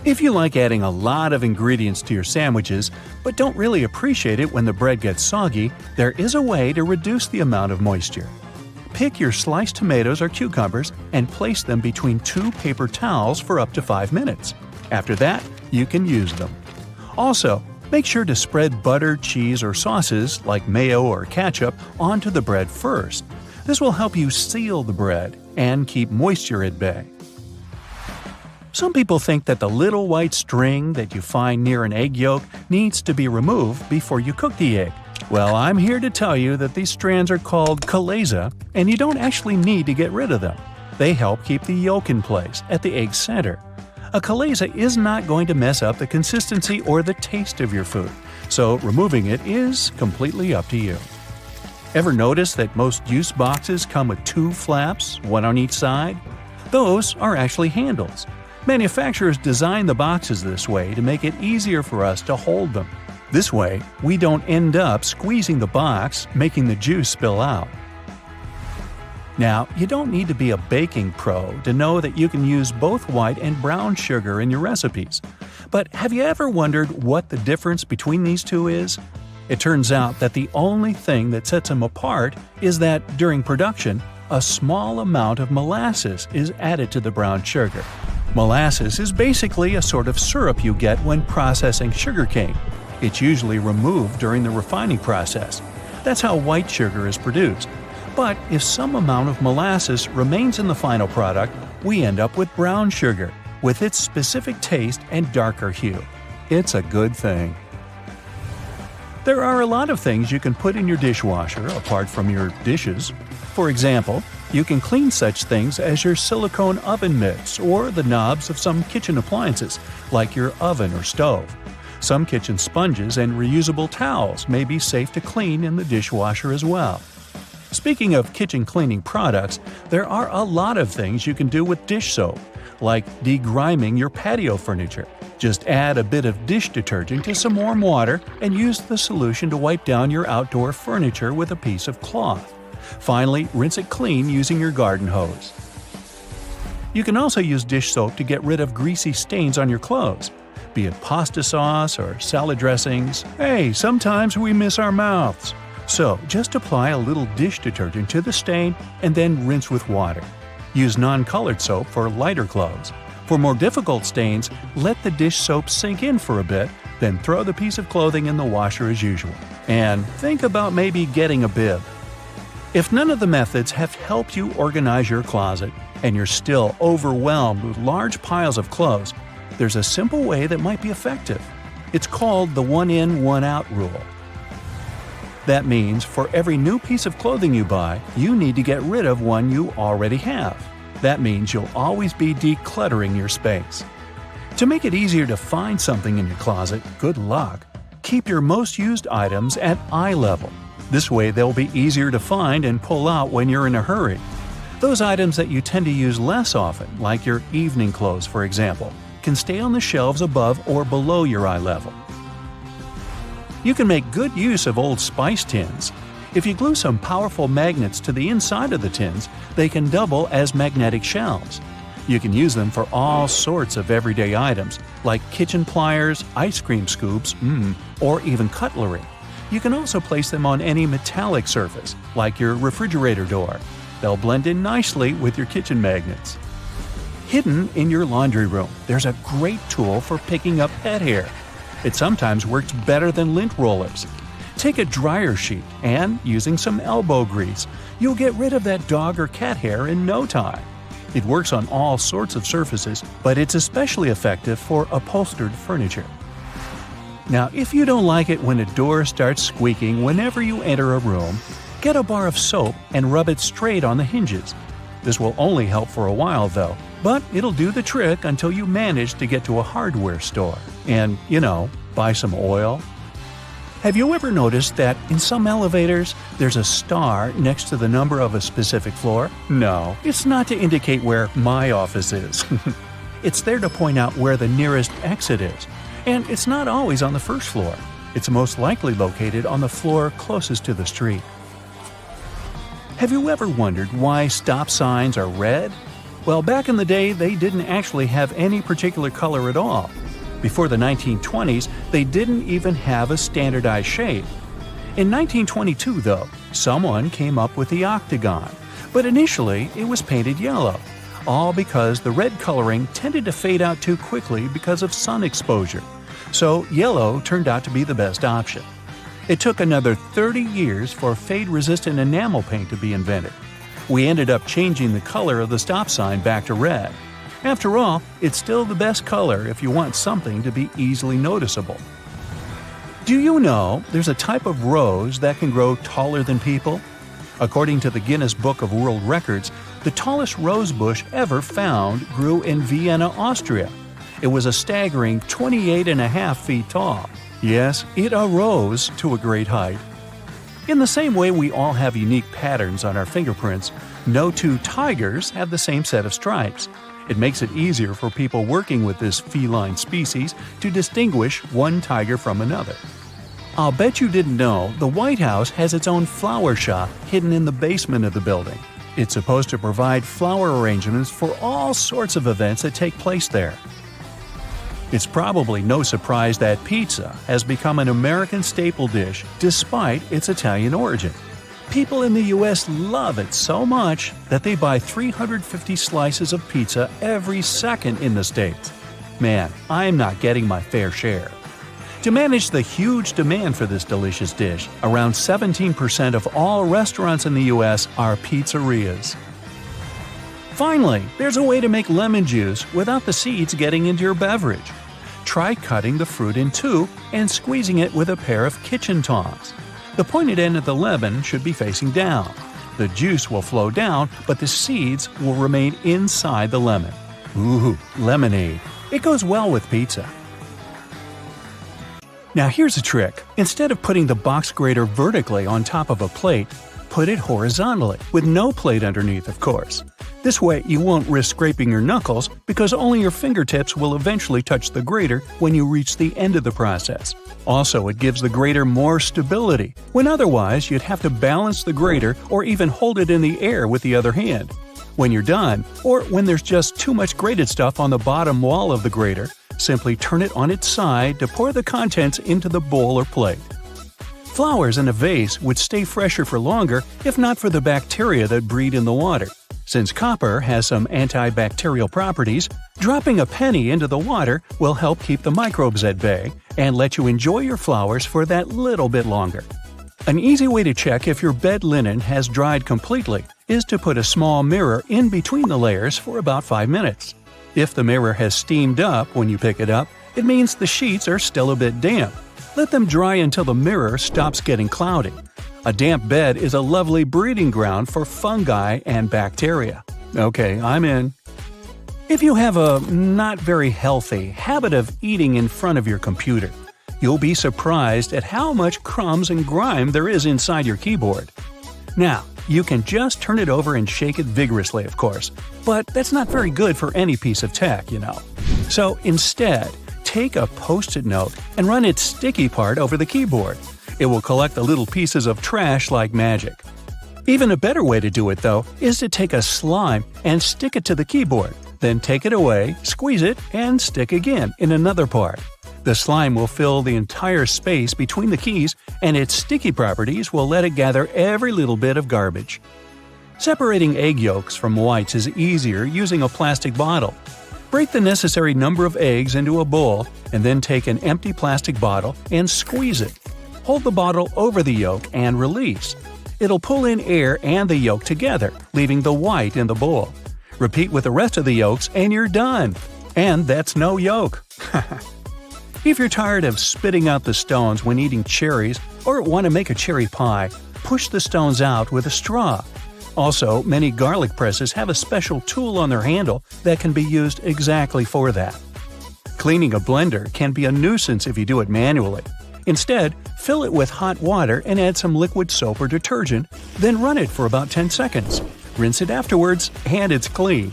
If you like adding a lot of ingredients to your sandwiches, but don't really appreciate it when the bread gets soggy, there is a way to reduce the amount of moisture. Pick your sliced tomatoes or cucumbers and place them between 2 paper towels for up to 5 minutes. After that, you can use them. Also, make sure to spread butter, cheese, or sauces like mayo or ketchup onto the bread first. This will help you seal the bread and keep moisture at bay. Some people think that the little white string that you find near an egg yolk needs to be removed before you cook the egg. Well, I'm here to tell you that these strands are called chalaza, and you don't actually need to get rid of them. They help keep the yolk in place at the egg center. A chalaza is not going to mess up the consistency or the taste of your food, so removing it is completely up to you. Ever notice that most juice boxes come with 2 flaps, one on each side? Those are actually handles. Manufacturers design the boxes this way to make it easier for us to hold them. This way, we don't end up squeezing the box, making the juice spill out. Now, you don't need to be a baking pro to know that you can use both white and brown sugar in your recipes. But have you ever wondered what the difference between these two is? It turns out that the only thing that sets them apart is that, during production, a small amount of molasses is added to the brown sugar. Molasses is basically a sort of syrup you get when processing sugarcane. It's usually removed during the refining process. That's how white sugar is produced. But if some amount of molasses remains in the final product, we end up with brown sugar, with its specific taste and darker hue. It's a good thing. There are a lot of things you can put in your dishwasher apart from your dishes. For example, you can clean such things as your silicone oven mitts or the knobs of some kitchen appliances, like your oven or stove. Some kitchen sponges and reusable towels may be safe to clean in the dishwasher as well. Speaking of kitchen cleaning products, there are a lot of things you can do with dish soap, like degriming your patio furniture. Just add a bit of dish detergent to some warm water and use the solution to wipe down your outdoor furniture with a piece of cloth. Finally, rinse it clean using your garden hose. You can also use dish soap to get rid of greasy stains on your clothes, be it pasta sauce or salad dressings. Hey, sometimes we miss our mouths. So, just apply a little dish detergent to the stain and then rinse with water. Use non-colored soap for lighter clothes. For more difficult stains, let the dish soap sink in for a bit, then throw the piece of clothing in the washer as usual. And think about maybe getting a bib. If none of the methods have helped you organize your closet, and you're still overwhelmed with large piles of clothes, there's a simple way that might be effective. It's called the one-in, one-out rule. That means for every new piece of clothing you buy, you need to get rid of one you already have. That means you'll always be decluttering your space. To make it easier to find something in your closet, good luck. Keep your most used items at eye level. This way they'll be easier to find and pull out when you're in a hurry. Those items that you tend to use less often, like your evening clothes for example, can stay on the shelves above or below your eye level. You can make good use of old spice tins. If you glue some powerful magnets to the inside of the tins, they can double as magnetic shelves. You can use them for all sorts of everyday items, like kitchen pliers, ice cream scoops, or even cutlery. You can also place them on any metallic surface, like your refrigerator door. They'll blend in nicely with your kitchen magnets. Hidden in your laundry room, there's a great tool for picking up pet hair. It sometimes works better than lint rollers. Take a dryer sheet and, using some elbow grease, you'll get rid of that dog or cat hair in no time. It works on all sorts of surfaces, but it's especially effective for upholstered furniture. Now, if you don't like it when a door starts squeaking whenever you enter a room, get a bar of soap and rub it straight on the hinges. This will only help for a while though, but it'll do the trick until you manage to get to a hardware store and, buy some oil. Have you ever noticed that in some elevators, there's a star next to the number of a specific floor? No, it's not to indicate where my office is. It's there to point out where the nearest exit is. And it's not always on the first floor. It's most likely located on the floor closest to the street. Have you ever wondered why stop signs are red? Well, back in the day, they didn't actually have any particular color at all. Before the 1920s, they didn't even have a standardized shape. In 1922, though, someone came up with the octagon, but initially it was painted yellow, all because the red coloring tended to fade out too quickly because of sun exposure. So yellow turned out to be the best option. It took another 30 years for fade-resistant enamel paint to be invented. We ended up changing the color of the stop sign back to red. After all, it's still the best color if you want something to be easily noticeable. Do you know there's a type of rose that can grow taller than people? According to the Guinness Book of World Records, the tallest rose bush ever found grew in Vienna, Austria. It was a staggering 28.5 feet tall. Yes, it arose to a great height. In the same way we all have unique patterns on our fingerprints, no two tigers have the same set of stripes. It makes it easier for people working with this feline species to distinguish one tiger from another. I'll bet you didn't know the White House has its own flower shop hidden in the basement of the building. It's supposed to provide flower arrangements for all sorts of events that take place there. It's probably no surprise that pizza has become an American staple dish despite its Italian origin. People in the U.S. love it so much that they buy 350 slices of pizza every second in the States. Man, I'm not getting my fair share. To manage the huge demand for this delicious dish, around 17% of all restaurants in the U.S. are pizzerias. Finally, there's a way to make lemon juice without the seeds getting into your beverage. Try cutting the fruit in two and squeezing it with a pair of kitchen tongs. The pointed end of the lemon should be facing down. The juice will flow down, but the seeds will remain inside the lemon. Ooh, lemonade. It goes well with pizza. Now here's a trick. Instead of putting the box grater vertically on top of a plate, put it horizontally, with no plate underneath, of course. This way you won't risk scraping your knuckles because only your fingertips will eventually touch the grater when you reach the end of the process. Also, it gives the grater more stability, when otherwise you'd have to balance the grater or even hold it in the air with the other hand. When you're done, or when there's just too much grated stuff on the bottom wall of the grater, simply turn it on its side to pour the contents into the bowl or plate. Flowers in a vase would stay fresher for longer if not for the bacteria that breed in the water. Since copper has some antibacterial properties, dropping a penny into the water will help keep the microbes at bay and let you enjoy your flowers for that little bit longer. An easy way to check if your bed linen has dried completely is to put a small mirror in between the layers for about 5 minutes. If the mirror has steamed up when you pick it up, it means the sheets are still a bit damp. Let them dry until the mirror stops getting cloudy. A damp bed is a lovely breeding ground for fungi and bacteria. Okay, I'm in. If you have a not very healthy habit of eating in front of your computer, you'll be surprised at how much crumbs and grime there is inside your keyboard. Now, you can just turn it over and shake it vigorously, of course, but that's not very good for any piece of tech, So instead, take a Post-it note and run its sticky part over the keyboard. It will collect the little pieces of trash like magic. Even a better way to do it, though, is to take a slime and stick it to the keyboard, then take it away, squeeze it, and stick again in another part. The slime will fill the entire space between the keys, and its sticky properties will let it gather every little bit of garbage. Separating egg yolks from whites is easier using a plastic bottle. Break the necessary number of eggs into a bowl, and then take an empty plastic bottle and squeeze it. Hold the bottle over the yolk and release. It'll pull in air and the yolk together, leaving the white in the bowl. Repeat with the rest of the yolks and you're done. And that's no yolk. If you're tired of spitting out the stones when eating cherries or want to make a cherry pie, push the stones out with a straw. Also, many garlic presses have a special tool on their handle that can be used exactly for that. Cleaning a blender can be a nuisance if you do it manually. Instead, fill it with hot water and add some liquid soap or detergent, then run it for about 10 seconds. Rinse it afterwards, and it's clean.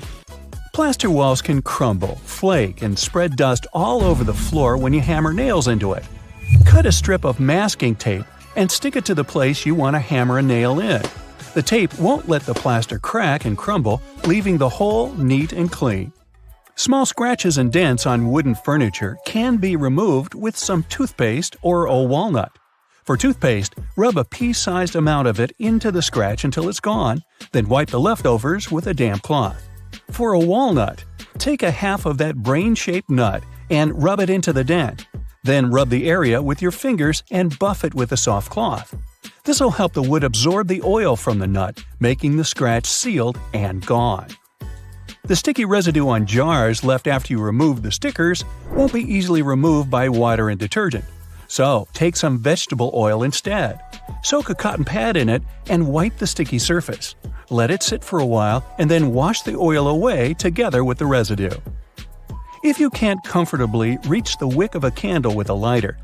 Plaster walls can crumble, flake, and spread dust all over the floor when you hammer nails into it. Cut a strip of masking tape and stick it to the place you want to hammer a nail in. The tape won't let the plaster crack and crumble, leaving the hole neat and clean. Small scratches and dents on wooden furniture can be removed with some toothpaste or a walnut. For toothpaste, rub a pea-sized amount of it into the scratch until it's gone, then wipe the leftovers with a damp cloth. For a walnut, take a half of that brain-shaped nut and rub it into the dent. Then rub the area with your fingers and buff it with a soft cloth. This will help the wood absorb the oil from the nut, making the scratch sealed and gone. The sticky residue on jars left after you remove the stickers won't be easily removed by water and detergent. So, take some vegetable oil instead. Soak a cotton pad in it and wipe the sticky surface. Let it sit for a while and then wash the oil away together with the residue. If you can't comfortably reach the wick of a candle with a lighter,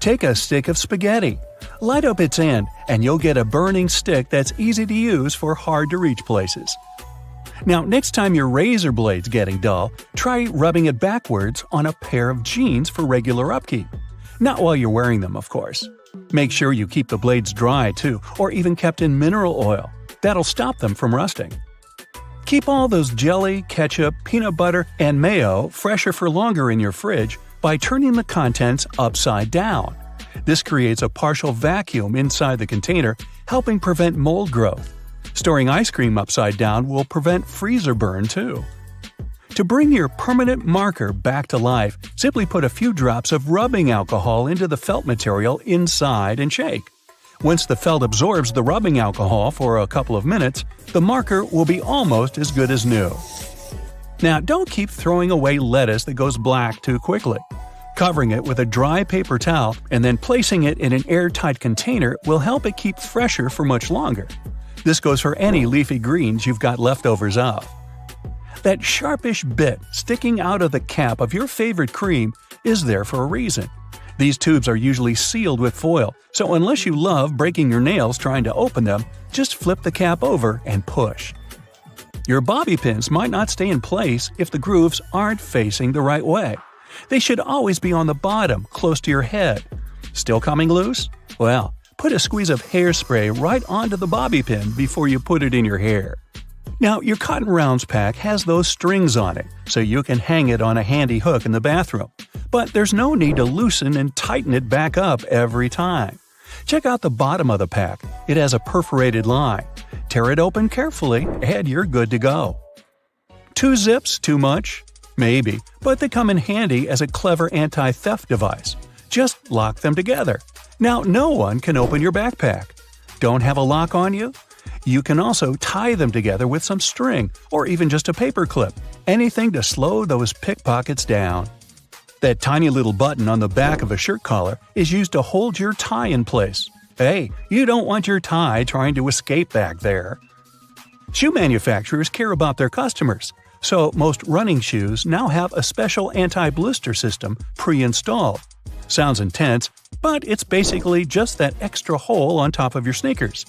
take a stick of spaghetti. Light up its end and you'll get a burning stick that's easy to use for hard-to-reach places. Now, next time your razor blade's getting dull, try rubbing it backwards on a pair of jeans for regular upkeep. Not while you're wearing them, of course. Make sure you keep the blades dry, too, or even kept in mineral oil. That'll stop them from rusting. Keep all those jelly, ketchup, peanut butter, and mayo fresher for longer in your fridge by turning the contents upside down. This creates a partial vacuum inside the container, helping prevent mold growth. Storing ice cream upside down will prevent freezer burn, too. To bring your permanent marker back to life, simply put a few drops of rubbing alcohol into the felt material inside and shake. Once the felt absorbs the rubbing alcohol for a couple of minutes, the marker will be almost as good as new. Now, don't keep throwing away lettuce that goes black too quickly. Covering it with a dry paper towel and then placing it in an airtight container will help it keep fresher for much longer. This goes for any leafy greens you've got leftovers of. That sharpish bit sticking out of the cap of your favorite cream is there for a reason. These tubes are usually sealed with foil, so unless you love breaking your nails trying to open them, just flip the cap over and push. Your bobby pins might not stay in place if the grooves aren't facing the right way. They should always be on the bottom, close to your head. Still coming loose? Well, put a squeeze of hairspray right onto the bobby pin before you put it in your hair. Now, your Cotton Rounds pack has those strings on it, so you can hang it on a handy hook in the bathroom. But there's no need to loosen and tighten it back up every time. Check out the bottom of the pack. It has a perforated line. Tear it open carefully, and you're good to go. 2 zips too much? Maybe, but they come in handy as a clever anti-theft device. Just lock them together. Now, no one can open your backpack. Don't have a lock on you? You can also tie them together with some string, or even just a paper clip. Anything to slow those pickpockets down. That tiny little button on the back of a shirt collar is used to hold your tie in place. Hey, you don't want your tie trying to escape back there. Shoe manufacturers care about their customers, so most running shoes now have a special anti-blister system pre-installed. Sounds intense, but it's basically just that extra hole on top of your sneakers.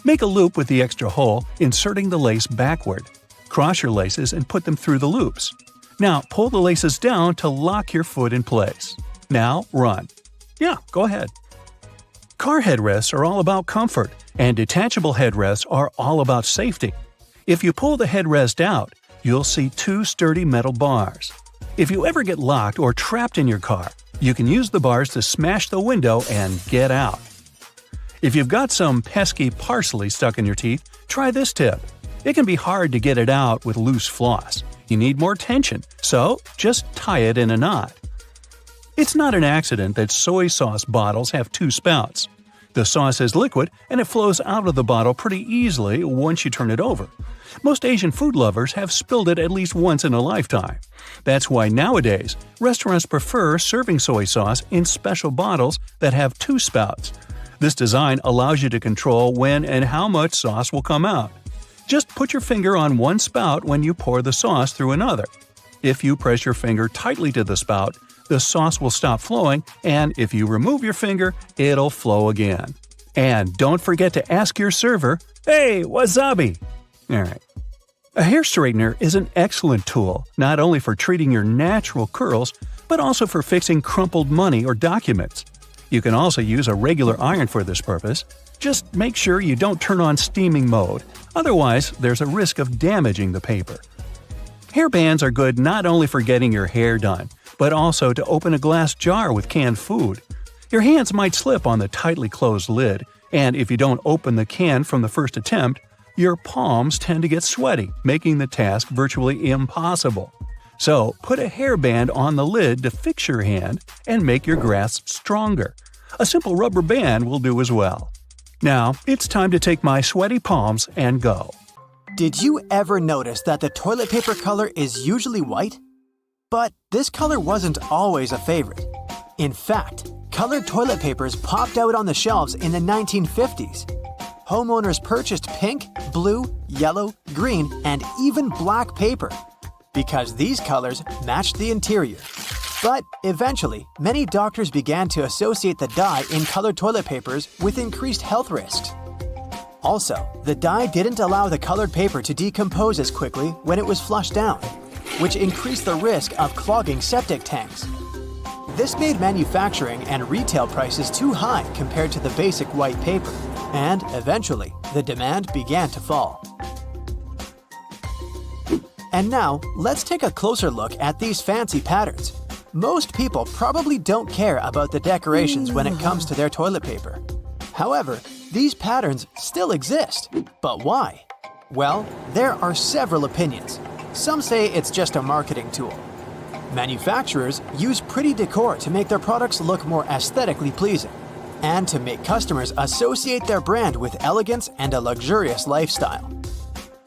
Make a loop with the extra hole, inserting the lace backward. Cross your laces and put them through the loops. Now pull the laces down to lock your foot in place. Now run. Yeah, go ahead. Car headrests are all about comfort, and detachable headrests are all about safety. If you pull the headrest out, you'll see two sturdy metal bars. If you ever get locked or trapped in your car, you can use the bars to smash the window and get out. If you've got some pesky parsley stuck in your teeth, try this tip. It can be hard to get it out with loose floss. You need more tension, so just tie it in a knot. It's not an accident that soy sauce bottles have two spouts. The sauce is liquid and it flows out of the bottle pretty easily once you turn it over. Most Asian food lovers have spilled it at least once in a lifetime. That's why nowadays, restaurants prefer serving soy sauce in special bottles that have two spouts. This design allows you to control when and how much sauce will come out. Just put your finger on one spout when you pour the sauce through another. If you press your finger tightly to the spout, the sauce will stop flowing, and if you remove your finger, it'll flow again. And don't forget to ask your server, "Hey, wasabi!" Alright. A hair straightener is an excellent tool, not only for treating your natural curls, but also for fixing crumpled money or documents. You can also use a regular iron for this purpose. Just make sure you don't turn on steaming mode, otherwise there's a risk of damaging the paper. Hair bands are good not only for getting your hair done, but also to open a glass jar with canned food. Your hands might slip on the tightly closed lid, and if you don't open the can from the first attempt, your palms tend to get sweaty, making the task virtually impossible. So, put a hairband on the lid to fix your hand and make your grasp stronger. A simple rubber band will do as well. Now, it's time to take my sweaty palms and go. Did you ever notice that the toilet paper color is usually white? But this color wasn't always a favorite. In fact, colored toilet papers popped out on the shelves in the 1950s. Homeowners purchased pink, blue, yellow, green, and even black paper because these colors matched the interior. But eventually, many doctors began to associate the dye in colored toilet papers with increased health risks. Also, the dye didn't allow the colored paper to decompose as quickly when it was flushed down, which increased the risk of clogging septic tanks. This made manufacturing and retail prices too high compared to the basic white paper, and eventually, the demand began to fall. And now, let's take a closer look at these fancy patterns. Most people probably don't care about the decorations when it comes to their toilet paper. However, these patterns still exist. But why? Well, there are several opinions. Some say it's just a marketing tool. Manufacturers use pretty decor to make their products look more aesthetically pleasing, and to make customers associate their brand with elegance and a luxurious lifestyle.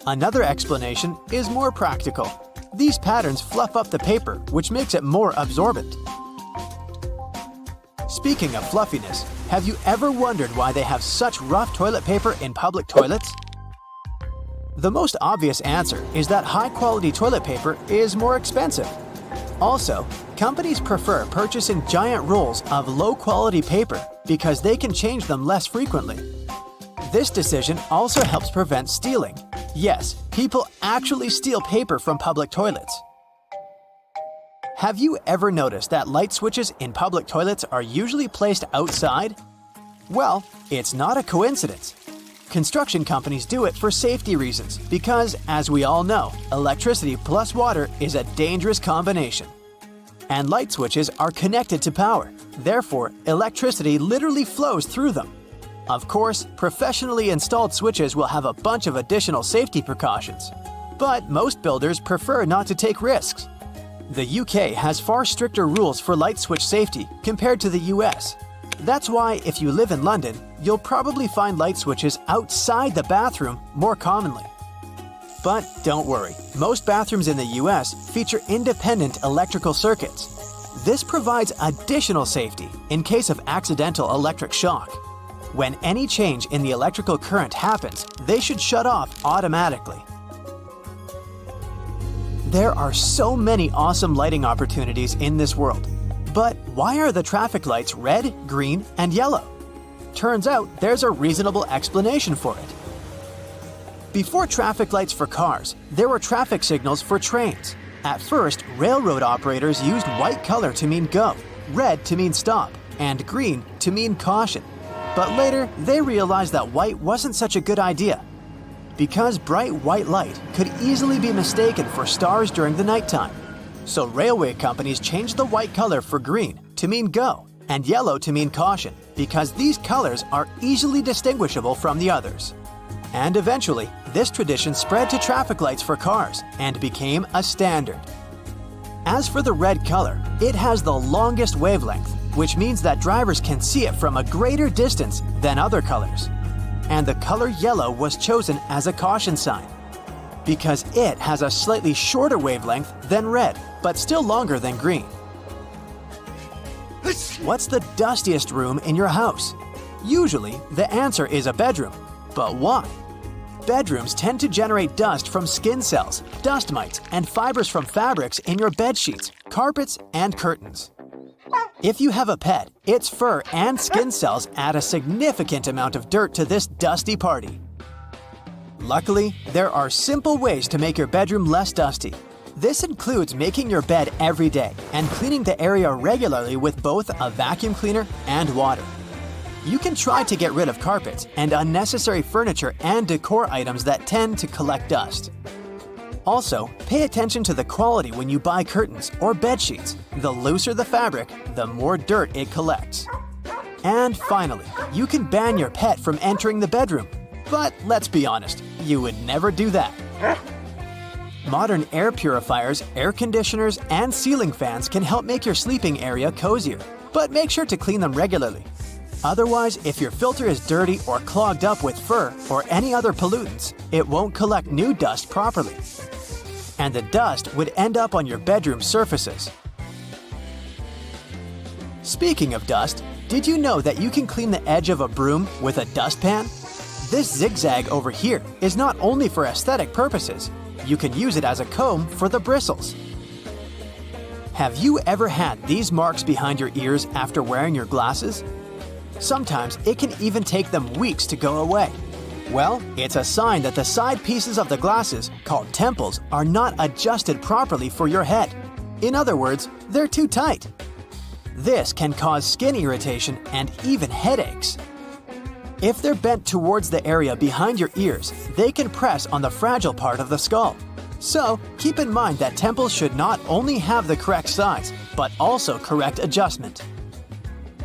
Another explanation is more practical. These patterns fluff up the paper, which makes it more absorbent. Speaking of fluffiness, have you ever wondered why they have such rough toilet paper in public toilets? The most obvious answer is that high-quality toilet paper is more expensive. Also, companies prefer purchasing giant rolls of low-quality paper because they can change them less frequently. This decision also helps prevent stealing. Yes, people actually steal paper from public toilets. Have you ever noticed that light switches in public toilets are usually placed outside? Well, it's not a coincidence. Construction companies do it for safety reasons because, as we all know, electricity plus water is a dangerous combination. And light switches are connected to power. Therefore, electricity literally flows through them. Of course, professionally installed switches will have a bunch of additional safety precautions. But most builders prefer not to take risks. The UK has far stricter rules for light switch safety compared to the US. That's why if you live in London, you'll probably find light switches outside the bathroom more commonly. But don't worry, most bathrooms in the US feature independent electrical circuits. This provides additional safety in case of accidental electric shock. When any change in the electrical current happens, they should shut off automatically. There are so many awesome lighting opportunities in this world. But why are the traffic lights red, green, and yellow? Turns out there's a reasonable explanation for it. Before traffic lights for cars, there were traffic signals for trains. At first, railroad operators used white color to mean go, red to mean stop, and green to mean caution. But later, they realized that white wasn't such a good idea, because bright white light could easily be mistaken for stars during the nighttime. So railway companies changed the white color for green to mean go and yellow to mean caution, because these colors are easily distinguishable from the others. And eventually, this tradition spread to traffic lights for cars and became a standard. As for the red color, it has the longest wavelength, which means that drivers can see it from a greater distance than other colors. And the color yellow was chosen as a caution sign, because it has a slightly shorter wavelength than red, but still longer than green. What's the dustiest room in your house? Usually, the answer is a bedroom. But why? Bedrooms tend to generate dust from skin cells, dust mites, and fibers from fabrics in your bed sheets, carpets, and curtains. If you have a pet, its fur and skin cells add a significant amount of dirt to this dusty party. Luckily, there are simple ways to make your bedroom less dusty. This includes making your bed every day and cleaning the area regularly with both a vacuum cleaner and water. You can try to get rid of carpets and unnecessary furniture and decor items that tend to collect dust. Also, pay attention to the quality when you buy curtains or bed sheets. The looser the fabric, the more dirt it collects. And finally, you can ban your pet from entering the bedroom. But let's be honest, you would never do that. Modern air purifiers, air conditioners, and ceiling fans can help make your sleeping area cozier, but make sure to clean them regularly. Otherwise, if your filter is dirty or clogged up with fur or any other pollutants, it won't collect new dust properly. And the dust would end up on your bedroom surfaces. Speaking of dust, did you know that you can clean the edge of a broom with a dustpan? This zigzag over here is not only for aesthetic purposes, you can use it as a comb for the bristles. Have you ever had these marks behind your ears after wearing your glasses? Sometimes it can even take them weeks to go away. Well, it's a sign that the side pieces of the glasses, called temples, are not adjusted properly for your head. In other words, they're too tight. This can cause skin irritation and even headaches. If they're bent towards the area behind your ears, they can press on the fragile part of the skull. So, keep in mind that temples should not only have the correct size, but also correct adjustment.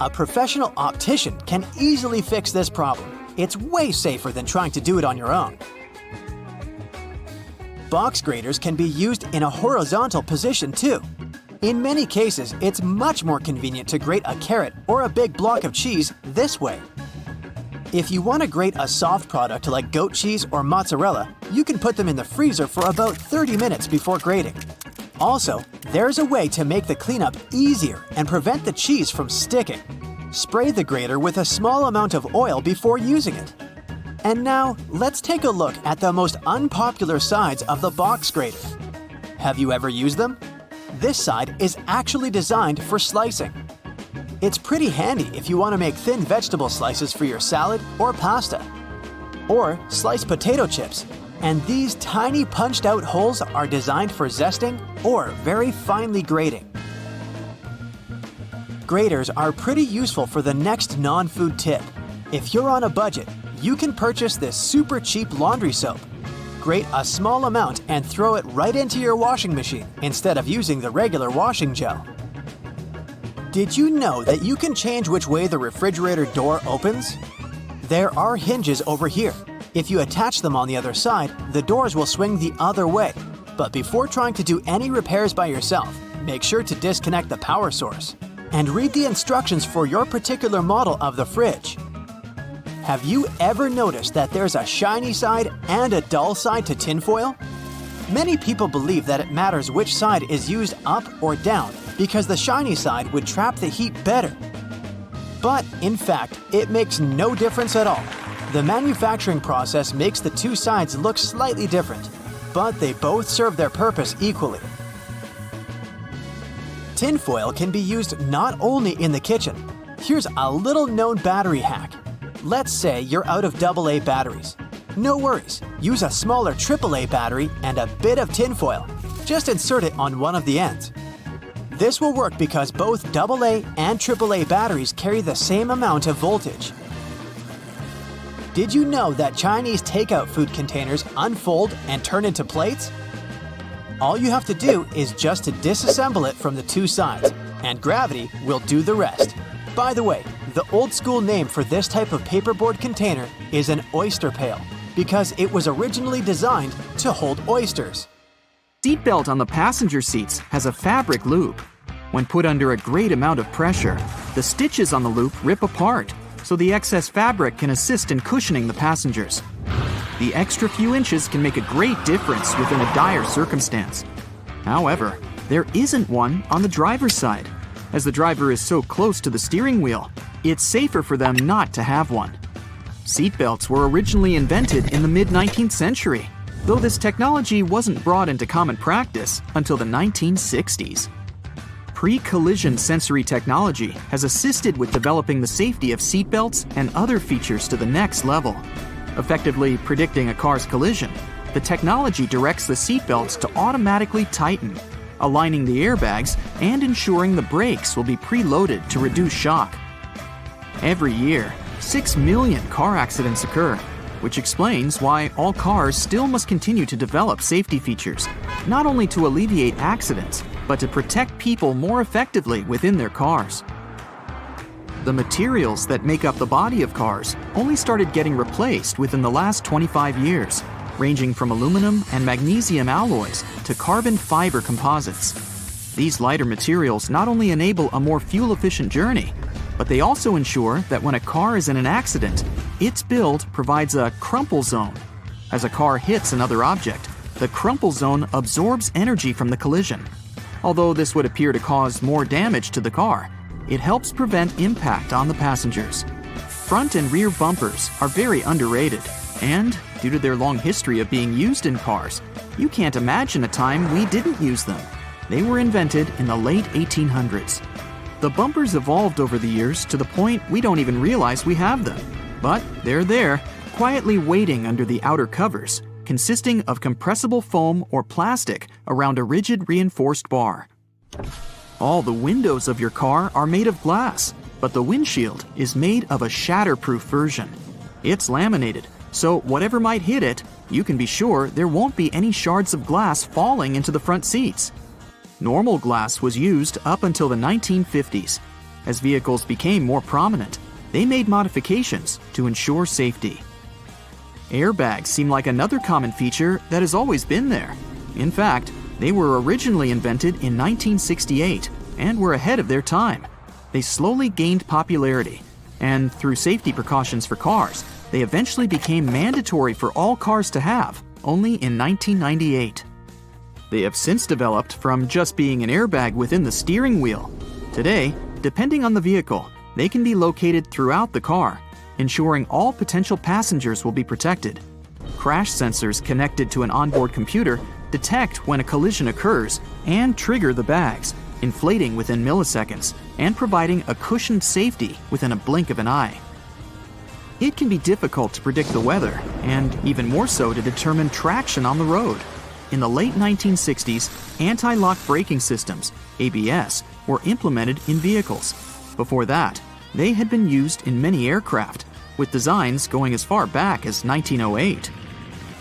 A professional optician can easily fix this problem. It's way safer than trying to do it on your own. Box graters can be used in a horizontal position too. In many cases, it's much more convenient to grate a carrot or a big block of cheese this way. If you want to grate a soft product like goat cheese or mozzarella, you can put them in the freezer for about 30 minutes before grating. Also, there's a way to make the cleanup easier and prevent the cheese from sticking. Spray the grater with a small amount of oil before using it. And now, let's take a look at the most unpopular sides of the box grater. Have you ever used them? This side is actually designed for slicing. It's pretty handy if you want to make thin vegetable slices for your salad or pasta. Or sliced potato chips. And these tiny punched-out holes are designed for zesting or very finely grating. Graters are pretty useful for the next non-food tip. If you're on a budget, you can purchase this super cheap laundry soap. Grate a small amount and throw it right into your washing machine instead of using the regular washing gel. Did you know that you can change which way the refrigerator door opens? There are hinges over here. If you attach them on the other side, the doors will swing the other way. But before trying to do any repairs by yourself, make sure to disconnect the power source. And read the instructions for your particular model of the fridge. Have you ever noticed that there's a shiny side and a dull side to tinfoil? Many people believe that it matters which side is used up or down because the shiny side would trap the heat better. But in fact, it makes no difference at all. The manufacturing process makes the two sides look slightly different, but they both serve their purpose equally. Tinfoil can be used not only in the kitchen. Here's a little known battery hack. Let's say you're out of AA batteries. No worries, use a smaller AAA battery and a bit of tinfoil. Just insert it on one of the ends. This will work because both AA and AAA batteries carry the same amount of voltage. Did you know that Chinese takeout food containers unfold and turn into plates? All you have to do is just to disassemble it from the two sides, and gravity will do the rest. By the way, the old school name for this type of paperboard container is an oyster pail, because it was originally designed to hold oysters. Seatbelt on the passenger seats has a fabric loop. When put under a great amount of pressure, the stitches on the loop rip apart, so the excess fabric can assist in cushioning the passengers. The extra few inches can make a great difference within a dire circumstance. However, there isn't one on the driver's side. As the driver is so close to the steering wheel, it's safer for them not to have one. Seatbelts were originally invented in the mid-19th century, though this technology wasn't brought into common practice until the 1960s. Pre-collision sensory technology has assisted with developing the safety of seatbelts and other features to the next level. Effectively predicting a car's collision, the technology directs the seatbelts to automatically tighten, aligning the airbags and ensuring the brakes will be preloaded to reduce shock. Every year, 6 million car accidents occur, which explains why all cars still must continue to develop safety features, not only to alleviate accidents, but to protect people more effectively within their cars. The materials that make up the body of cars only started getting replaced within the last 25 years, ranging from aluminum and magnesium alloys to carbon fiber composites. These lighter materials not only enable a more fuel-efficient journey, but they also ensure that when a car is in an accident, its build provides a crumple zone. As a car hits another object, the crumple zone absorbs energy from the collision. Although this would appear to cause more damage to the car, it helps prevent impact on the passengers. Front and rear bumpers are very underrated, and due to their long history of being used in cars, you can't imagine a time we didn't use them. They were invented in the late 1800s. The bumpers evolved over the years to the point we don't even realize we have them. But they're there, quietly waiting under the outer covers, consisting of compressible foam or plastic around a rigid reinforced bar. All the windows of your car are made of glass, but the windshield is made of a shatterproof version. It's laminated, so whatever might hit it, you can be sure there won't be any shards of glass falling into the front seats. Normal glass was used up until the 1950s. As vehicles became more prominent, they made modifications to ensure safety. Airbags seem like another common feature that has always been there. In fact, they were originally invented in 1968 and were ahead of their time. They slowly gained popularity, and through safety precautions for cars, they eventually became mandatory for all cars to have, only in 1998. They have since developed from just being an airbag within the steering wheel. Today, depending on the vehicle, they can be located throughout the car, ensuring all potential passengers will be protected. Crash sensors connected to an onboard computer detect when a collision occurs and trigger the bags, inflating within milliseconds and providing a cushioned safety within a blink of an eye. It can be difficult to predict the weather, and even more so to determine traction on the road. In the late 1960s, anti-lock braking systems, ABS, were implemented in vehicles. Before that, they had been used in many aircraft, with designs going as far back as 1908.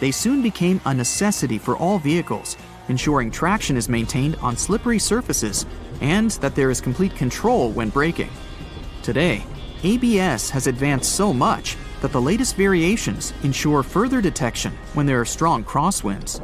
They soon became a necessity for all vehicles, ensuring traction is maintained on slippery surfaces and that there is complete control when braking. Today, ABS has advanced so much that the latest variations ensure further detection when there are strong crosswinds.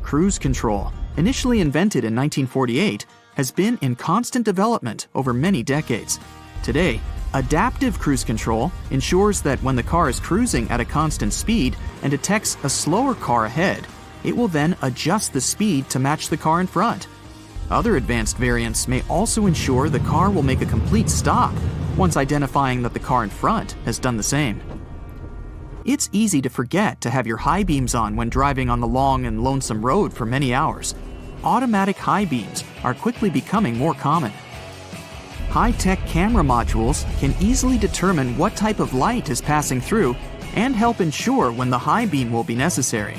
Cruise control, initially invented in 1948, has been in constant development over many decades. Today, adaptive cruise control ensures that when the car is cruising at a constant speed and detects a slower car ahead, it will then adjust the speed to match the car in front. Other advanced variants may also ensure the car will make a complete stop once identifying that the car in front has done the same. It's easy to forget to have your high beams on when driving on the long and lonesome road for many hours. Automatic high beams are quickly becoming more common. High-tech camera modules can easily determine what type of light is passing through and help ensure when the high beam will be necessary.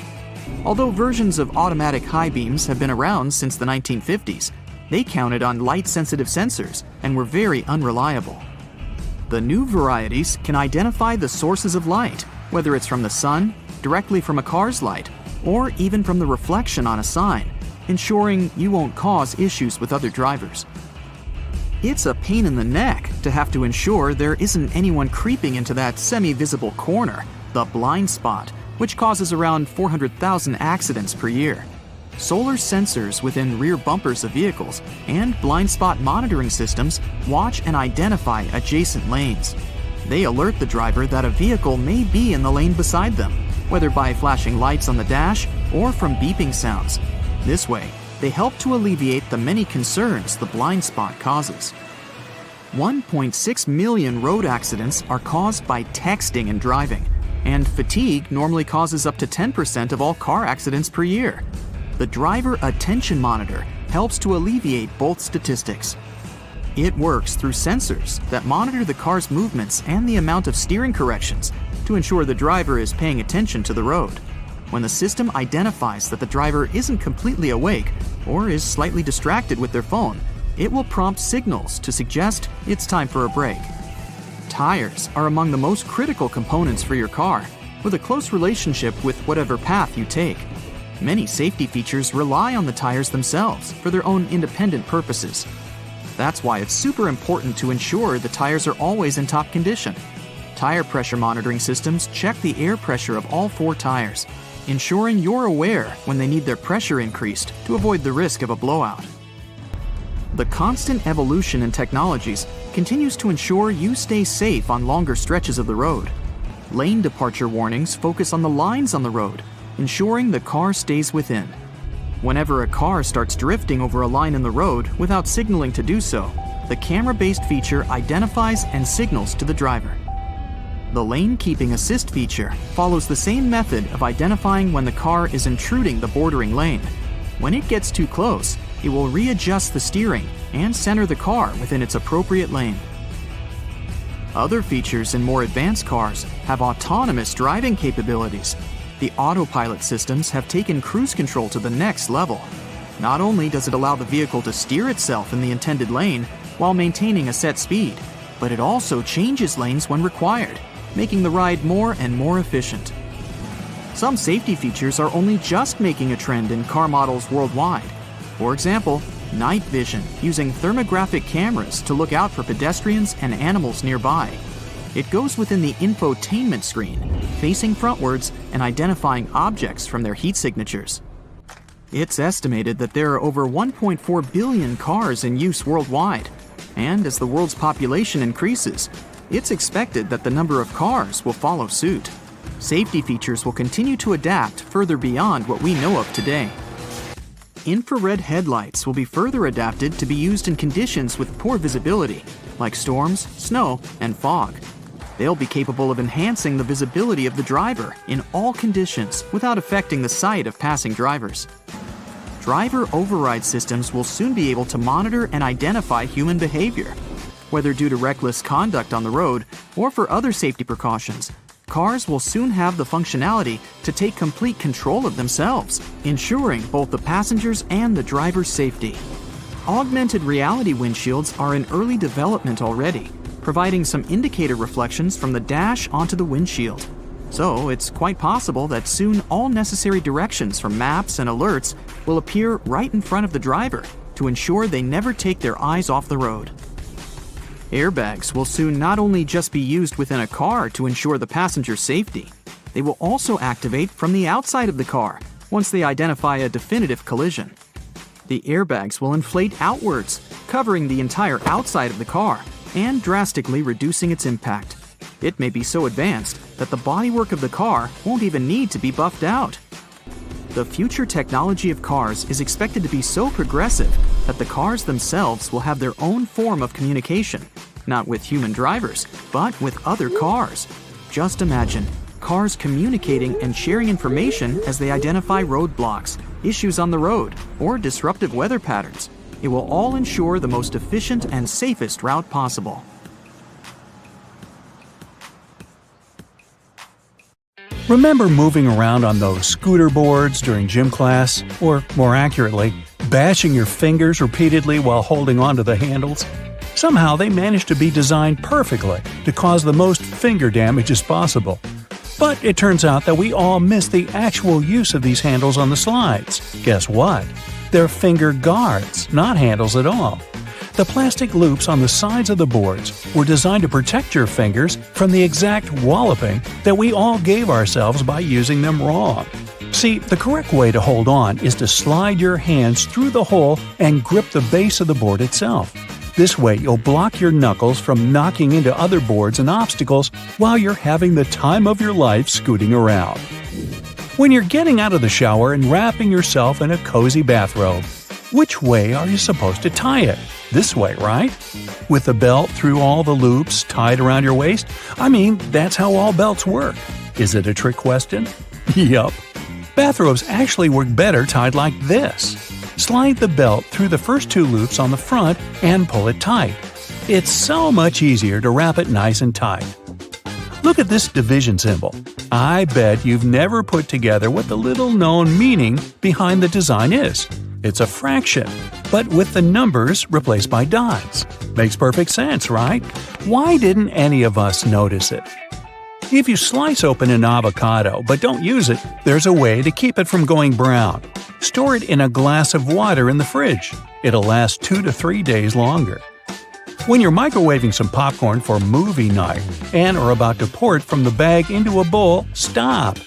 Although versions of automatic high beams have been around since the 1950s, they counted on light-sensitive sensors and were very unreliable. The new varieties can identify the sources of light, whether it's from the sun, directly from a car's light, or even from the reflection on a sign, ensuring you won't cause issues with other drivers. It's a pain in the neck to have to ensure there isn't anyone creeping into that semi-visible corner, the blind spot, which causes around 400,000 accidents per year. Solar sensors within rear bumpers of vehicles and blind spot monitoring systems watch and identify adjacent lanes. They alert the driver that a vehicle may be in the lane beside them, whether by flashing lights on the dash or from beeping sounds. This way, they help to alleviate the many concerns the blind spot causes. 1.6 million road accidents are caused by texting and driving, and fatigue normally causes up to 10% of all car accidents per year. The Driver Attention Monitor helps to alleviate both statistics. It works through sensors that monitor the car's movements and the amount of steering corrections to ensure the driver is paying attention to the road. When the system identifies that the driver isn't completely awake or is slightly distracted with their phone, it will prompt signals to suggest it's time for a break. Tires are among the most critical components for your car, with a close relationship with whatever path you take. Many safety features rely on the tires themselves for their own independent purposes. That's why it's super important to ensure the tires are always in top condition. Tire pressure monitoring systems check the air pressure of all 4 tires, ensuring you're aware when they need their pressure increased to avoid the risk of a blowout. The constant evolution in technologies continues to ensure you stay safe on longer stretches of the road. Lane departure warnings focus on the lines on the road, ensuring the car stays within. Whenever a car starts drifting over a line in the road without signaling to do so, the camera-based feature identifies and signals to the driver. The lane keeping assist feature follows the same method of identifying when the car is intruding the bordering lane. When it gets too close, it will readjust the steering and center the car within its appropriate lane. Other features in more advanced cars have autonomous driving capabilities. The autopilot systems have taken cruise control to the next level. Not only does it allow the vehicle to steer itself in the intended lane while maintaining a set speed, but it also changes lanes when required, making the ride more and more efficient. Some safety features are only just making a trend in car models worldwide. For example, night vision using thermographic cameras to look out for pedestrians and animals nearby. It goes within the infotainment screen, facing frontwards and identifying objects from their heat signatures. It's estimated that there are over 1.4 billion cars in use worldwide, and as the world's population increases, it's expected that the number of cars will follow suit. Safety features will continue to adapt further beyond what we know of today. Infrared headlights will be further adapted to be used in conditions with poor visibility, like storms, snow, and fog. They'll be capable of enhancing the visibility of the driver in all conditions without affecting the sight of passing drivers. Driver override systems will soon be able to monitor and identify human behavior. Whether due to reckless conduct on the road or for other safety precautions, cars will soon have the functionality to take complete control of themselves, ensuring both the passengers and the driver's safety. Augmented reality windshields are in early development already, providing some indicator reflections from the dash onto the windshield. So it's quite possible that soon all necessary directions from maps and alerts will appear right in front of the driver to ensure they never take their eyes off the road. Airbags will soon not only just be used within a car to ensure the passenger's safety, they will also activate from the outside of the car once they identify a definitive collision. The airbags will inflate outwards, covering the entire outside of the car and drastically reducing its impact. It may be so advanced that the bodywork of the car won't even need to be buffed out. The future technology of cars is expected to be so progressive that the cars themselves will have their own form of communication, not with human drivers, but with other cars. Just imagine cars communicating and sharing information as they identify roadblocks, issues on the road, or disruptive weather patterns. It will all ensure the most efficient and safest route possible. Remember moving around on those scooter boards during gym class? Or, more accurately, bashing your fingers repeatedly while holding onto the handles? Somehow they managed to be designed perfectly to cause the most finger damage as possible. But it turns out that we all miss the actual use of these handles on the slides. Guess what? They're finger guards, not handles at all. The plastic loops on the sides of the boards were designed to protect your fingers from the exact walloping that we all gave ourselves by using them wrong. See, the correct way to hold on is to slide your hands through the hole and grip the base of the board itself. This way, you'll block your knuckles from knocking into other boards and obstacles while you're having the time of your life scooting around. When you're getting out of the shower and wrapping yourself in a cozy bathrobe, which way are you supposed to tie it? This way, right? With the belt through all the loops tied around your waist? I mean, that's how all belts work. Is it a trick question? Yup. Bathrobes actually work better tied like this. Slide the belt through the first two loops on the front and pull it tight. It's so much easier to wrap it nice and tight. Look at this division symbol. I bet you've never put together what the little-known meaning behind the design is. It's a fraction, but with the numbers replaced by dots. Makes perfect sense, right? Why didn't any of us notice it? If you slice open an avocado but don't use it, there's a way to keep it from going brown. Store it in a glass of water in the fridge. It'll last 2 to 3 days longer. When you're microwaving some popcorn for movie night and are about to pour it from the bag into a bowl, stop.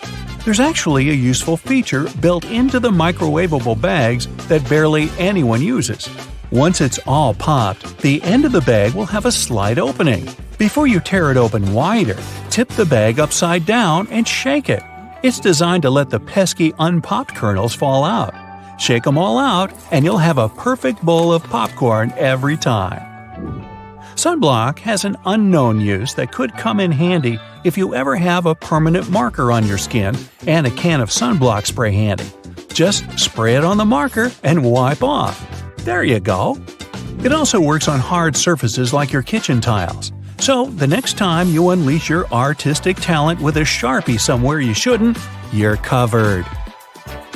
There's actually a useful feature built into the microwavable bags that barely anyone uses. Once it's all popped, the end of the bag will have a slight opening. Before you tear it open wider, tip the bag upside down and shake it. It's designed to let the pesky unpopped kernels fall out. Shake them all out, and you'll have a perfect bowl of popcorn every time. Sunblock has an unknown use that could come in handy if you ever have a permanent marker on your skin and a can of sunblock spray handy. Just spray it on the marker and wipe off. There you go. It also works on hard surfaces like your kitchen tiles. So the next time you unleash your artistic talent with a Sharpie somewhere you shouldn't, you're covered.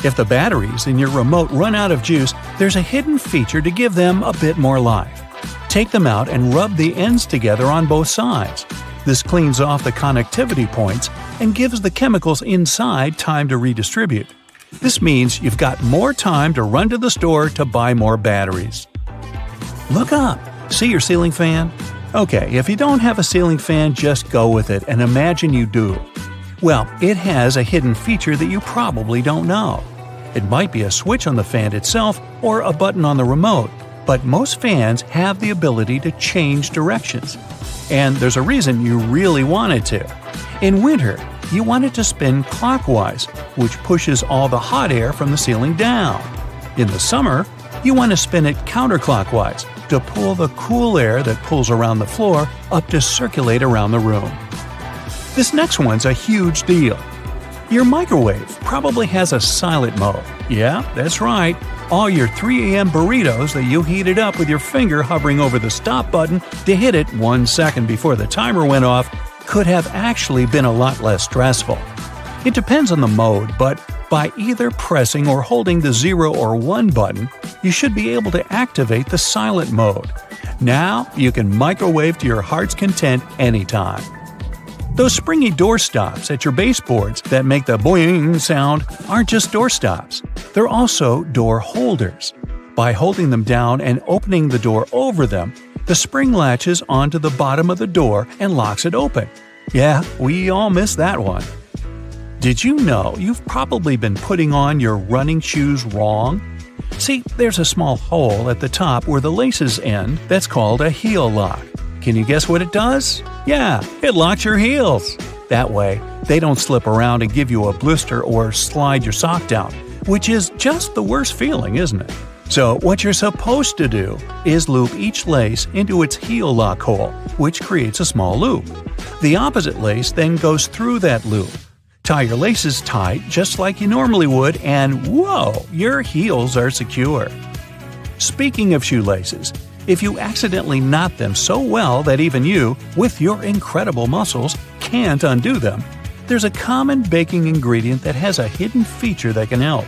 If the batteries in your remote run out of juice, there's a hidden feature to give them a bit more life. Take them out and rub the ends together on both sides. This cleans off the connectivity points and gives the chemicals inside time to redistribute. This means you've got more time to run to the store to buy more batteries. Look up. See your ceiling fan? Okay, if you don't have a ceiling fan, just go with it and imagine you do. Well, it has a hidden feature that you probably don't know. It might be a switch on the fan itself or a button on the remote, but most fans have the ability to change directions. And there's a reason you really want it to. In winter, you want it to spin clockwise, which pushes all the hot air from the ceiling down. In the summer, you want to spin it counterclockwise to pull the cool air that pulls around the floor up to circulate around the room. This next one's a huge deal. Your microwave probably has a silent mode. Yeah, that's right. All your 3 a.m. burritos that you heated up with your finger hovering over the stop button to hit it 1 second before the timer went off could have actually been a lot less stressful. It depends on the mode, but by either pressing or holding the 0 or 1 button, you should be able to activate the silent mode. Now you can microwave to your heart's content anytime. Those springy door stops at your baseboards that make the boing sound aren't just door stops. They're also door holders. By holding them down and opening the door over them, the spring latches onto the bottom of the door and locks it open. Yeah, we all missed that one. Did you know you've probably been putting on your running shoes wrong? See, there's a small hole at the top where the laces end that's called a heel lock. Can you guess what it does? Yeah, it locks your heels. That way, they don't slip around and give you a blister or slide your sock down, which is just the worst feeling, isn't it? So what you're supposed to do is loop each lace into its heel lock hole, which creates a small loop. The opposite lace then goes through that loop. Tie your laces tight just like you normally would, and whoa, your heels are secure. Speaking of shoelaces, if you accidentally knot them so well that even you, with your incredible muscles, can't undo them, there's a common baking ingredient that has a hidden feature that can help.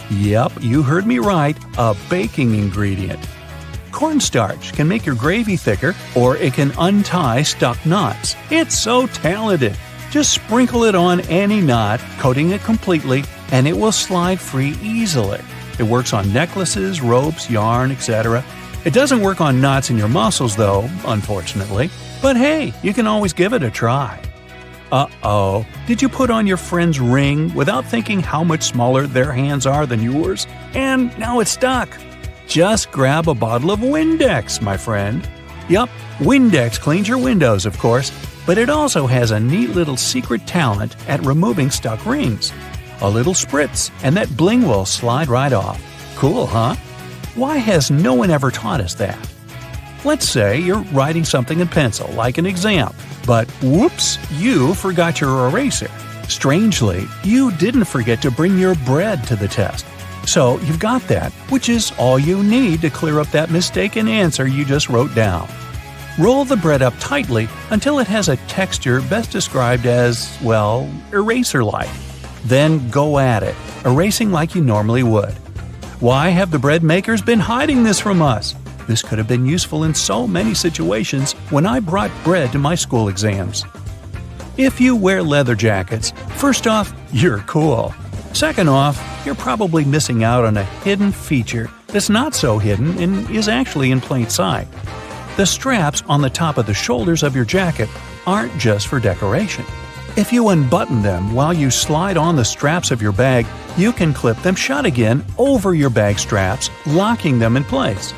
Yep, you heard me right, a baking ingredient. Cornstarch can make your gravy thicker, or it can untie stuck knots. It's so talented! Just sprinkle it on any knot, coating it completely, and it will slide free easily. It works on necklaces, ropes, yarn, etc. It doesn't work on knots in your muscles, though, unfortunately. But hey, you can always give it a try. Uh-oh, did you put on your friend's ring without thinking how much smaller their hands are than yours? And now it's stuck. Just grab a bottle of Windex, my friend. Yup, Windex cleans your windows, of course, but it also has a neat little secret talent at removing stuck rings. A little spritz, and that bling will slide right off. Cool, huh? Why has no one ever taught us that? Let's say you're writing something in pencil, like an exam, but whoops, you forgot your eraser. Strangely, you didn't forget to bring your bread to the test. So you've got that, which is all you need to clear up that mistaken answer you just wrote down. Roll the bread up tightly until it has a texture best described as, well, eraser-like. Then go at it, erasing like you normally would. Why have the bread makers been hiding this from us? This could have been useful in so many situations when I brought bread to my school exams. If you wear leather jackets, first off, you're cool. Second off, you're probably missing out on a hidden feature that's not so hidden and is actually in plain sight. The straps on the top of the shoulders of your jacket aren't just for decoration. If you unbutton them while you slide on the straps of your bag, you can clip them shut again over your bag straps, locking them in place.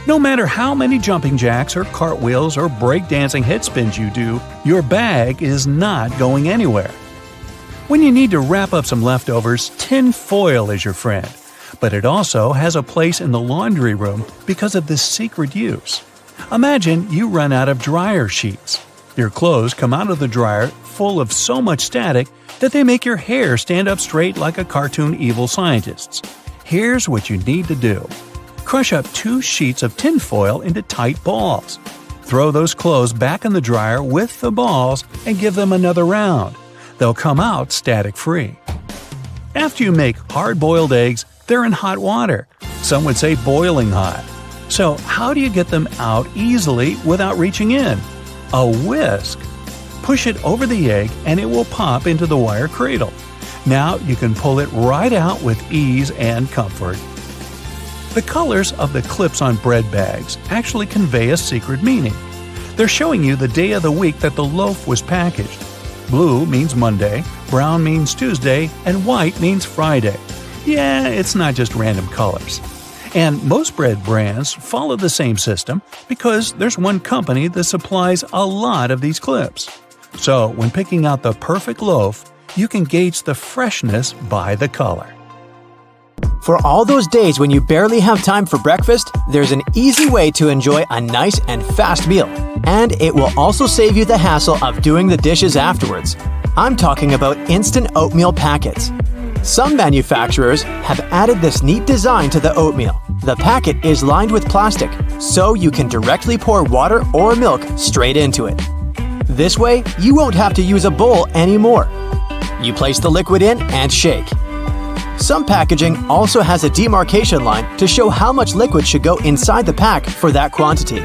No matter how many jumping jacks or cartwheels or breakdancing head spins you do, your bag is not going anywhere. When you need to wrap up some leftovers, tin foil is your friend. But it also has a place in the laundry room because of this secret use. Imagine you run out of dryer sheets. Your clothes come out of the dryer full of so much static that they make your hair stand up straight like a cartoon evil scientist's. Here's what you need to do. Crush up 2 sheets of tin foil into tight balls. Throw those clothes back in the dryer with the balls and give them another round. They'll come out static-free. After you make hard-boiled eggs, they're in hot water. Some would say boiling hot. So how do you get them out easily without reaching in? A whisk. Push it over the egg and it will pop into the wire cradle. Now you can pull it right out with ease and comfort. The colors of the clips on bread bags actually convey a secret meaning. They're showing you the day of the week that the loaf was packaged. Blue means Monday, brown means Tuesday, and white means Friday. Yeah, it's not just random colors. And most bread brands follow the same system because there's one company that supplies a lot of these clips. So when picking out the perfect loaf, you can gauge the freshness by the color. For all those days when you barely have time for breakfast, there's an easy way to enjoy a nice and fast meal. And it will also save you the hassle of doing the dishes afterwards. I'm talking about instant oatmeal packets. Some manufacturers have added this neat design to the oatmeal. The packet is lined with plastic, so you can directly pour water or milk straight into it. This way, you won't have to use a bowl anymore. You place the liquid in and shake. Some packaging also has a demarcation line to show how much liquid should go inside the pack for that quantity.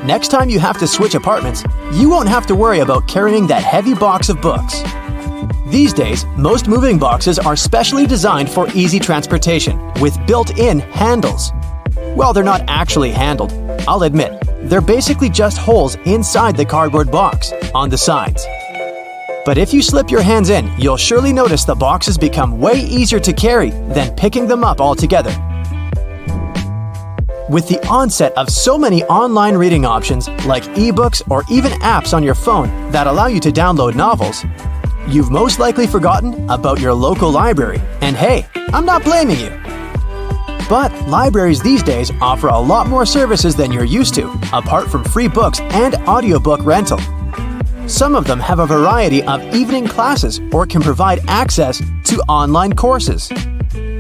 Next time you have to switch apartments, you won't have to worry about carrying that heavy box of books. These days, most moving boxes are specially designed for easy transportation with built-in handles. Well, they're not actually handled, I'll admit. They're basically just holes inside the cardboard box, on the sides. But if you slip your hands in, you'll surely notice the boxes become way easier to carry than picking them up altogether. With the onset of so many online reading options like ebooks or even apps on your phone that allow you to download novels, you've most likely forgotten about your local library. And hey, I'm not blaming you. But libraries these days offer a lot more services than you're used to, apart from free books and audiobook rental. Some of them have a variety of evening classes or can provide access to online courses.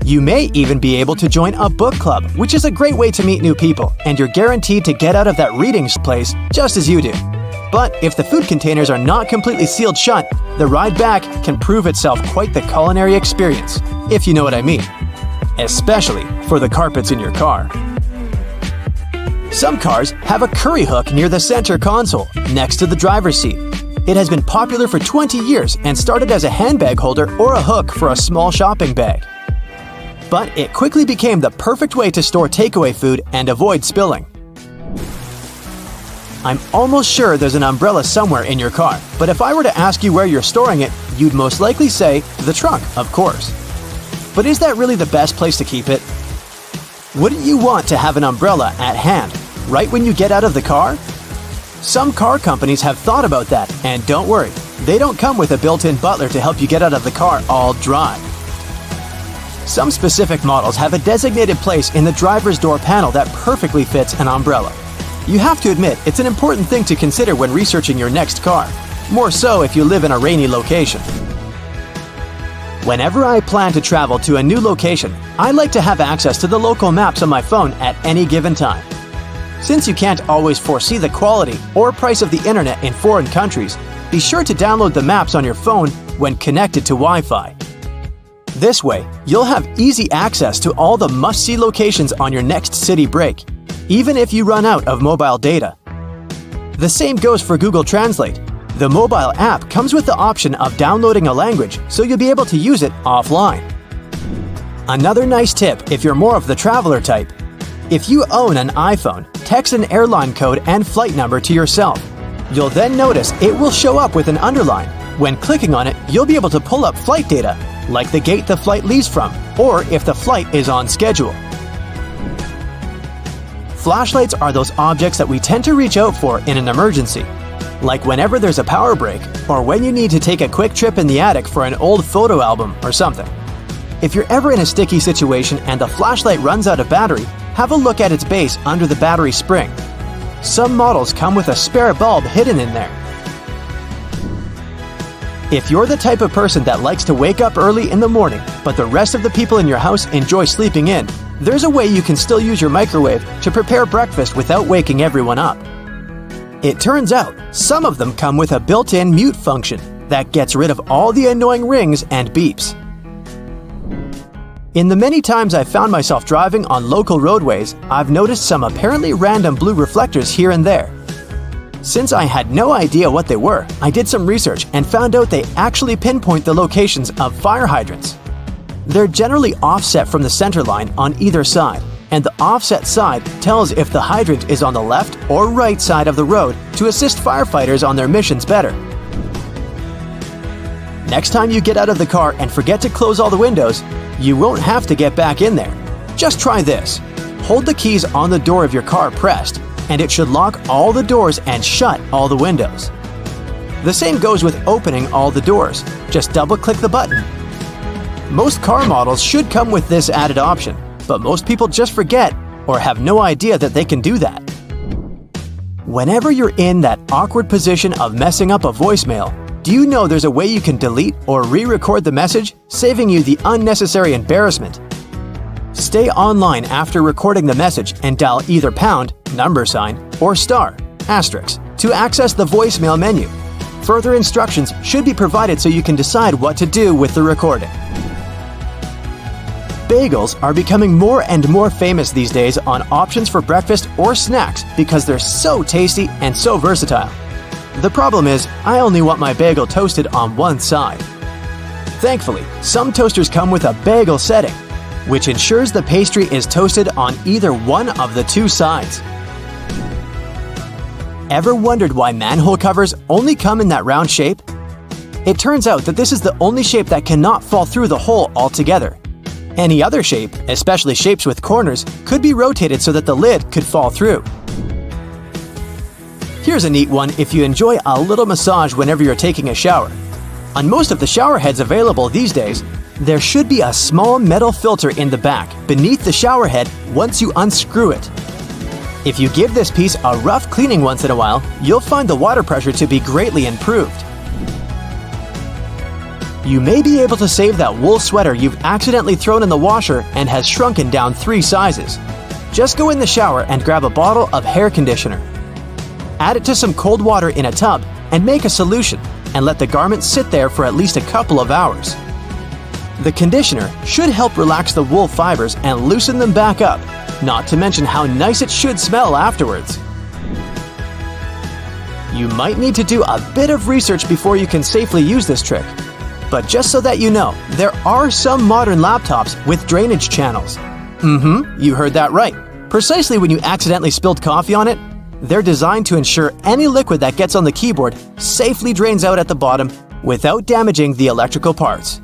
You may even be able to join a book club, which is a great way to meet new people, and you're guaranteed to get out of that reading place just as you do. But if the food containers are not completely sealed shut, the ride back can prove itself quite the culinary experience, if you know what I mean. Especially for the carpets in your car. Some cars have a curry hook near the center console, next to the driver's seat. It has been popular for 20 years and started as a handbag holder or a hook for a small shopping bag. But it quickly became the perfect way to store takeaway food and avoid spilling. I'm almost sure there's an umbrella somewhere in your car, but if I were to ask you where you're storing it, you'd most likely say the trunk, of course. But is that really the best place to keep it? Wouldn't you want to have an umbrella at hand, right when you get out of the car? Some car companies have thought about that, and don't worry, they don't come with a built-in butler to help you get out of the car all dry. Some specific models have a designated place in the driver's door panel that perfectly fits an umbrella. You have to admit, it's an important thing to consider when researching your next car, more so if you live in a rainy location. Whenever I plan to travel to a new location, I like to have access to the local maps on my phone at any given time. Since you can't always foresee the quality or price of the internet in foreign countries, be sure to download the maps on your phone when connected to Wi-Fi. This way, you'll have easy access to all the must-see locations on your next city break, even if you run out of mobile data. The same goes for Google Translate. The mobile app comes with the option of downloading a language, so you'll be able to use it offline. Another nice tip if you're more of the traveler type: if you own an iPhone, text an airline code and flight number to yourself. You'll then notice it will show up with an underline. When clicking on it, you'll be able to pull up flight data, like the gate the flight leaves from, or if the flight is on schedule. Flashlights are those objects that we tend to reach out for in an emergency, like whenever there's a power break or when you need to take a quick trip in the attic for an old photo album or something. If you're ever in a sticky situation and the flashlight runs out of battery, have a look at its base under the battery spring. Some models come with a spare bulb hidden in there. If you're the type of person that likes to wake up early in the morning, but the rest of the people in your house enjoy sleeping in, there's a way you can still use your microwave to prepare breakfast without waking everyone up. It turns out, some of them come with a built-in mute function that gets rid of all the annoying rings and beeps. In the many times I've found myself driving on local roadways, I've noticed some apparently random blue reflectors here and there. Since I had no idea what they were, I did some research and found out they actually pinpoint the locations of fire hydrants. They're generally offset from the center line on either side, and the offset side tells if the hydrant is on the left or right side of the road to assist firefighters on their missions better. Next time you get out of the car and forget to close all the windows, you won't have to get back in there. Just try this. Hold the keys on the door of your car pressed, and it should lock all the doors and shut all the windows. The same goes with opening all the doors. Just double-click the button. Most car models should come with this added option, but most people just forget or have no idea that they can do that. Whenever you're in that awkward position of messing up a voicemail, do you know there's a way you can delete or re-record the message, saving you the unnecessary embarrassment? Stay online after recording the message and dial either pound, $, or star, asterisk, to access the voicemail menu. Further instructions should be provided so you can decide what to do with the recording. Bagels are becoming more and more famous these days on options for breakfast or snacks because they're so tasty and so versatile. The problem is, I only want my bagel toasted on one side. Thankfully, some toasters come with a bagel setting, which ensures the pastry is toasted on either one of the two sides. Ever wondered why manhole covers only come in that round shape? It turns out that this is the only shape that cannot fall through the hole altogether. Any other shape, especially shapes with corners, could be rotated so that the lid could fall through. Here's a neat one if you enjoy a little massage whenever you're taking a shower. On most of the shower heads available these days, there should be a small metal filter in the back beneath the shower head once you unscrew it. If you give this piece a rough cleaning once in a while, you'll find the water pressure to be greatly improved. You may be able to save that wool sweater you've accidentally thrown in the washer and has shrunken down 3 sizes. Just go in the shower and grab a bottle of hair conditioner. Add it to some cold water in a tub and make a solution, and let the garment sit there for at least a couple of hours. The conditioner should help relax the wool fibers and loosen them back up, not to mention how nice it should smell afterwards. You might need to do a bit of research before you can safely use this trick. But just so that you know, there are some modern laptops with drainage channels. You heard that right. Precisely when you accidentally spilled coffee on it, they're designed to ensure any liquid that gets on the keyboard safely drains out at the bottom without damaging the electrical parts.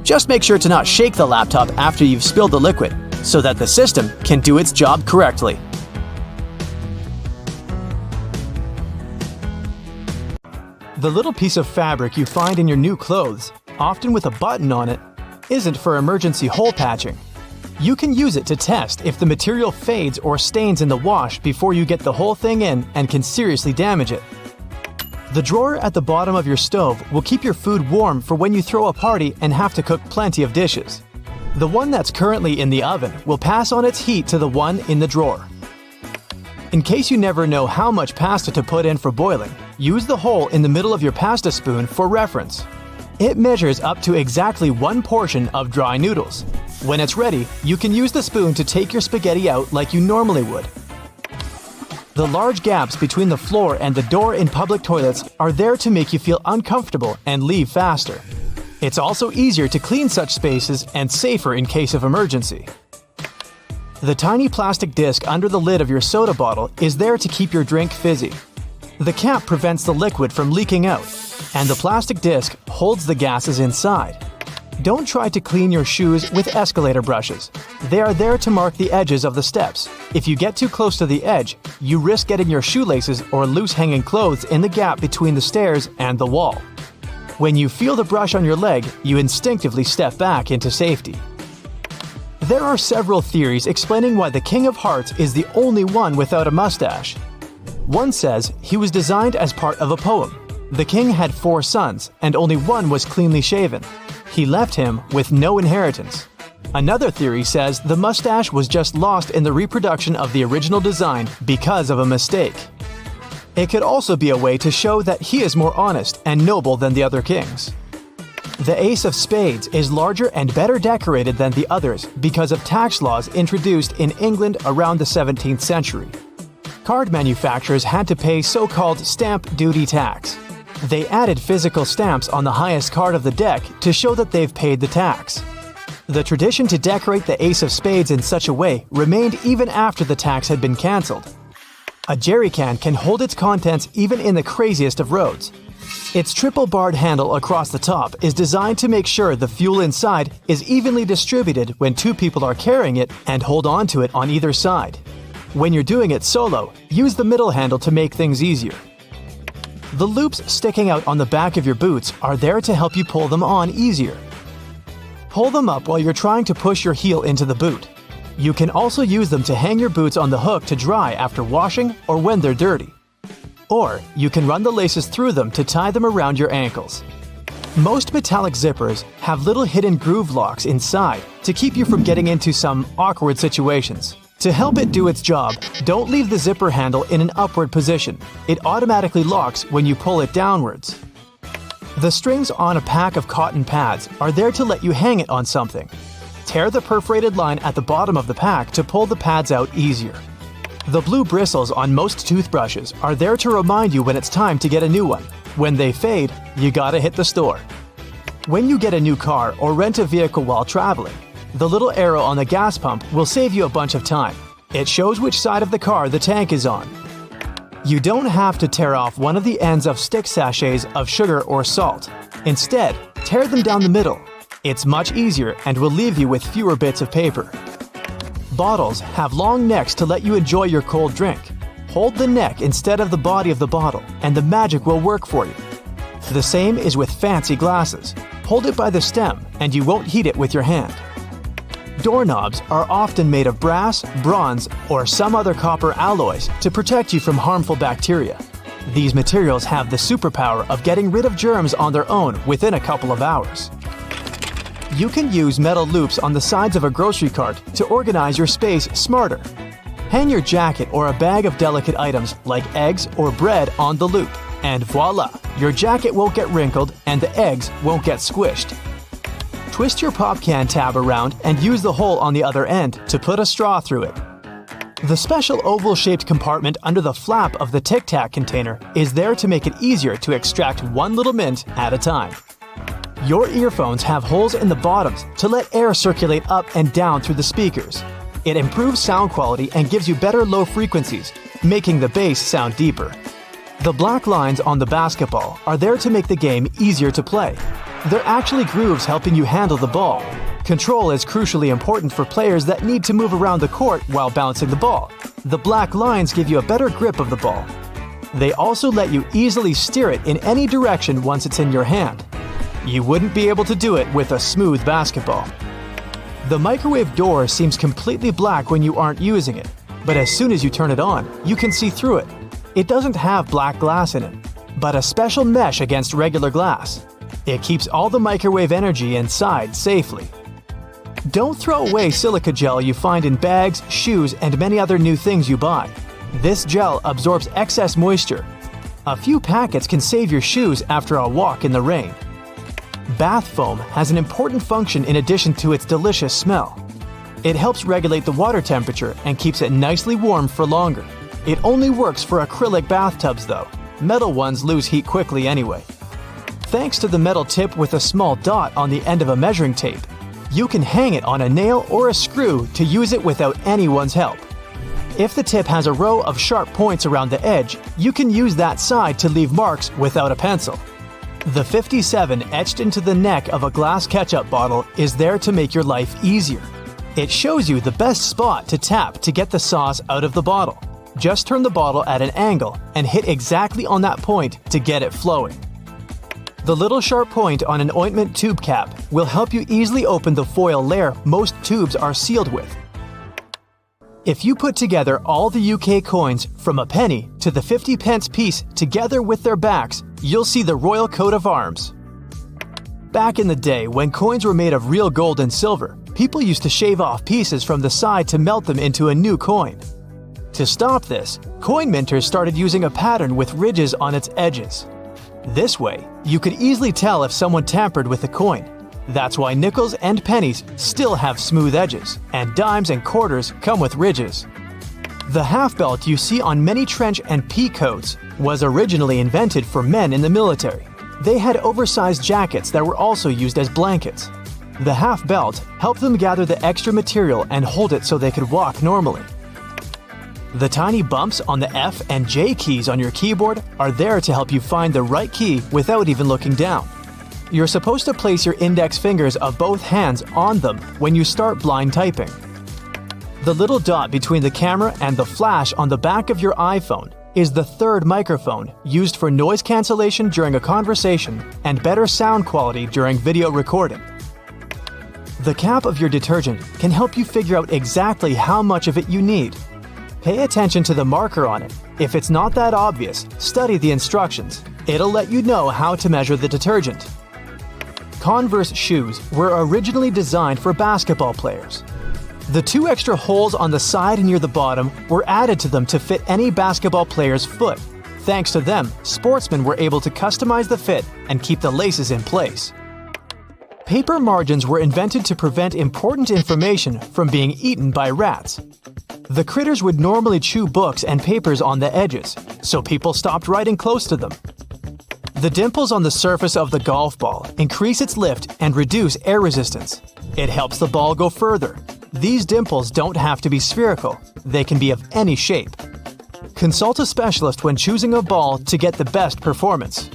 Just make sure to not shake the laptop after you've spilled the liquid so that the system can do its job correctly. The little piece of fabric you find in your new clothes, often with a button on it, isn't for emergency hole patching. You can use it to test if the material fades or stains in the wash before you get the whole thing in and can seriously damage it. The drawer at the bottom of your stove will keep your food warm for when you throw a party and have to cook plenty of dishes. The one that's currently in the oven will pass on its heat to the one in the drawer. In case you never know how much pasta to put in for boiling, use the hole in the middle of your pasta spoon for reference. It measures up to exactly 1 portion of dry noodles. When it's ready, you can use the spoon to take your spaghetti out like you normally would. The large gaps between the floor and the door in public toilets are there to make you feel uncomfortable and leave faster. It's also easier to clean such spaces and safer in case of emergency. The tiny plastic disc under the lid of your soda bottle is there to keep your drink fizzy. The cap prevents the liquid from leaking out, and the plastic disc holds the gases inside. Don't try to clean your shoes with escalator brushes. They are there to mark the edges of the steps. If you get too close to the edge, you risk getting your shoelaces or loose hanging clothes in the gap between the stairs and the wall. When you feel the brush on your leg, you instinctively step back into safety. There are several theories explaining why the King of Hearts is the only one without a mustache. One says he was designed as part of a poem. The king had 4 sons, and only one was cleanly shaven. He left him with no inheritance. Another theory says the mustache was just lost in the reproduction of the original design because of a mistake. It could also be a way to show that he is more honest and noble than the other kings. The Ace of Spades is larger and better decorated than the others because of tax laws introduced in England around the 17th century. Card manufacturers had to pay so-called stamp duty tax. They added physical stamps on the highest card of the deck to show that they've paid the tax. The tradition to decorate the Ace of Spades in such a way remained even after the tax had been cancelled. A jerry can hold its contents even in the craziest of roads. Its triple-barred handle across the top is designed to make sure the fuel inside is evenly distributed when 2 people are carrying it and hold on to it on either side. When you're doing it solo, use the middle handle to make things easier. The loops sticking out on the back of your boots are there to help you pull them on easier. Pull them up while you're trying to push your heel into the boot. You can also use them to hang your boots on the hook to dry after washing or when they're dirty. Or you can run the laces through them to tie them around your ankles. Most metallic zippers have little hidden groove locks inside to keep you from getting into some awkward situations. To help it do its job, don't leave the zipper handle in an upward position. It automatically locks when you pull it downwards. The strings on a pack of cotton pads are there to let you hang it on something. Tear the perforated line at the bottom of the pack to pull the pads out easier. The blue bristles on most toothbrushes are there to remind you when it's time to get a new one. When they fade, you gotta hit the store. When you get a new car or rent a vehicle while traveling, the little arrow on the gas pump will save you a bunch of time. It shows which side of the car the tank is on. You don't have to tear off one of the ends of stick sachets of sugar or salt. Instead, tear them down the middle. It's much easier and will leave you with fewer bits of paper. Bottles have long necks to let you enjoy your cold drink. Hold the neck instead of the body of the bottle, and the magic will work for you. The same is with fancy glasses. Hold it by the stem, and you won't heat it with your hand. Doorknobs are often made of brass, bronze, or some other copper alloys to protect you from harmful bacteria. These materials have the superpower of getting rid of germs on their own within a couple of hours. You can use metal loops on the sides of a grocery cart to organize your space smarter. Hang your jacket or a bag of delicate items like eggs or bread on the loop, and voila! Your jacket won't get wrinkled and the eggs won't get squished. Twist your pop can tab around and use the hole on the other end to put a straw through it. The special oval-shaped compartment under the flap of the Tic Tac container is there to make it easier to extract one little mint at a time. Your earphones have holes in the bottoms to let air circulate up and down through the speakers. It improves sound quality and gives you better low frequencies, making the bass sound deeper. The black lines on the basketball are there to make the game easier to play. They're actually grooves helping you handle the ball. Control is crucially important for players that need to move around the court while bouncing the ball. The black lines give you a better grip of the ball. They also let you easily steer it in any direction once it's in your hand. You wouldn't be able to do it with a smooth basketball. The microwave door seems completely black when you aren't using it, but as soon as you turn it on, you can see through it. It doesn't have black glass in it, but a special mesh against regular glass. It keeps all the microwave energy inside safely. Don't throw away silica gel you find in bags, shoes, and many other new things you buy. This gel absorbs excess moisture. A few packets can save your shoes after a walk in the rain. Bath foam has an important function in addition to its delicious smell. It helps regulate the water temperature and keeps it nicely warm for longer. It only works for acrylic bathtubs though. Metal ones lose heat quickly anyway. Thanks to the metal tip with a small dot on the end of a measuring tape, you can hang it on a nail or a screw to use it without anyone's help. If the tip has a row of sharp points around the edge, you can use that side to leave marks without a pencil. The 57 etched into the neck of a glass ketchup bottle is there to make your life easier. It shows you the best spot to tap to get the sauce out of the bottle. Just turn the bottle at an angle and hit exactly on that point to get it flowing. The little sharp point on an ointment tube cap will help you easily open the foil layer most tubes are sealed with. If you put together all the UK coins from a penny to the 50-pence piece together with their backs, you'll see the royal coat of arms. Back in the day, when coins were made of real gold and silver, people used to shave off pieces from the side to melt them into a new coin. To stop this, coin minters started using a pattern with ridges on its edges. This way, you could easily tell if someone tampered with the coin. That's why nickels and pennies still have smooth edges, and dimes and quarters come with ridges. The half belt you see on many trench and pea coats was originally invented for men in the military. They had oversized jackets that were also used as blankets. The half belt helped them gather the extra material and hold it so they could walk normally. The tiny bumps on the F and J keys on your keyboard are there to help you find the right key without even looking down. You're supposed to place your index fingers of both hands on them when you start blind typing. The little dot between the camera and the flash on the back of your iPhone is the third microphone used for noise cancellation during a conversation and better sound quality during video recording. The cap of your detergent can help you figure out exactly how much of it you need. Pay attention to the marker on it. If it's not that obvious, study the instructions. It'll let you know how to measure the detergent. Converse shoes were originally designed for basketball players. The 2 extra holes on the side near the bottom were added to them to fit any basketball player's foot. Thanks to them, sportsmen were able to customize the fit and keep the laces in place. Paper margins were invented to prevent important information from being eaten by rats. The critters would normally chew books and papers on the edges, so people stopped writing close to them. The dimples on the surface of the golf ball increase its lift and reduce air resistance. It helps the ball go further. These dimples don't have to be spherical. They can be of any shape. Consult a specialist when choosing a ball to get the best performance.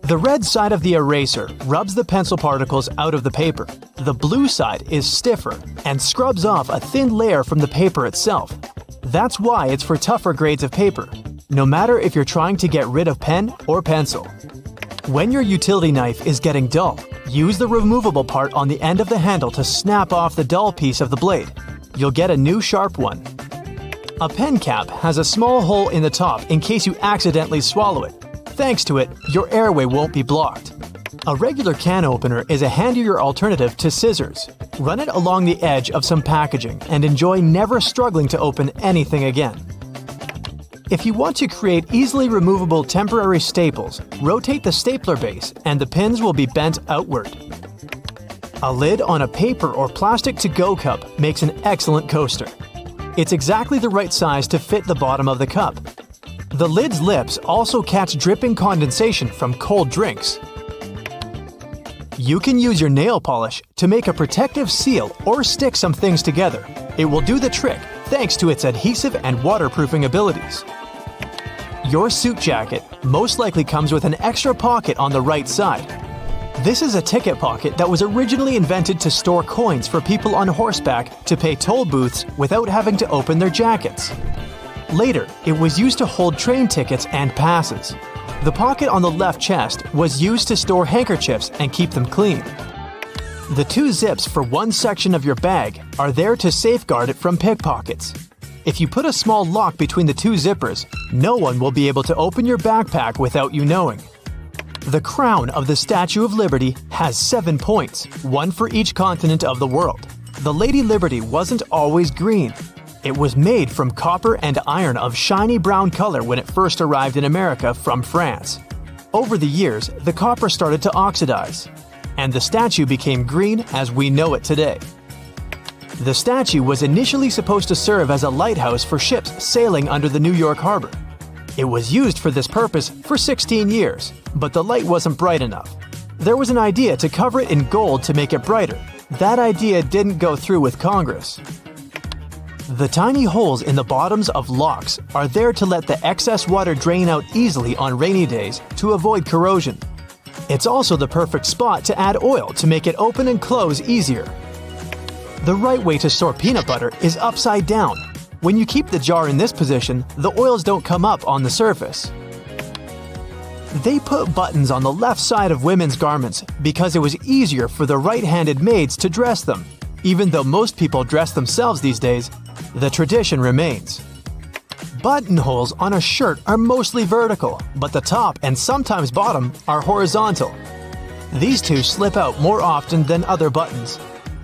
The red side of the eraser rubs the pencil particles out of the paper. The blue side is stiffer and scrubs off a thin layer from the paper itself. That's why it's for tougher grades of paper, no matter if you're trying to get rid of pen or pencil. When your utility knife is getting dull, use the removable part on the end of the handle to snap off the dull piece of the blade. You'll get a new sharp one. A pen cap has a small hole in the top in case you accidentally swallow it. Thanks to it, your airway won't be blocked. A regular can opener is a handier alternative to scissors. Run it along the edge of some packaging and enjoy never struggling to open anything again. If you want to create easily removable temporary staples, rotate the stapler base and the pins will be bent outward. A lid on a paper or plastic to-go cup makes an excellent coaster. It's exactly the right size to fit the bottom of the cup. The lid's lips also catch dripping condensation from cold drinks. You can use your nail polish to make a protective seal or stick some things together. It will do the trick thanks to its adhesive and waterproofing abilities. Your suit jacket most likely comes with an extra pocket on the right side. This is a ticket pocket that was originally invented to store coins for people on horseback to pay toll booths without having to open their jackets. Later, it was used to hold train tickets and passes. The pocket on the left chest was used to store handkerchiefs and keep them clean. The two zips for one section of your bag are there to safeguard it from pickpockets. If you put a small lock between the two zippers, no one will be able to open your backpack without you knowing. The crown of the Statue of Liberty has 7 points, one for each continent of the world. The Lady Liberty wasn't always green. It was made from copper and iron of shiny brown color when it first arrived in America from France. Over the years, the copper started to oxidize, and the statue became green as we know it today. The statue was initially supposed to serve as a lighthouse for ships sailing under the New York harbor. It was used for this purpose for 16 years, but the light wasn't bright enough. There was an idea to cover it in gold to make it brighter. That idea didn't go through with Congress. The tiny holes in the bottoms of locks are there to let the excess water drain out easily on rainy days to avoid corrosion. It's also the perfect spot to add oil to make it open and close easier. The right way to store peanut butter is upside down. When you keep the jar in this position, the oils don't come up on the surface. They put buttons on the left side of women's garments because it was easier for the right-handed maids to dress them. Even though most people dress themselves these days, the tradition remains. Buttonholes on a shirt are mostly vertical, but the top and sometimes bottom are horizontal. These two slip out more often than other buttons.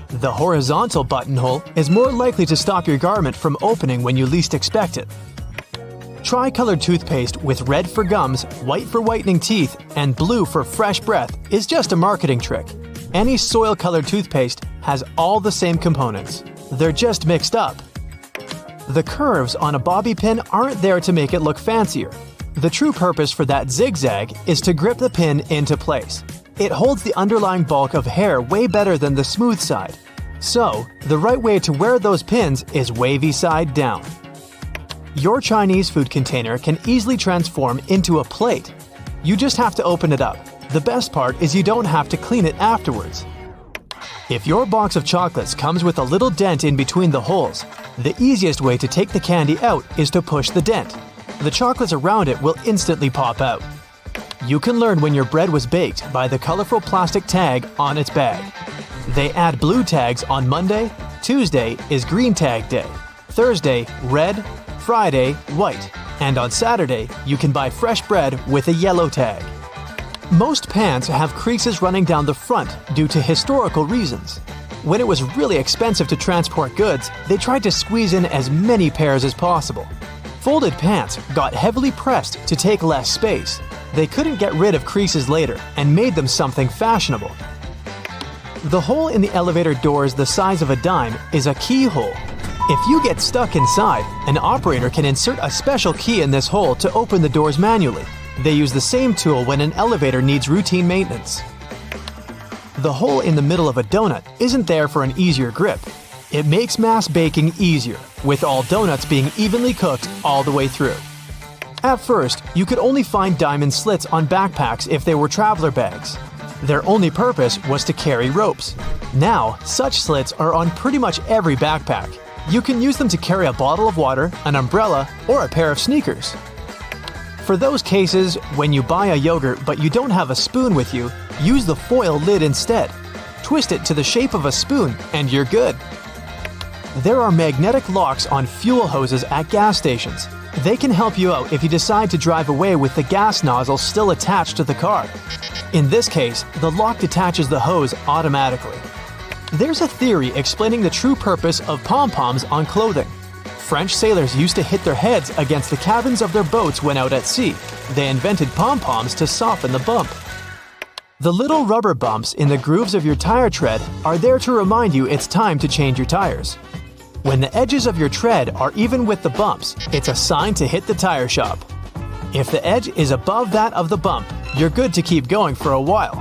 The horizontal buttonhole is more likely to stop your garment from opening when you least expect it. Tri-colored toothpaste with red for gums, white for whitening teeth, and blue for fresh breath is just a marketing trick. Any soil-colored toothpaste has all the same components. They're just mixed up. The curves on a bobby pin aren't there to make it look fancier. The true purpose for that zigzag is to grip the pin into place. It holds the underlying bulk of hair way better than the smooth side. So, the right way to wear those pins is wavy side down. Your Chinese food container can easily transform into a plate. You just have to open it up. The best part is you don't have to clean it afterwards. If your box of chocolates comes with a little dent in between the holes, the easiest way to take the candy out is to push the dent. The chocolates around it will instantly pop out. You can learn when your bread was baked by the colorful plastic tag on its bag. They add blue tags on Monday, Tuesday is green tag day, Thursday, red, Friday, white, and on Saturday, you can buy fresh bread with a yellow tag. Most pants have creases running down the front due to historical reasons. When it was really expensive to transport goods, they tried to squeeze in as many pairs as possible. Folded pants got heavily pressed to take less space. They couldn't get rid of creases later and made them something fashionable. The hole in the elevator doors the size of a dime is a keyhole. If you get stuck inside, an operator can insert a special key in this hole to open the doors manually. They use the same tool when an elevator needs routine maintenance. The hole in the middle of a donut isn't there for an easier grip. It makes mass baking easier, with all donuts being evenly cooked all the way through. At first, you could only find diamond slits on backpacks if they were traveler bags. Their only purpose was to carry ropes. Now, such slits are on pretty much every backpack. You can use them to carry a bottle of water, an umbrella, or a pair of sneakers. For those cases, when you buy a yogurt but you don't have a spoon with you, use the foil lid instead. Twist it to the shape of a spoon and you're good. There are magnetic locks on fuel hoses at gas stations. They can help you out if you decide to drive away with the gas nozzle still attached to the car. In this case, the lock detaches the hose automatically. There's a theory explaining the true purpose of pom-poms on clothing. French sailors used to hit their heads against the cabins of their boats when out at sea. They invented pom-poms to soften the bump. The little rubber bumps in the grooves of your tire tread are there to remind you it's time to change your tires. When the edges of your tread are even with the bumps, it's a sign to hit the tire shop. If the edge is above that of the bump, you're good to keep going for a while.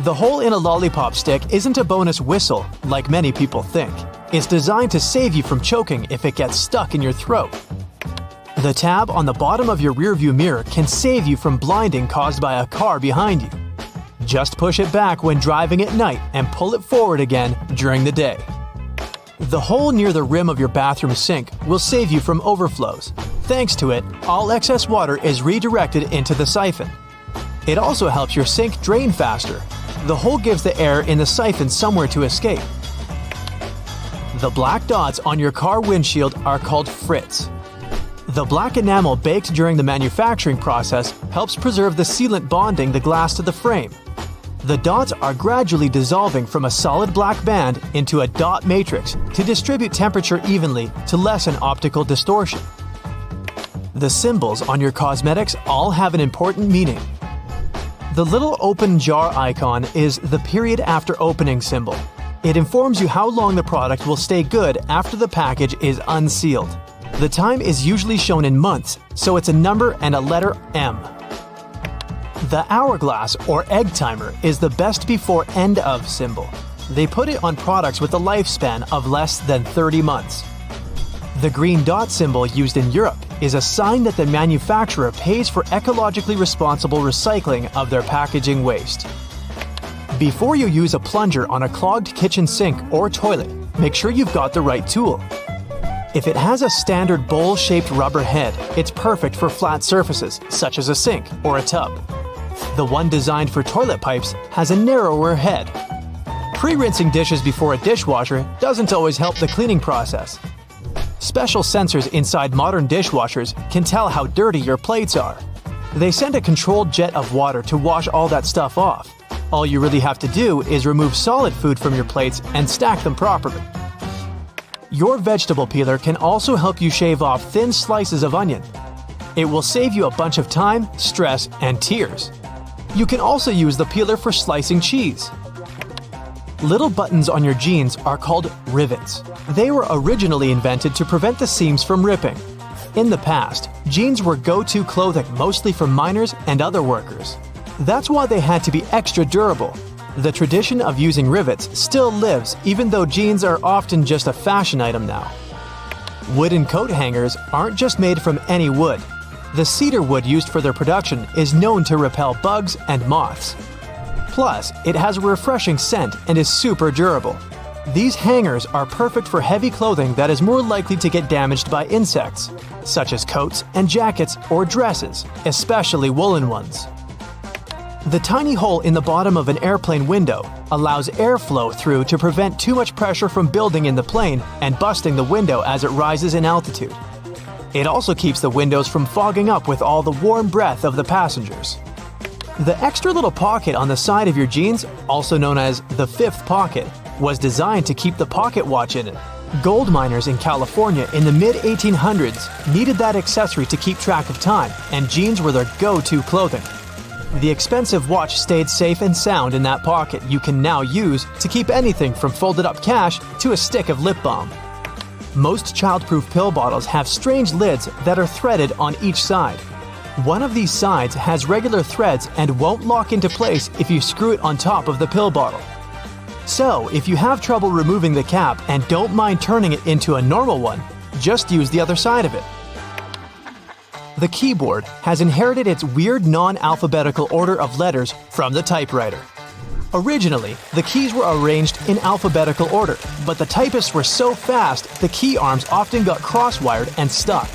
The hole in a lollipop stick isn't a bonus whistle, like many people think. It's designed to save you from choking if it gets stuck in your throat. The tab on the bottom of your rearview mirror can save you from blinding caused by a car behind you. Just push it back when driving at night and pull it forward again during the day. The hole near the rim of your bathroom sink will save you from overflows. Thanks to it, all excess water is redirected into the siphon. It also helps your sink drain faster. The hole gives the air in the siphon somewhere to escape. The black dots on your car windshield are called frits. The black enamel baked during the manufacturing process helps preserve the sealant bonding the glass to the frame. The dots are gradually dissolving from a solid black band into a dot matrix to distribute temperature evenly to lessen optical distortion. The symbols on your cosmetics all have an important meaning. The little open jar icon is the period after opening symbol. It informs you how long the product will stay good after the package is unsealed. The time is usually shown in months, so it's a number and a letter M. The hourglass or egg timer is the best before end of symbol. They put it on products with a lifespan of less than 30 months. The green dot symbol used in Europe is a sign that the manufacturer pays for ecologically responsible recycling of their packaging waste. Before you use a plunger on a clogged kitchen sink or toilet, make sure you've got the right tool. If it has a standard bowl-shaped rubber head, it's perfect for flat surfaces, such as a sink or a tub. The one designed for toilet pipes has a narrower head. Pre-rinsing dishes before a dishwasher doesn't always help the cleaning process. Special sensors inside modern dishwashers can tell how dirty your plates are. They send a controlled jet of water to wash all that stuff off. All you really have to do is remove solid food from your plates and stack them properly. Your vegetable peeler can also help you shave off thin slices of onion. It will save you a bunch of time, stress, and tears. You can also use the peeler for slicing cheese. Little buttons on your jeans are called rivets. They were originally invented to prevent the seams from ripping. In the past, jeans were go-to clothing mostly for miners and other workers. That's why they had to be extra durable. The tradition of using rivets still lives even though jeans are often just a fashion item now. Wooden coat hangers aren't just made from any wood. The cedar wood used for their production is known to repel bugs and moths. Plus, it has a refreshing scent and is super durable. These hangers are perfect for heavy clothing that is more likely to get damaged by insects, such as coats and jackets or dresses, especially woolen ones. The tiny hole in the bottom of an airplane window allows airflow through to prevent too much pressure from building in the plane and busting the window as it rises in altitude. It also keeps the windows from fogging up with all the warm breath of the passengers. The extra little pocket on the side of your jeans, also known as the fifth pocket, was designed to keep the pocket watch in it. Gold miners in California in the mid-1800s needed that accessory to keep track of time, and jeans were their go-to clothing. The expensive watch stayed safe and sound in that pocket you can now use to keep anything from folded-up cash to a stick of lip balm. Most child-proof pill bottles have strange lids that are threaded on each side. One of these sides has regular threads and won't lock into place if you screw it on top of the pill bottle. So, if you have trouble removing the cap and don't mind turning it into a normal one, just use the other side of it. The keyboard has inherited its weird non-alphabetical order of letters from the typewriter. Originally, the keys were arranged in alphabetical order, but the typists were so fast the key arms often got cross-wired and stuck.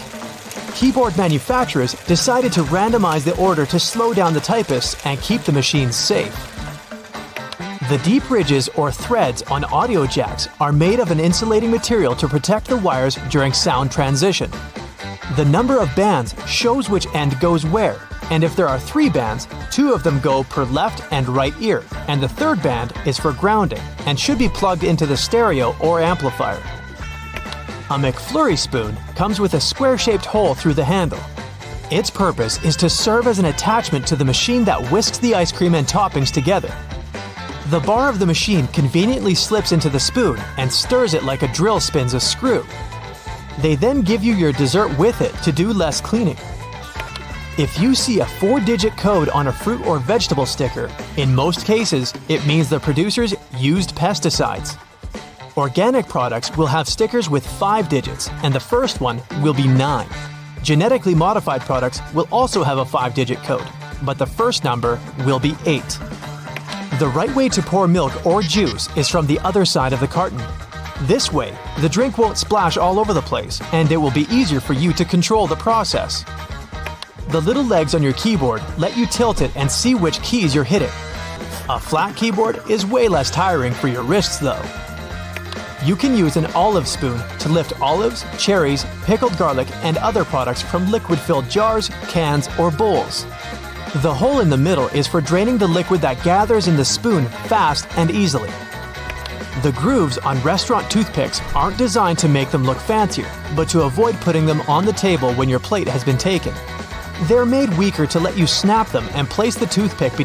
Keyboard manufacturers decided to randomize the order to slow down the typists and keep the machines safe. The deep ridges or threads on audio jacks are made of an insulating material to protect the wires during sound transition. The number of bands shows which end goes where, And if there are 3 bands, 2 of them go per left and right ear, and the third band is for grounding and should be plugged into the stereo or amplifier. A McFlurry spoon comes with a square-shaped hole through the handle. Its purpose is to serve as an attachment to the machine that whisks the ice cream and toppings together. The bar of the machine conveniently slips into the spoon and stirs it like a drill spins a screw. They then give you your dessert with it to do less cleaning. If you see a 4-digit code on a fruit or vegetable sticker, in most cases, it means the producers used pesticides. Organic products will have stickers with 5 digits, and the first one will be 9. Genetically modified products will also have a 5-digit code, but the first number will be 8. The right way to pour milk or juice is from the other side of the carton. This way, the drink won't splash all over the place, and it will be easier for you to control the process. The little legs on your keyboard let you tilt it and see which keys you're hitting. A flat keyboard is way less tiring for your wrists though. You can use an olive spoon to lift olives, cherries, pickled garlic, and other products from liquid-filled jars, cans, or bowls. The hole in the middle is for draining the liquid that gathers in the spoon fast and easily. The grooves on restaurant toothpicks aren't designed to make them look fancier, but to avoid putting them on the table when your plate has been taken. They're made weaker to let you snap them and place the toothpick between